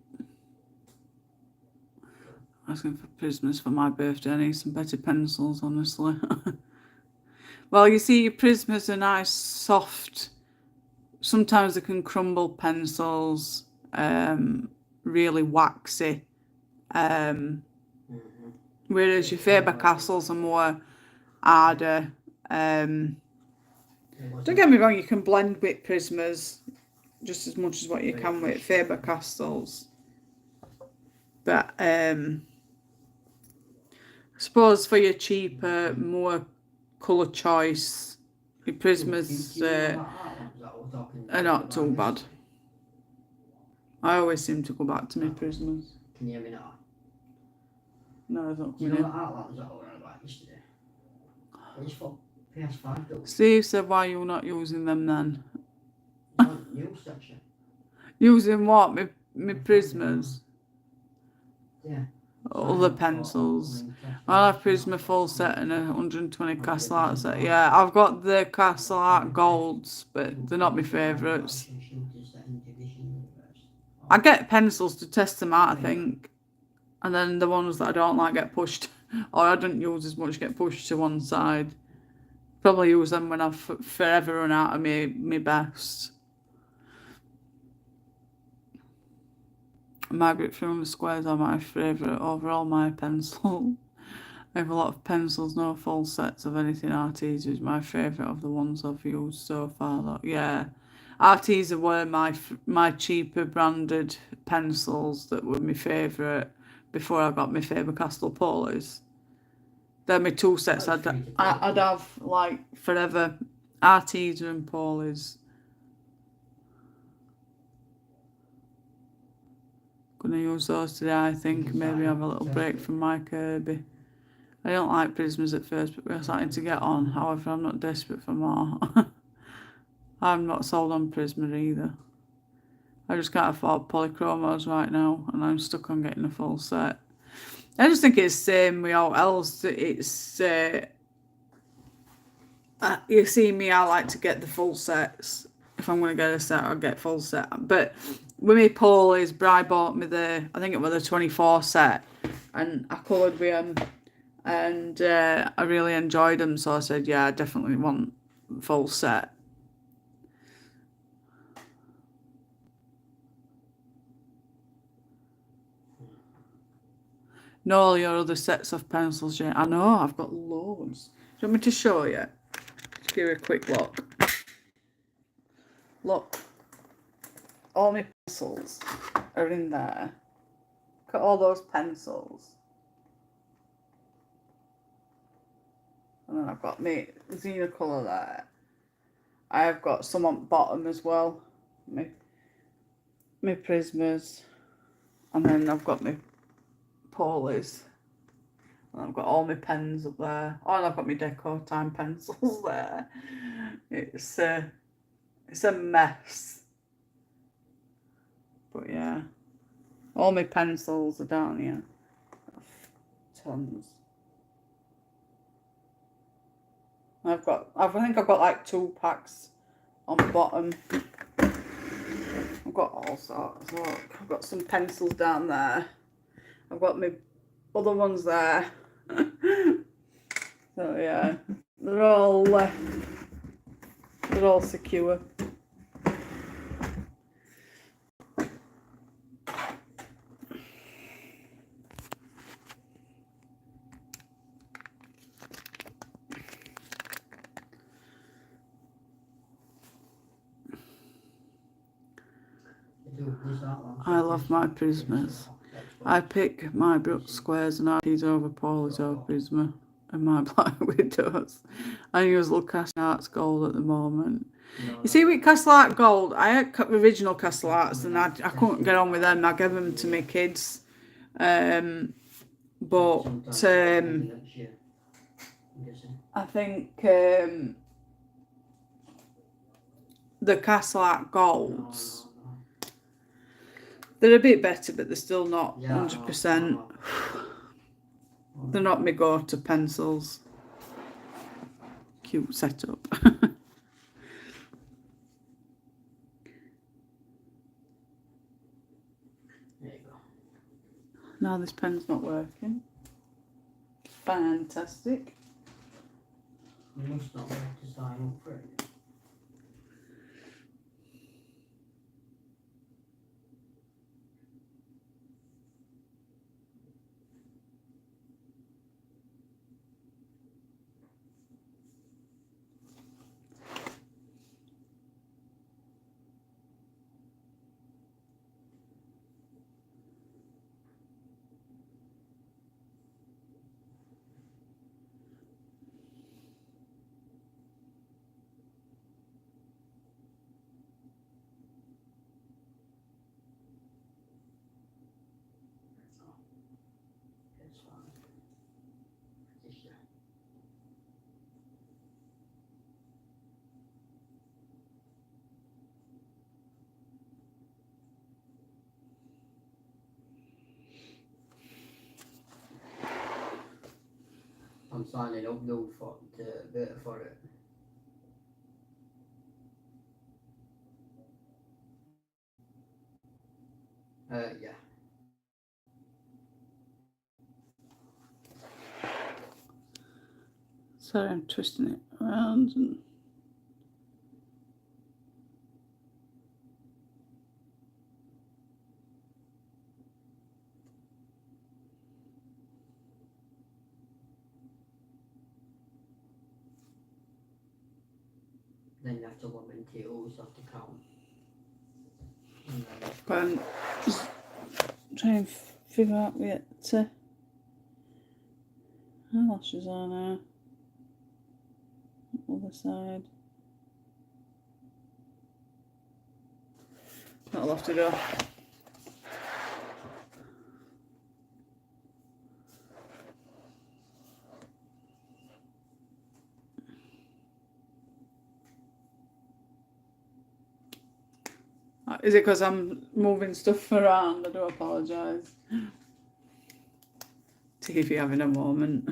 Asking for Prismas for my birthday. I need some better pencils, honestly. Well, you see, your Prismas are nice, soft. Sometimes they can crumble pencils. Really waxy. Whereas your Faber-Castells are more harder. Don't get me wrong, you can blend with Prismas just as much as what you can with Faber-Castells. But I suppose for your cheaper, more colour choice, your Prismas are not too bad. I always seem to go back to my Prismas. Can you hear me now? No, it's not Do you coming know in. what art was that I learned about yesterday? I just thought PS5 though. Steve said, why you're not using them then? It's on the news section. Using what? My Prismas? Yeah. Other pencils. I'll have Prisma full set and a 120 Castle Art set. Yeah, I've got the Castle Art Golds, but they're not my favourites. I get pencils to test them out, I think. And then the ones that I don't like get pushed, or I don't use as much, get pushed to one side. Probably use them when I've forever run out of my best. Margaret from the Squares are my favourite over all my pencils. I have a lot of pencils, no full sets of anything. Arteza is my favourite of the ones I've used so far. Though. Yeah, Arteza were my cheaper branded pencils that were my favourite before I got my Faber-Castell Polys. They're my two sets I'd have like forever. Arteza and Polys. Gonna use those today, I think. Maybe have a little break from my Kirby. I don't like Prismas at first, but we're starting to get on. However, I'm not desperate for more. I'm not sold on Prisma either. I just can't afford Polychromos right now, and I'm stuck on getting a full set. I just think it's the same with all else. It's you see me, I like to get the full sets. If I'm going to get a set, I'll get full set. But with me Polys, Bri bought me I think it was the 24 set, and I coloured with them, and I really enjoyed them. So I said, yeah, I definitely want full set. Know all your other sets of pencils, Jane. I know, I've got loads. Do you want me to show you? Just give you a quick look. Look. All my pencils are in there. Look at all those pencils. And then I've got my Xena colour there. I have got some on bottom as well. My Prismas. And then I've got my Polys. And I've got all my pens up there. Oh, and I've got my Deco Time pencils there. It's a mess. But yeah. All my pencils are down here. Tons. I think I've got like 2 packs on the bottom. I've got all sorts. Look, I've got some pencils down there. I've got my other ones there. So yeah, they're all secure. I love my Prismas. I pick my Brooks Squares and RPs over Paul's over Prisma and my Black Widows. I use little Castle Arts Gold at the moment. You see, with Castle Art Gold, I had original Castle Arts and I couldn't get on with them. I gave them to my kids. But I think the Castle Art Golds, they're a bit better, but they're still not 100%. They're not my go-to pencils. Cute setup. There you go. Now this pen's not working. Fantastic. You must not have to sign up for it. It's fine. Just, I'm signing up though for the bit for it. Yeah. Sorry, I'm twisting it around and Then you have to log into your Ubisoft account. but I'm just trying to figure out where to eyelashes are now. Other side. That'll have to go. Is it because I'm moving stuff around? I do apologise. See if you're having a moment.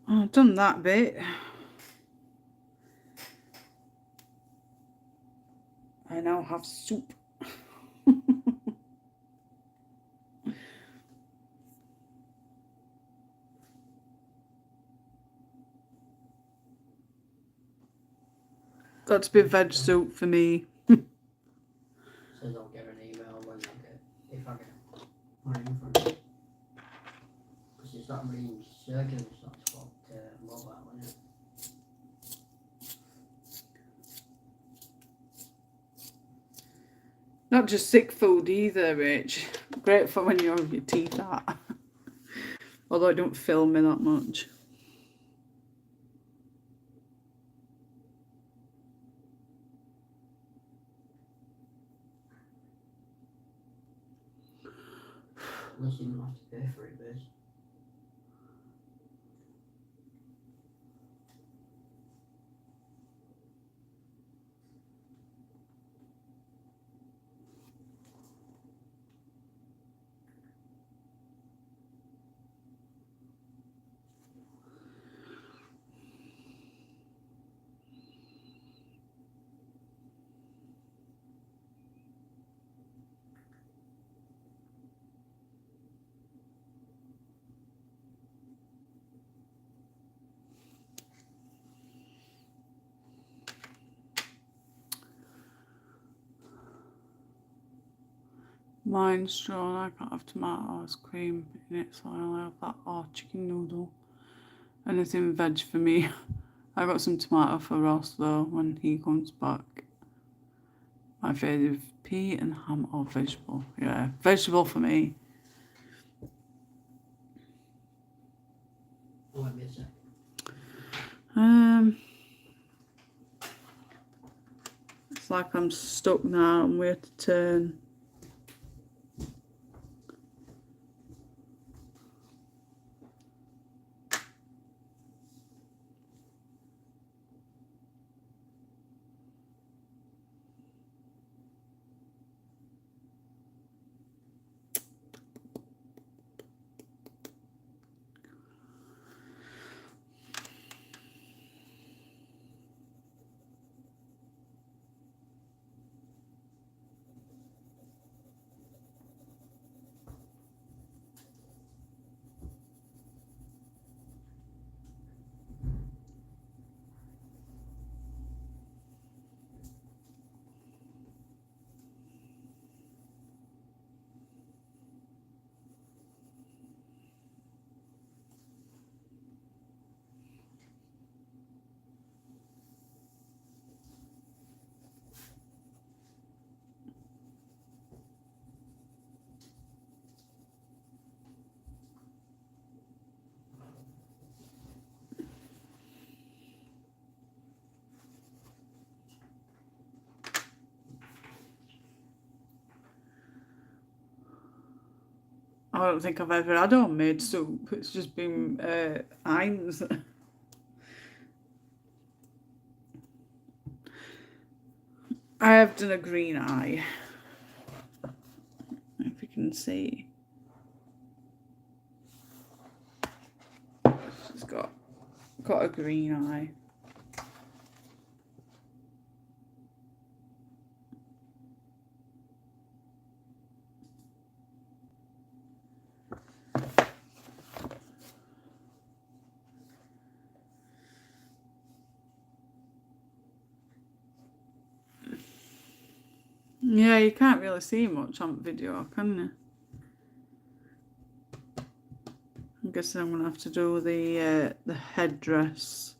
I've done that bit. I now have soup. Got to be veg soup for me. Says I'll get an email when I get, if I get my info. Because it's not being circular, it's not spot mobile, is it? Not just sick food either, Rich. Great for when you have your teeth out. Although it don't fill me that much. Unless you don't have to pay for it, Biz. minestrone. I can't have tomatoes, cream in it, so I only have that or chicken noodle. Anything veg for me. I got some tomato for Ross though when he comes back. My favourite, pea and ham or vegetable. Yeah, vegetable for me. Oh, I miss it. It's like I'm stuck now and where to turn. I don't think I've ever had homemade soup. It's just been Heinz. I have done a green eye. If you can see. It's got a green eye. Yeah, you can't really see much on video, can you? I'm guessing I'm gonna have to do the headdress.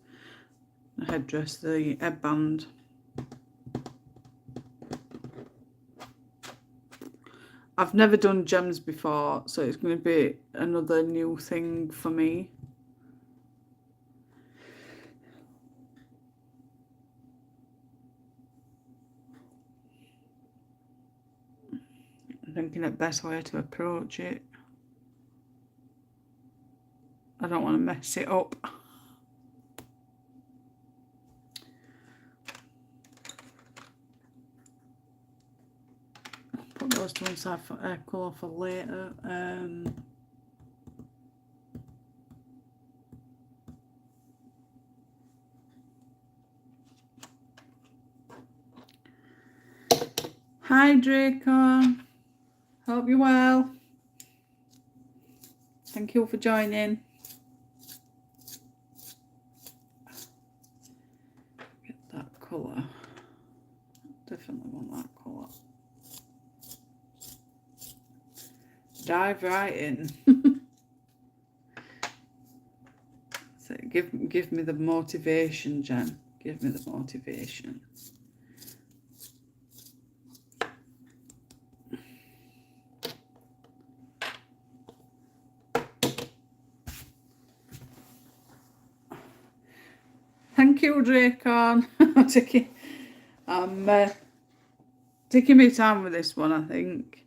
The headdress, the headband. I've never done gems before, so it's going to be another new thing for me. I'm thinking the best way to approach it. I don't want to mess it up. Put those to one side for colour for later. Hi Draco, hope you're well. Thank you for joining. Get that colour. Definitely want that colour. Dive right in. So give me the motivation, Jen. Give me the motivation. Thank you, Dracon. I'm taking my time with this one, I think.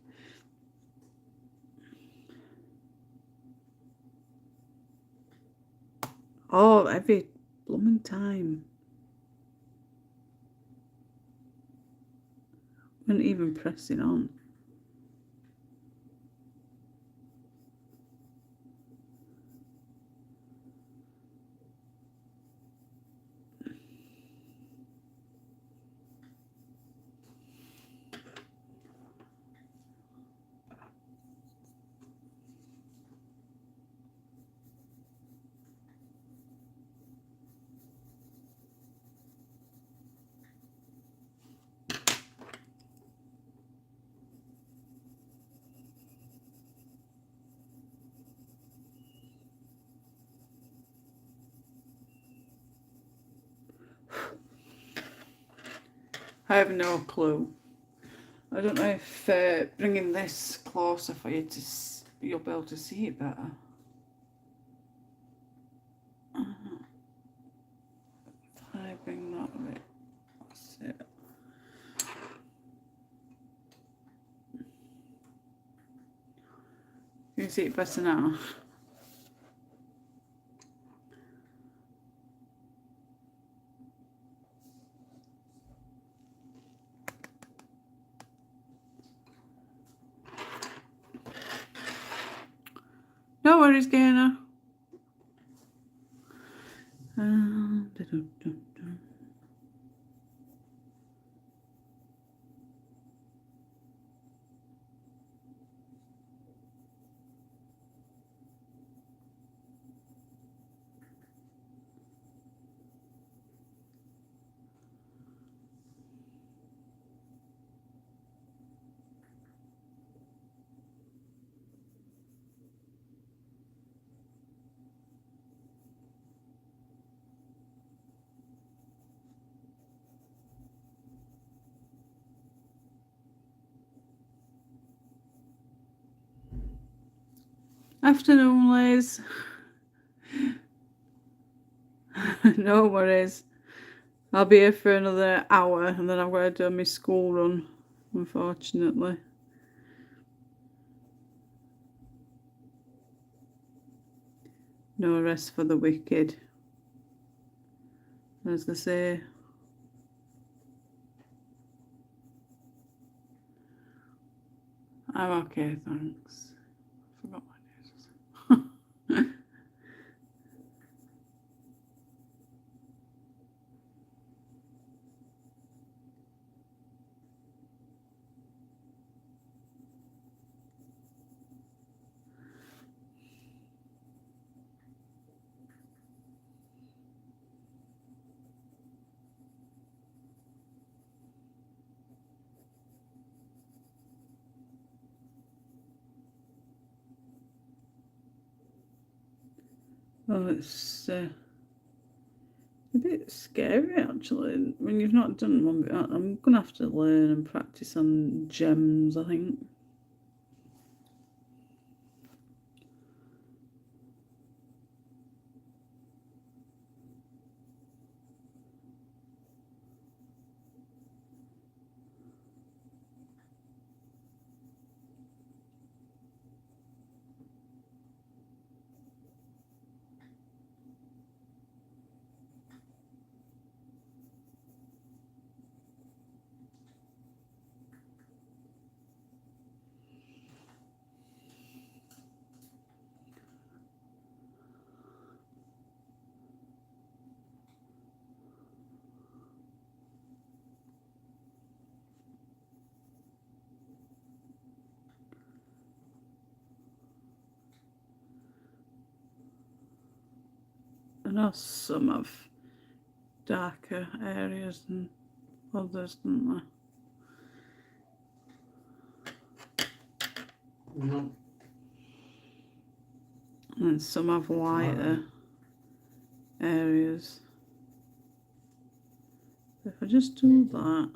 Oh, every blooming time. Wasn't even pressing on. I have no clue. I don't know if bringing this closer for you to you'll be able to see it better. If I bring that a bit, that's it. You can see it better now. No worries, Gainer. Afternoon, Liz. No worries. I'll be here for another hour and then I've got to do my school run, unfortunately. No rest for the wicked. As they say. I'm okay, thanks. I forgot my news. Oh, it's a bit scary actually. When you've not done one bit, I'm gonna have to learn and practice on gems, I think. I know some have darker areas than others, don't they? No. And some have lighter areas. If I just do that.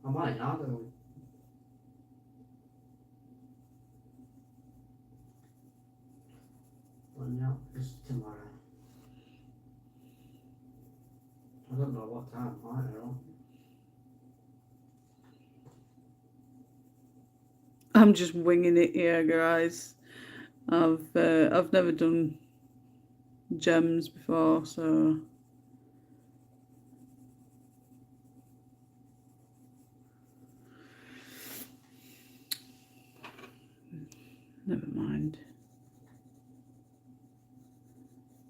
I might not though. Well, no, it's tomorrow. I don't know what time either. I'm just winging it here, guys. I've never done gems before, so never mind.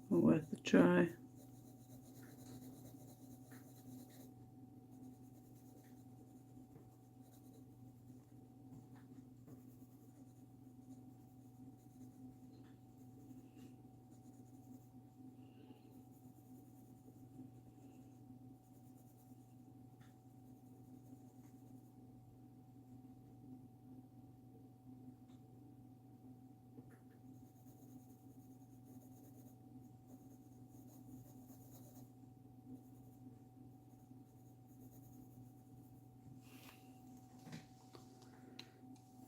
Well, worth a try.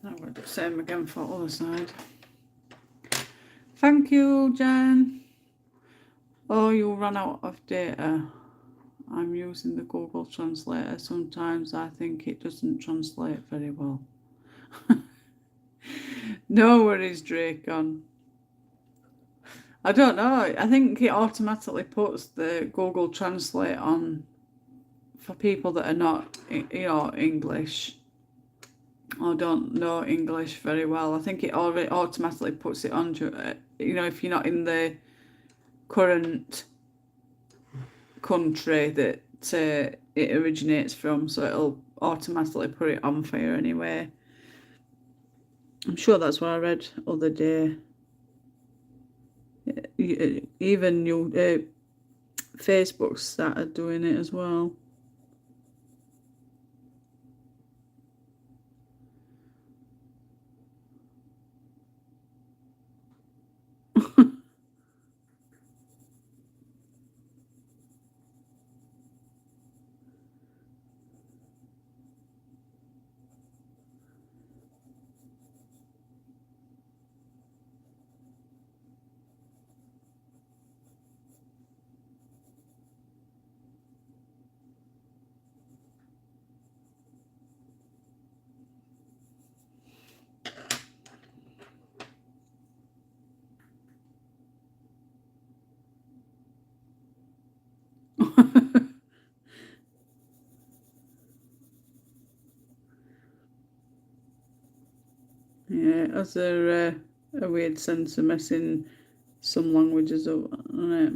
I'm going to do the same again for the other side. Thank you, Jen. Oh, you ran out of data. I'm using the Google Translator. Sometimes I think it doesn't translate very well. No worries, Dracon. I don't know. I think it automatically puts the Google Translate on for people that are not, English or don't know English very well. I think it already automatically puts it on, if you're not in the current country that it originates from, so it'll automatically put it on for you anyway. I'm sure that's what I read other day. Even Facebook started doing it as well. Yeah, it has a weird sense of messing some languages up, doesn't it?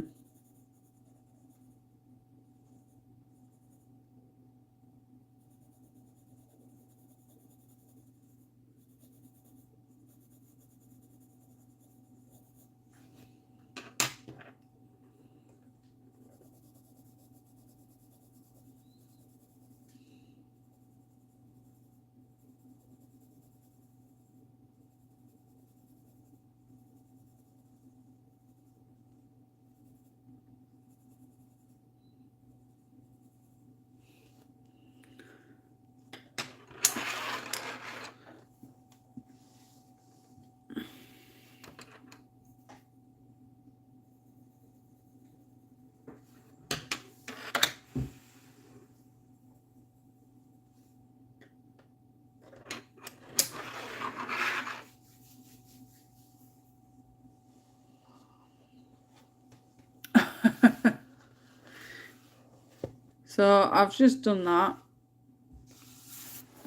So I've just done that.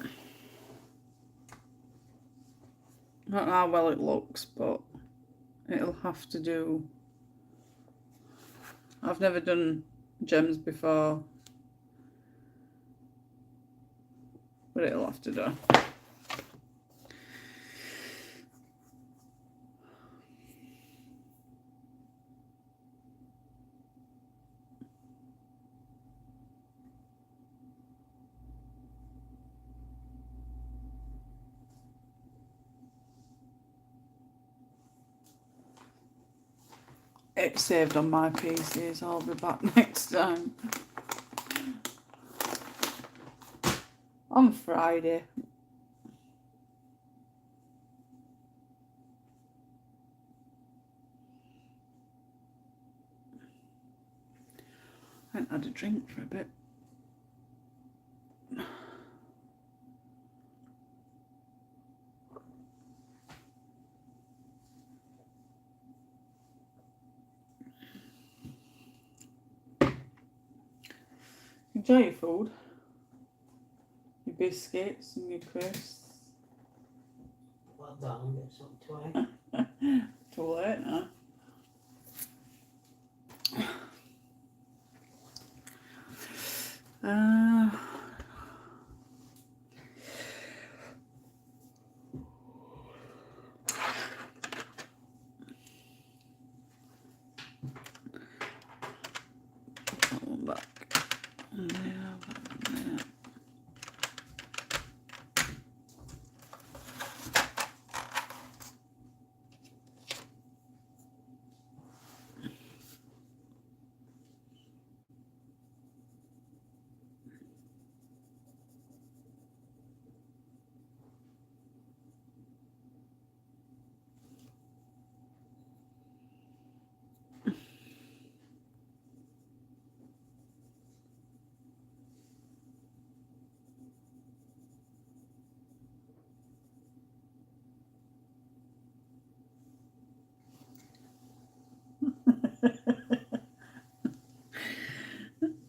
I don't know how well it looks, but it'll have to do. I've never done gems before, but it'll have to do. It's saved on my PC, so I'll be back next time. On Friday. I haven't had a drink for a bit. Enjoy your food. Your biscuits and your crisps. Well done, get something to eat. Too late now. That one back. And there, there.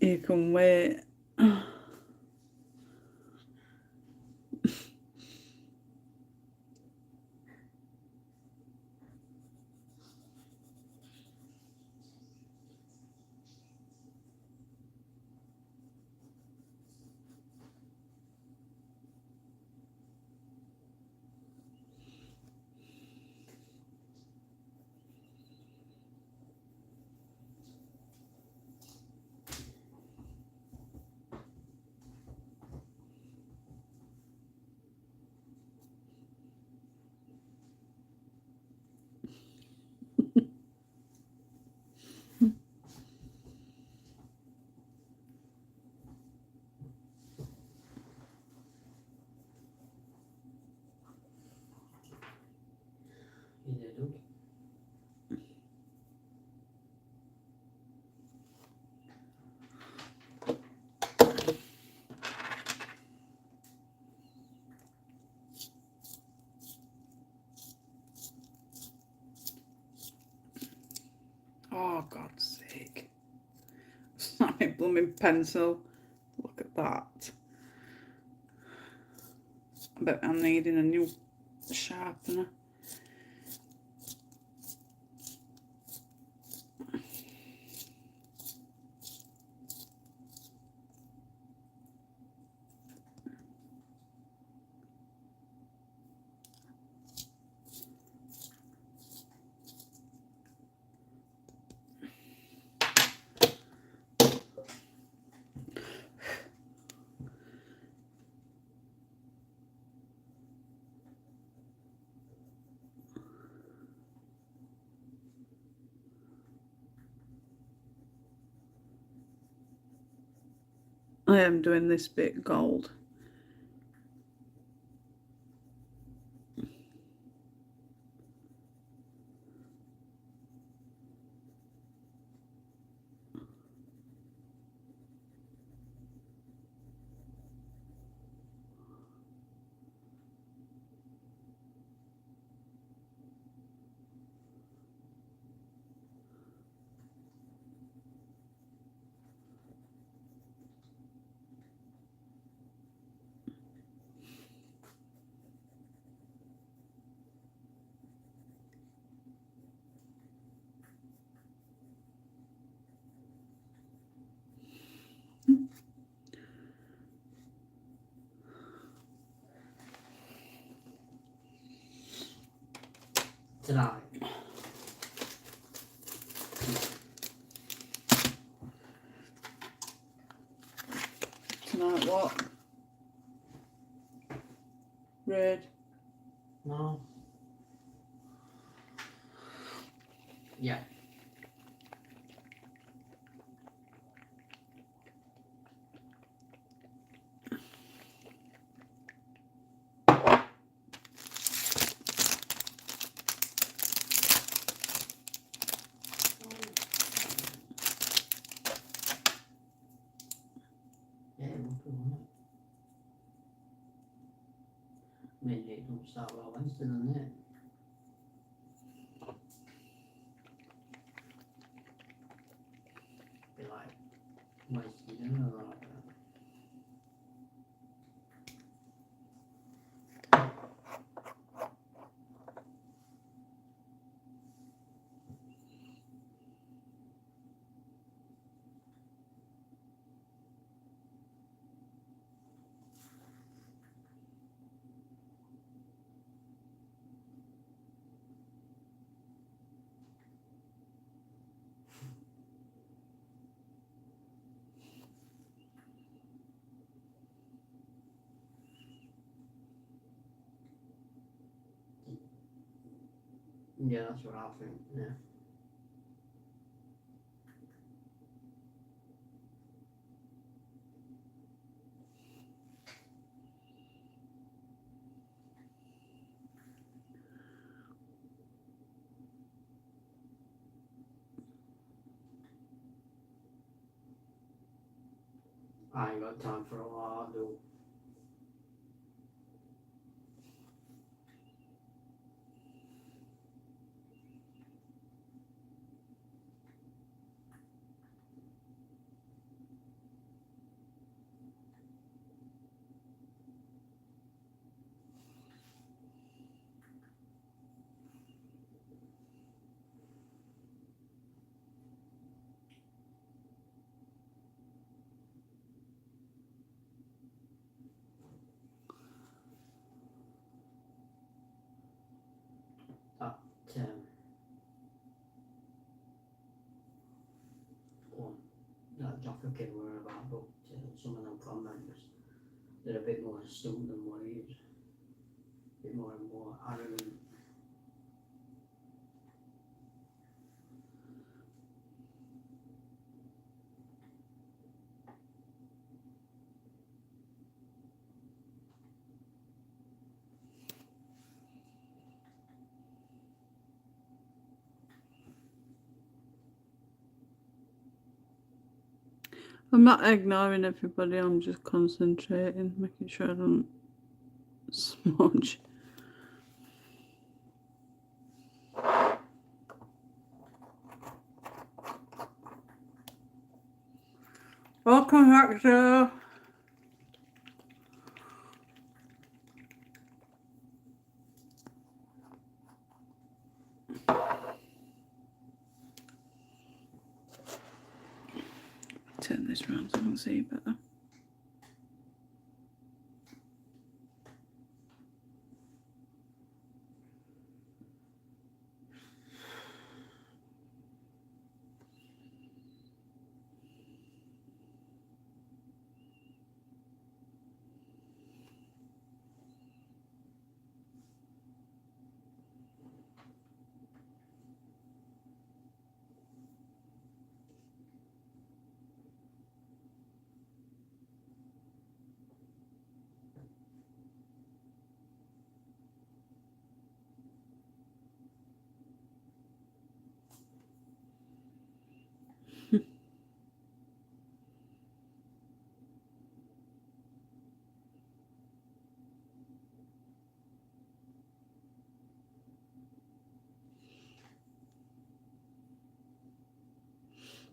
You can wait. You did okay. Oh, God's sake. It's not my blooming pencil. Look at that. I bet I'm needing a new sharpener. I am doing this bit gold. Tonight. Tonight what? Red. No. Yeah. Yeah, we'll put on it. Maybe it don't start well Wednesday, doesn't it? Be like Wednesday dinner or like that. Yeah, that's what I think, yeah. I ain't got time for a lot, though. forget where about, but some of them comments, they're a bit more stupid than what he is. A bit more and more arrogant. I'm not ignoring everybody, I'm just concentrating, making sure I don't smudge. Welcome back, Joe. Turn this round so I can see better.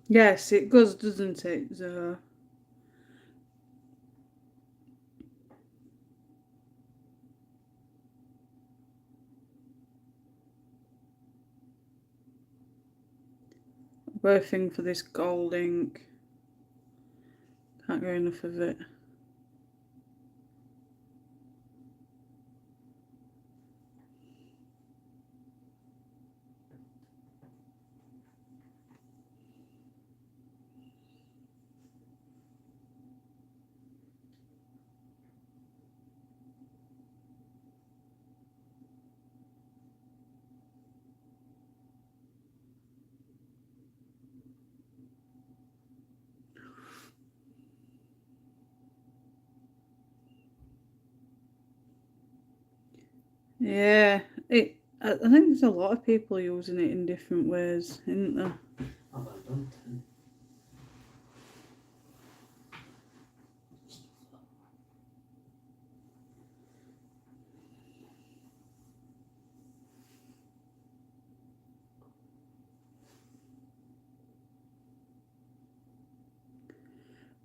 Yes, it does, doesn't it, Zoe? Working for this gold ink. Can't get enough of it. Yeah, I think there's a lot of people using it in different ways, isn't there? Oh, well done.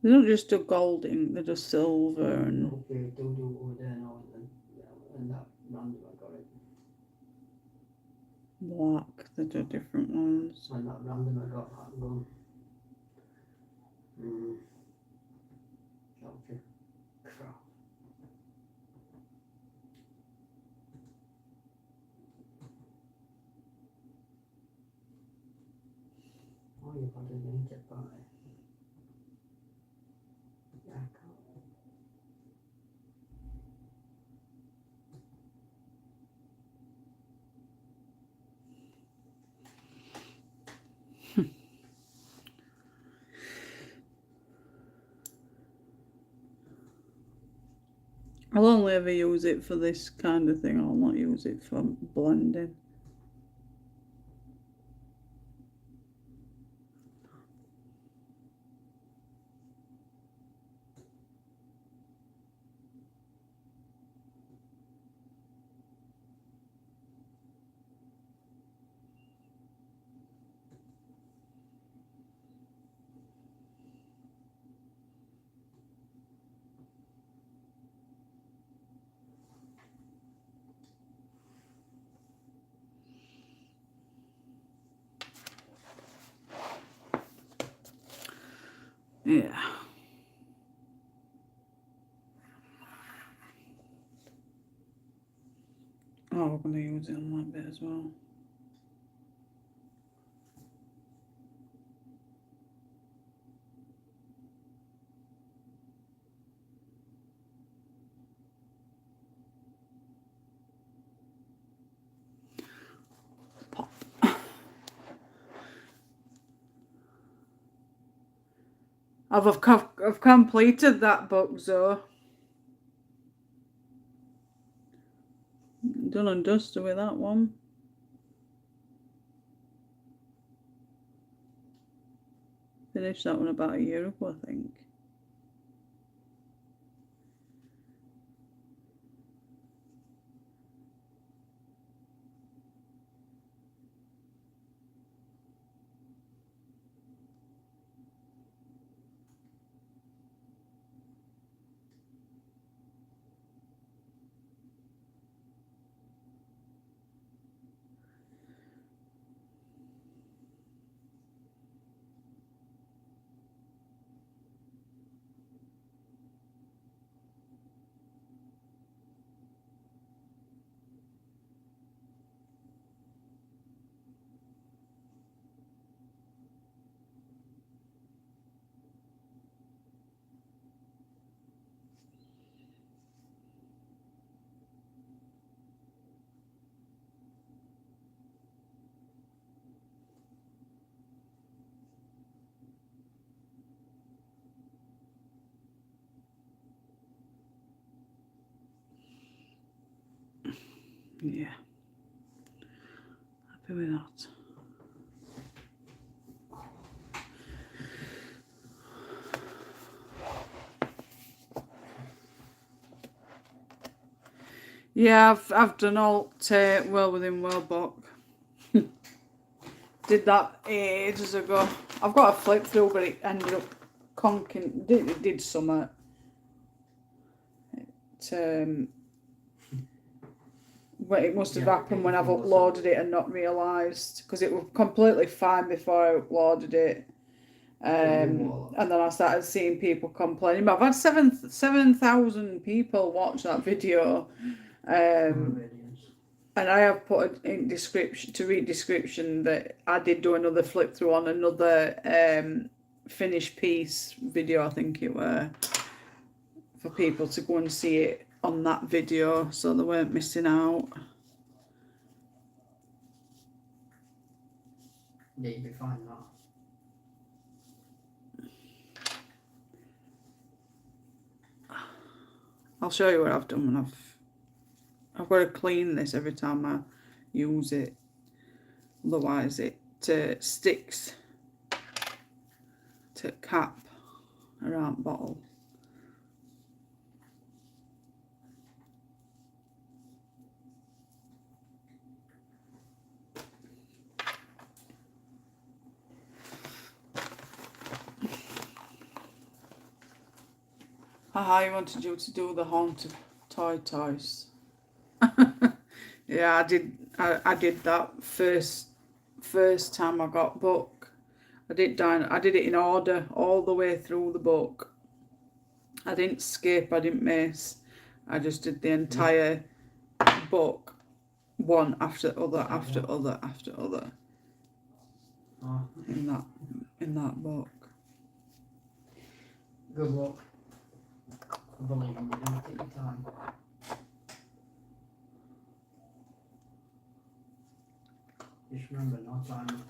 They don't just do gold ink, they do silver and Okay, do over there now and that random I got it. black, they do different ones. And that random I got that one. Okay. Crap. Oh, you got it in it by. Yeah, I can't. I'll only ever use it for this kind of thing, I'll not use it for blending. Yeah. Oh, I'm going to use it on that bit as well. I've completed that book, so done and dusted with that one. Finished that one about a year ago, I think. Yeah, happy with that. Yeah, I've done all Well Within World book. Did that ages ago. I've got a flip through, but it ended up conking. It did something. But it must have happened when I've uploaded it and not realised, because it was completely fine before I uploaded it. And then I started seeing people complaining. I've had 7,000 people watch that video. And I have put in description, to read description, that I did do another flip through on another finished piece video, I think it were, for people to go and see it on that video, so they weren't missing out. Yeah, you'll be fine now. I'll show you what I've done when I've got to clean this every time I use it, otherwise it sticks to cap around bottle. Haha, you wanted you to do the haunted toys. Yeah, I did that first time I got book. I did it in order all the way through the book. I didn't skip, I didn't miss. I just did the entire book, one after other after other after other. In that book. Good luck. I believe in you, don't take your time. Just remember, no time.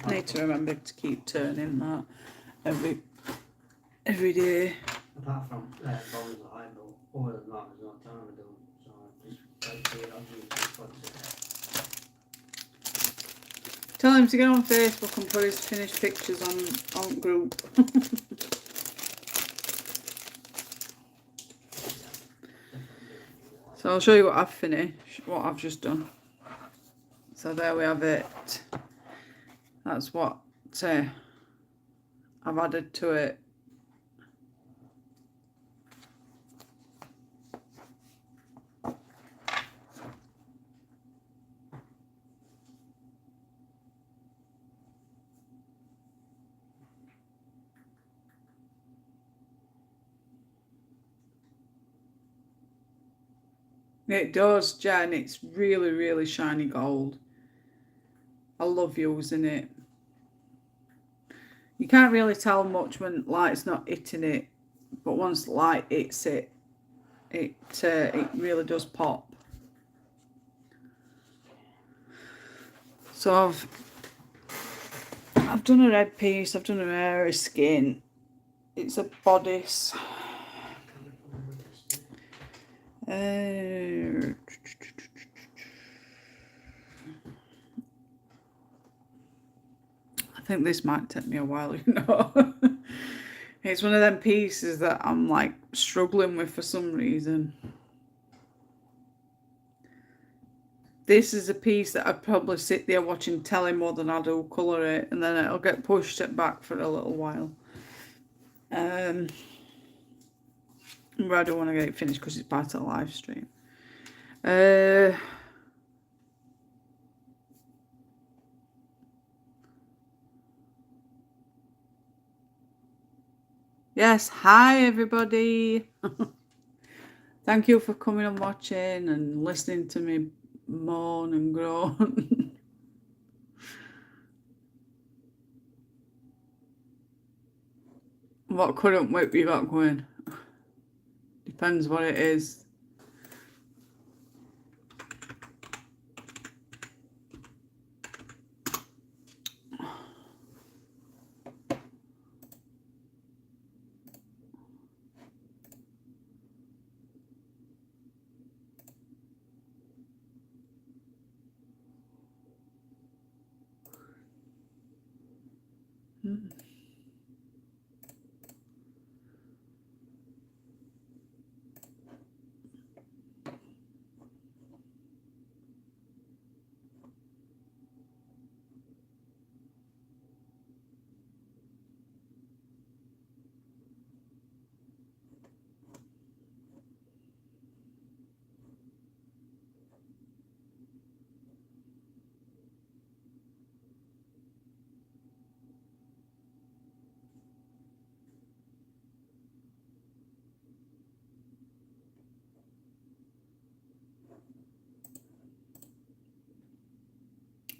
I need to remember to keep turning that every day. Apart from bones that I built, other than that, there's no time to do them. So I just like to see it on YouTube. Tell him to get on Facebook and put his finished pictures on group. So I'll show you what I've finished, what I've just done. So there we have it. That's what I've added to it. It does, Jen. It's really, really shiny gold. I love using it. You can't really tell much when light's not hitting it, but once the light hits it, it really does pop. So I've I've done a red piece, I've done her hair, her skin. It's a bodice. I think this might take me a while, you know. It's one of them pieces that I'm like struggling with for some reason. This is a piece that I'd probably sit there watching telly more than I do colour it, and then it'll get pushed back for a little while. But I don't want to get it finished because it's part of the live stream. Yes, hi everybody. Thank you for coming and watching and listening to me moan and groan. What current whip you got going? Depends what it is.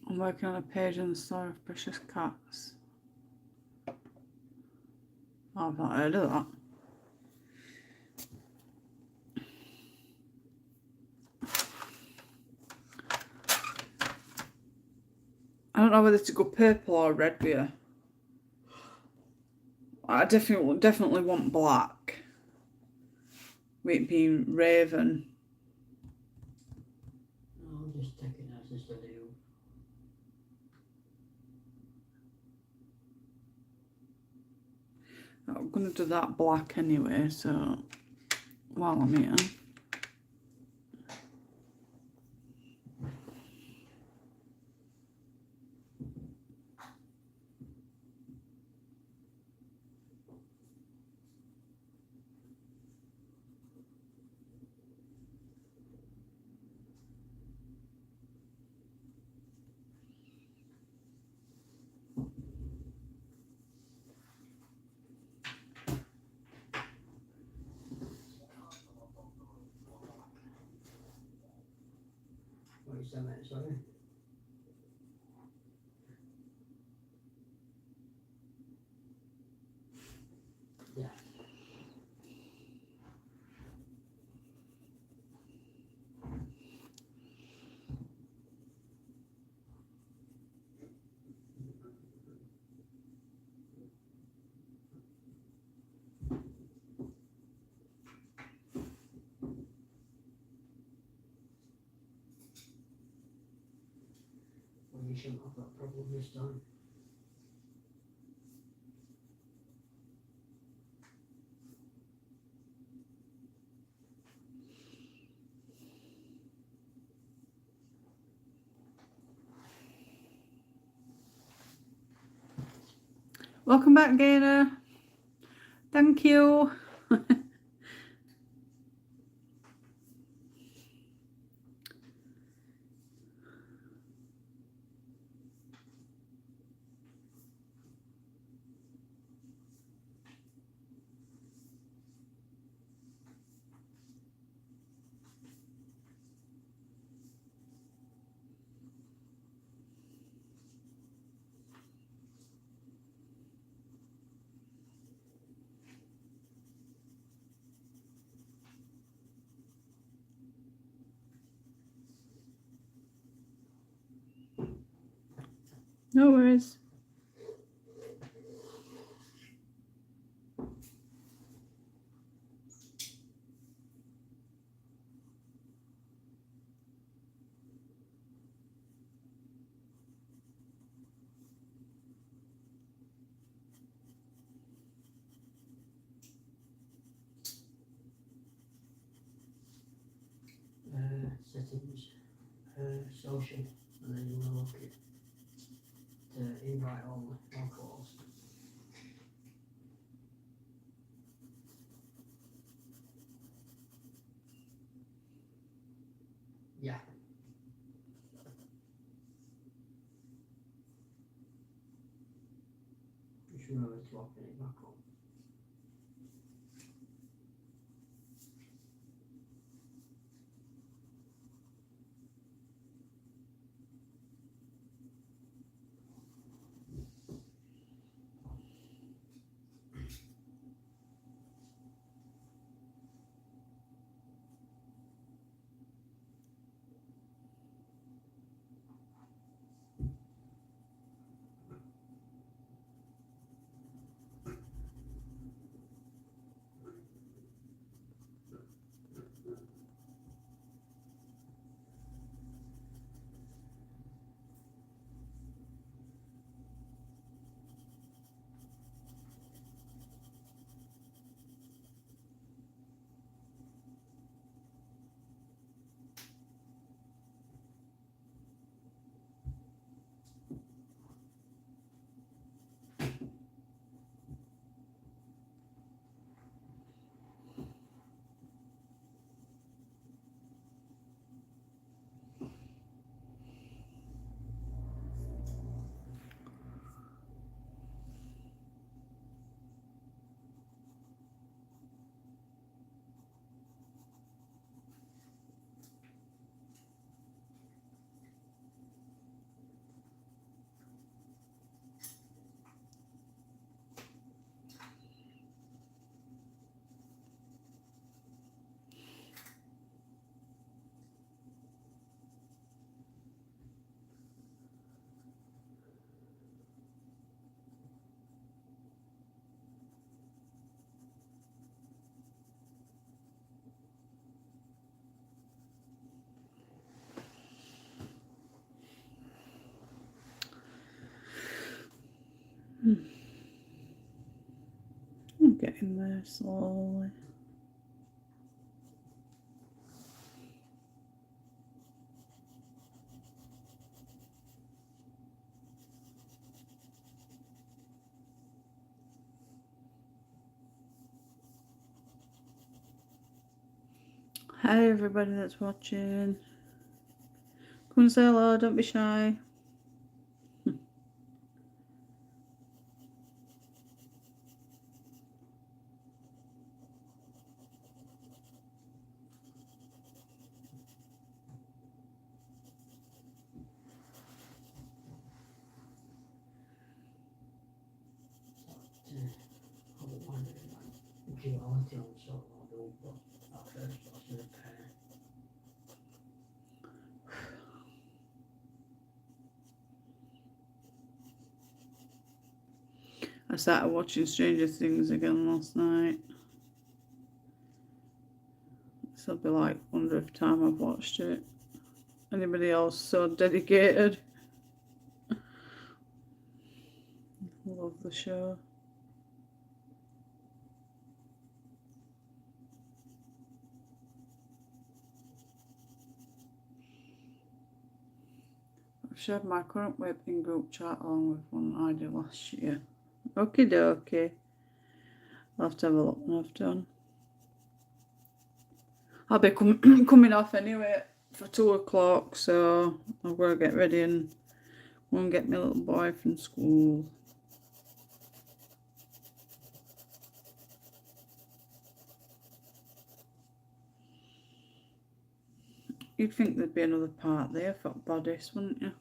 I'm working on a page on the story of precious cats. Oh, I've not heard of that. I don't know whether to go purple or red beer. I definitely want black. With it being raven. I'll just take it as it's a do. I'm going to do that black anyway, so while I'm here. What is that, sorry? Yeah. Well, you shouldn't have that problem this time. Welcome back, Gainer. Thank you. No worries. settings, social, and then you want to look at invite only on calls. Yeah. Just remember to open it back up. I'm getting there slowly. Hi everybody that's watching. Come and say hello, don't be shy. I wouldn't mind it like duality on solo model, but at first I was going to pair. I started watching Stranger Things again last night. This will be like 100th time I've watched it. Anybody else so dedicated? Love the show. I've shared my current whip in group chat along with one I did last year. Okie dokie. I'll have to have a look when I've done. I'll be coming off anyway for 2 o'clock, so I'll go get ready and go and get my little boy from school. You'd think there'd be another part there for bodies, wouldn't you?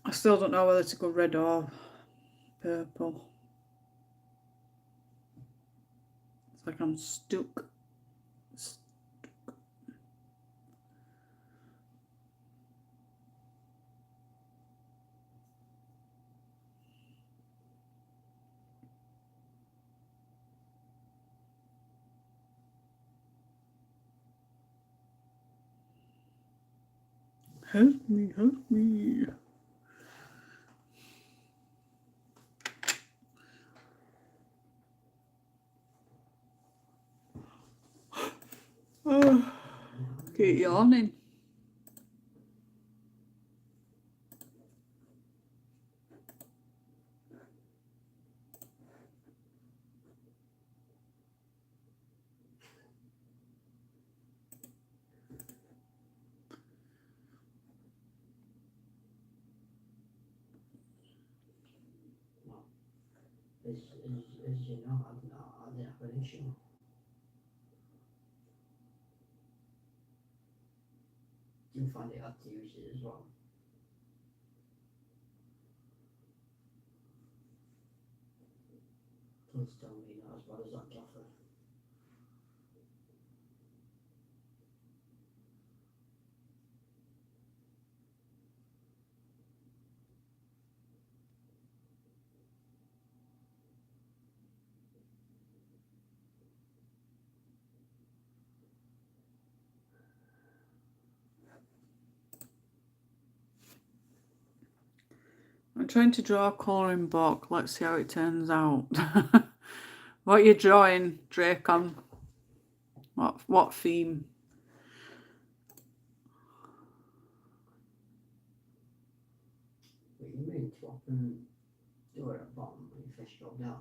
I still don't know whether to go red or purple. It's like I'm stuck. Help me, help me. Oh, keep yawning. As you know, I didn't have an issue. Didn't find it hard to use it as well. Please tell me not as bad as that gaffer. I'm trying to draw a colouring book. Let's see how it turns out. What are you drawing, Dracon? What theme? What you mean to open door at the bottom when you first go down?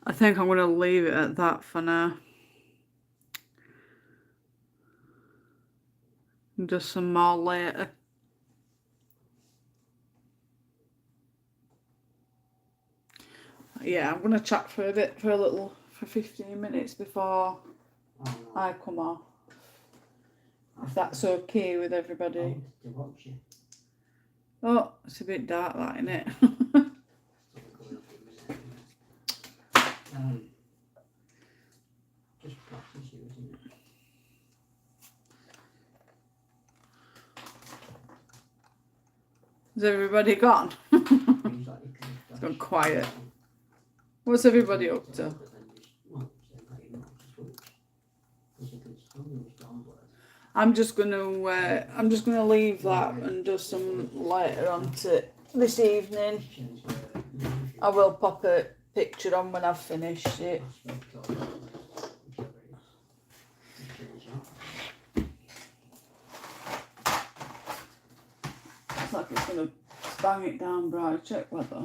I think I'm going to leave it at that for now. And do some more later. Yeah, I'm going to chat for a bit, for 15 minutes before I come off. If that's okay with everybody. I wanted to watch you. Oh, it's a bit dark, that, isn't it? Just practice using it. Is everybody gone? It's gone quiet. What's everybody up to? I'm just gonna leave that and do some later on to this evening. I will pop a picture on when I've finished it. It's like it's gonna bang it down bright. Check weather.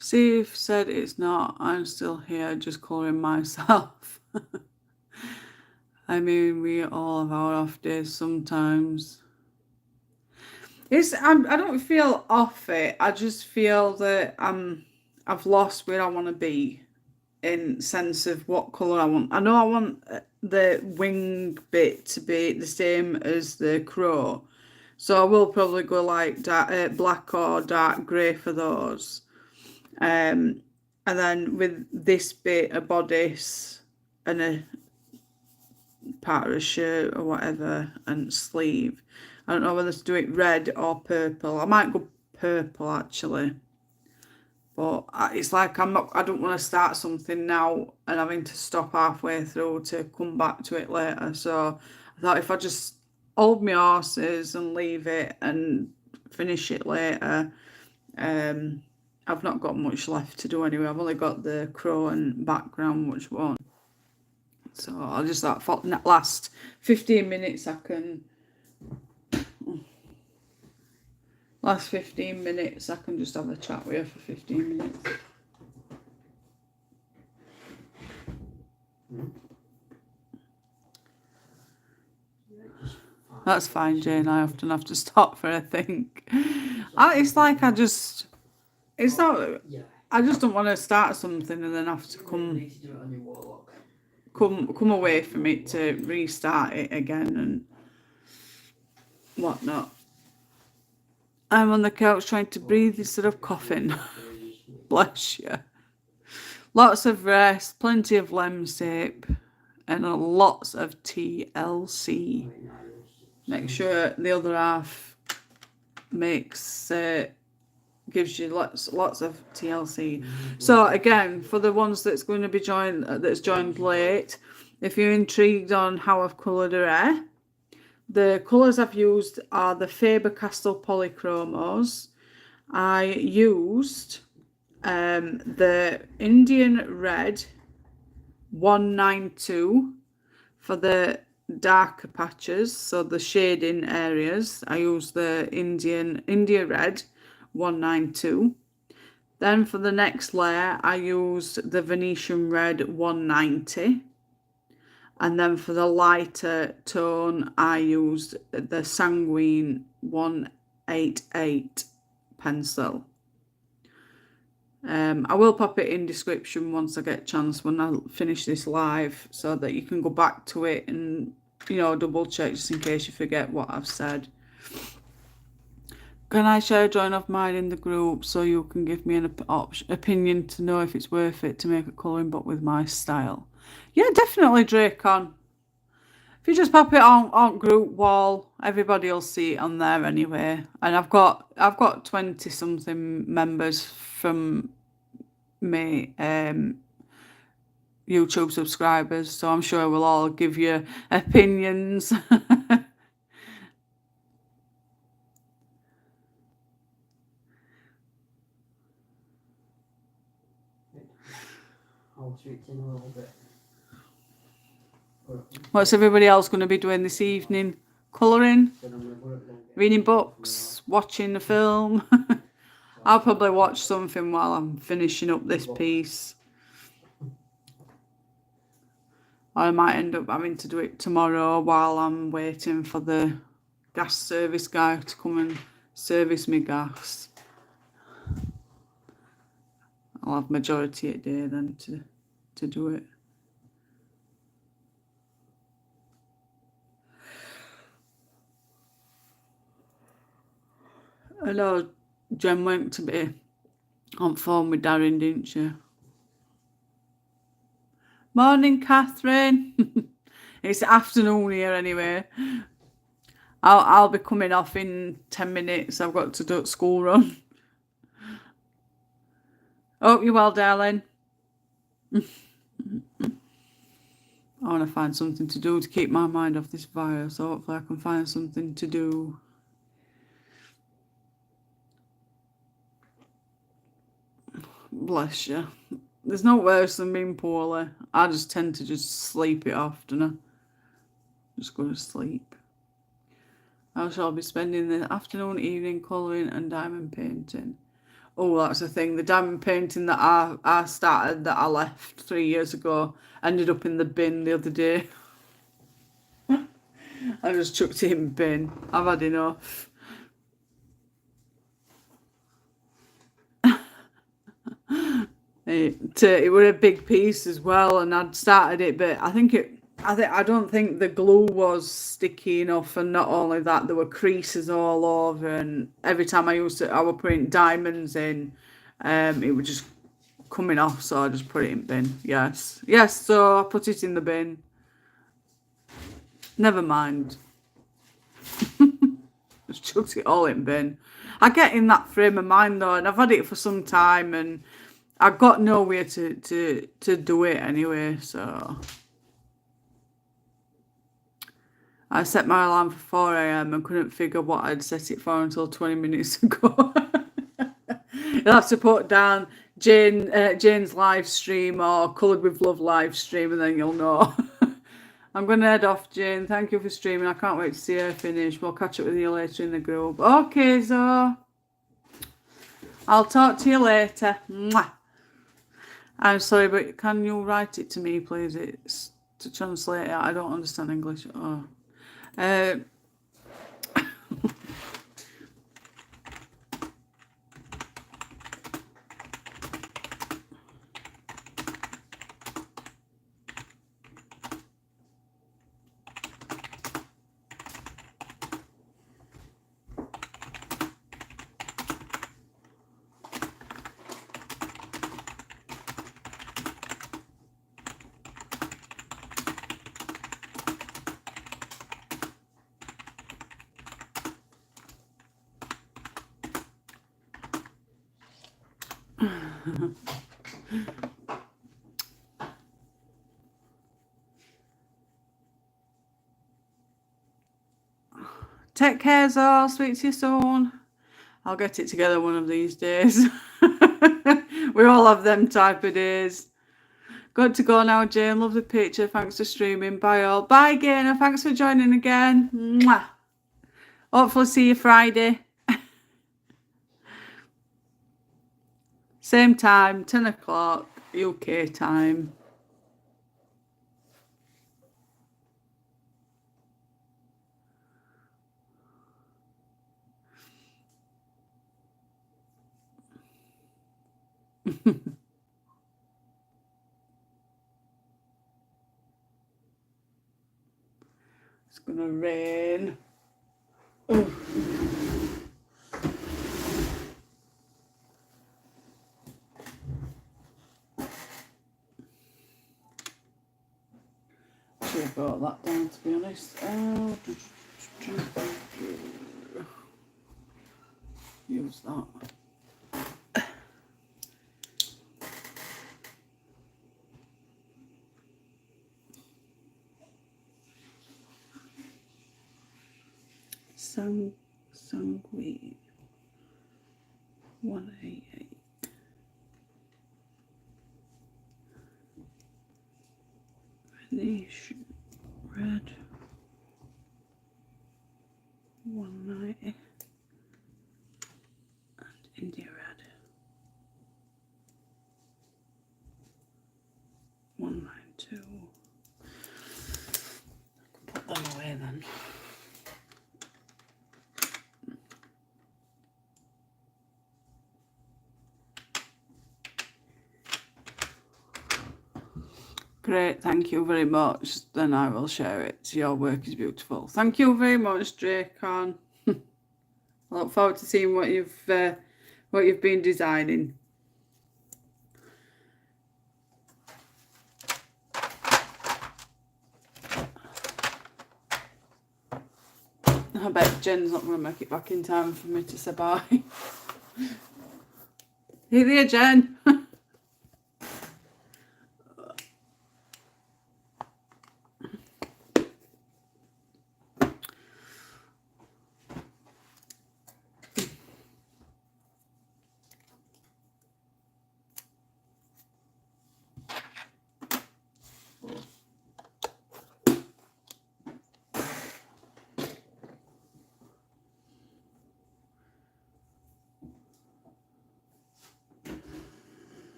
Steve said it's not. I'm still here, just calling myself. I mean, we all have our off days sometimes. I don't feel off it. I just feel that I've lost where I want to be in sense of what colour I want. I know I want the wing bit to be the same as the crow. So I will probably go like black or dark grey for those. And then with this bit, a bodice and a part of a shirt or whatever and sleeve. I don't know whether to do it red or purple. I might go purple actually. But it's like I don't want to start something now and having to stop halfway through to come back to it later. So I thought if I just hold my horses and leave it and finish it later, I've not got much left to do anyway. I've only got the crow and background, which won't. So I'll just that for last 15 minutes I can. Last 15 minutes I can just have a chat with you for 15 minutes. That's fine, Jane. I often have to stop for a think. It's like it's not. I just don't want to start something and then have to come come away from it to restart it again and whatnot. I'm on the couch trying to breathe instead of coughing. Bless you. Lots of rest, plenty of Lemsip, and lots of TLC. Make sure the other half makes gives you lots of TLC. So again, for the ones that's going to be joined late, if you're intrigued on how I've coloured her hair, the colours I've used are the FABER CASTELL POLYCHROMOS. I used the Indian Red 192 for the darker patches, so the shading areas. I used the India Red 192. Then for the next layer, I used the Venetian Red 190. And then for the lighter tone, I used the Sanguine 188 pencil. I will pop it in description once I get a chance when I finish this live, so that you can go back to it and, you know, double check just in case you forget what I've said. Can I share a drawing of mine in the group so you can give me an opinion to know if it's worth it to make a colouring book with my style? Yeah, definitely, Dracon. If you just pop it on group wall, everybody will see it on there anyway. And I've got 20 something members from my YouTube subscribers, so I'm sure we'll all give you opinions. I'll tweet in a little bit. What's everybody else going to be doing this evening? Colouring? Reading books? Watching a film? I'll probably watch something while I'm finishing up this piece. Or I might end up having to do it tomorrow while I'm waiting for the gas service guy to come and service me gas. I'll have majority of the day then to do it. I know Jen went to be on phone with Darren, didn't she? Morning, Catherine. It's afternoon here anyway. I'll be coming off in 10 minutes. I've got to do school run. Hope you're well, darling. I want to find something to do to keep my mind off this virus. So hopefully I can find something to do. Bless you. There's no worse than being poorly. I just tend to just sleep it off, don't I? Just go to sleep. I shall be spending the afternoon, evening colouring and diamond painting. Oh, that's the thing. The diamond painting that I started, that I left 3 years ago, ended up in the bin the other day. I just chucked it in the bin. I've had enough. It was a big piece as well, and I'd started it, but I don't think the glue was sticky enough, and not only that, there were creases all over, and every time I was putting diamonds in, it was just coming off, so I just put it in bin. Yes, so I put it in the bin. Never mind. Just chucked it all in bin. I get in that frame of mind though, and I've had it for some time, and I got nowhere to do it anyway, so I set my alarm for 4 AM and couldn't figure what I'd set it for until 20 minutes ago. You'll have to put down Jane's live stream or Coloured with Love live stream, and then you'll know. I'm going to head off, Jane. Thank you for streaming. I can't wait to see her finish. We'll catch up with you later in the group. Okay, so I'll talk to you later. Mwah. I'm sorry, but can you write it to me, please? It's to translate it. I don't understand English. Oh. Take care, Zor. Speak to you soon. I'll get it together one of these days. We all have them type of days. Got to go now, Jane. Love the picture. Thanks for streaming. Bye all. Bye, Gainer. Thanks for joining again. Mwah. Hopefully see you Friday. Same time, 10 o'clock, UK time. It's gonna rain. Ooh. Should have brought that down, to be honest. Use that. Sanguine 188. Venetian red 190 and India red 192. I can put them away then. Great, thank you very much. Then I will share it. Your work is beautiful. Thank you very much, Dracon. I look forward to seeing what you've been designing. I bet Jen's not going to make it back in time for me to say bye. Hey there, Jen.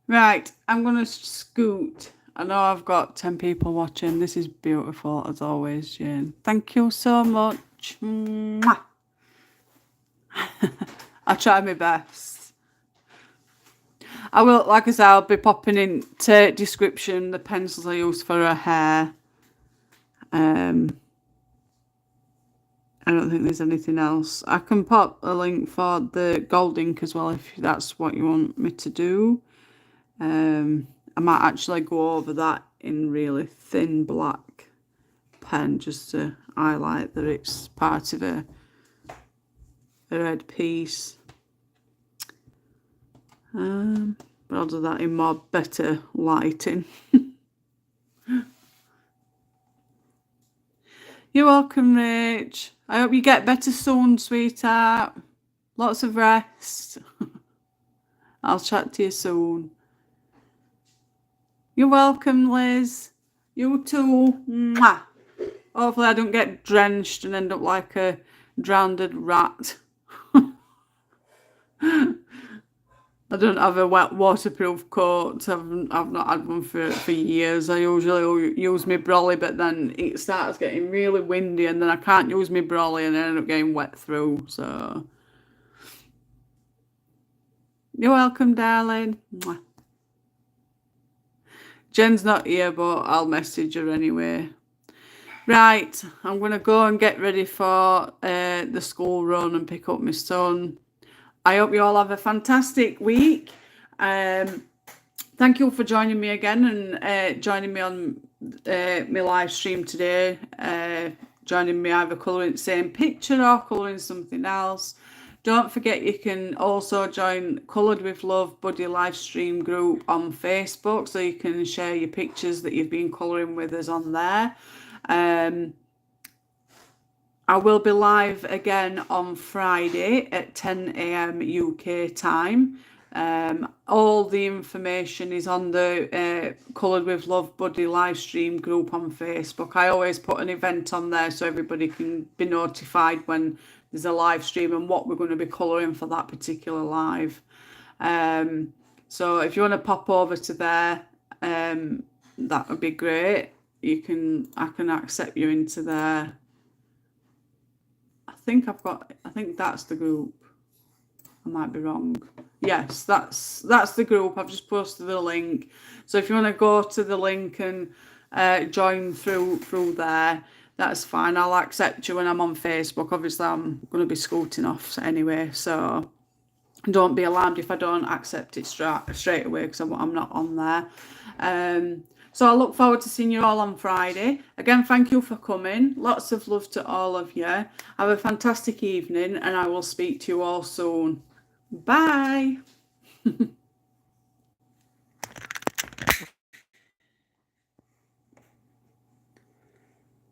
Right, I'm going to scoot. I know I've got 10 people watching. This is beautiful, as always, Jane. Thank you so much. Mwah. I try my best. I will, like I said, I'll be popping into description the pencils I use for her hair. I don't think there's anything else. I can pop a link for the gold ink as well if that's what you want me to do. I might actually go over that in really thin black pen just to highlight that it's part of a red piece. But I'll do that in more better lighting. You're welcome, Rach. I hope you get better soon, sweetheart. Lots of rest. I'll chat to you soon. You're welcome, Liz. You too. Mwah. Hopefully I don't get drenched and end up like a drowned rat. I don't have a wet waterproof coat. I've not had one for years. I usually use my brolly, but then it starts getting really windy and then I can't use my brolly and I end up getting wet through. So you're welcome, darling. Mwah. Jen's not here, but I'll message her anyway. Right, I'm going to go and get ready for the school run and pick up my son. I hope you all have a fantastic week. Thank you for joining me again and joining me on my live stream today, joining me either colouring the same picture or colouring something else. Don't forget you can also join Coloured with Love Buddy live stream group on Facebook, so you can share your pictures that you've been colouring with us on there. I will be live again on Friday at 10 AM UK time. All the information is on the Coloured with Love Buddy live stream group on Facebook. I always put an event on there so everybody can be notified when there's a live stream and what we're going to be colouring for that particular live. So if you want to pop over to there, that would be great. I can accept you into there. I think that's the group. I might be wrong. Yes, that's the group. I've just posted the link. So if you want to go to the link and join through there, that's fine. I'll accept you when I'm on Facebook. Obviously, I'm going to be scooting off anyway, so don't be alarmed if I don't accept it straight away because I'm not on there. So I look forward to seeing you all on Friday. Again, thank you for coming. Lots of love to all of you. Have a fantastic evening, and I will speak to you all soon. Bye.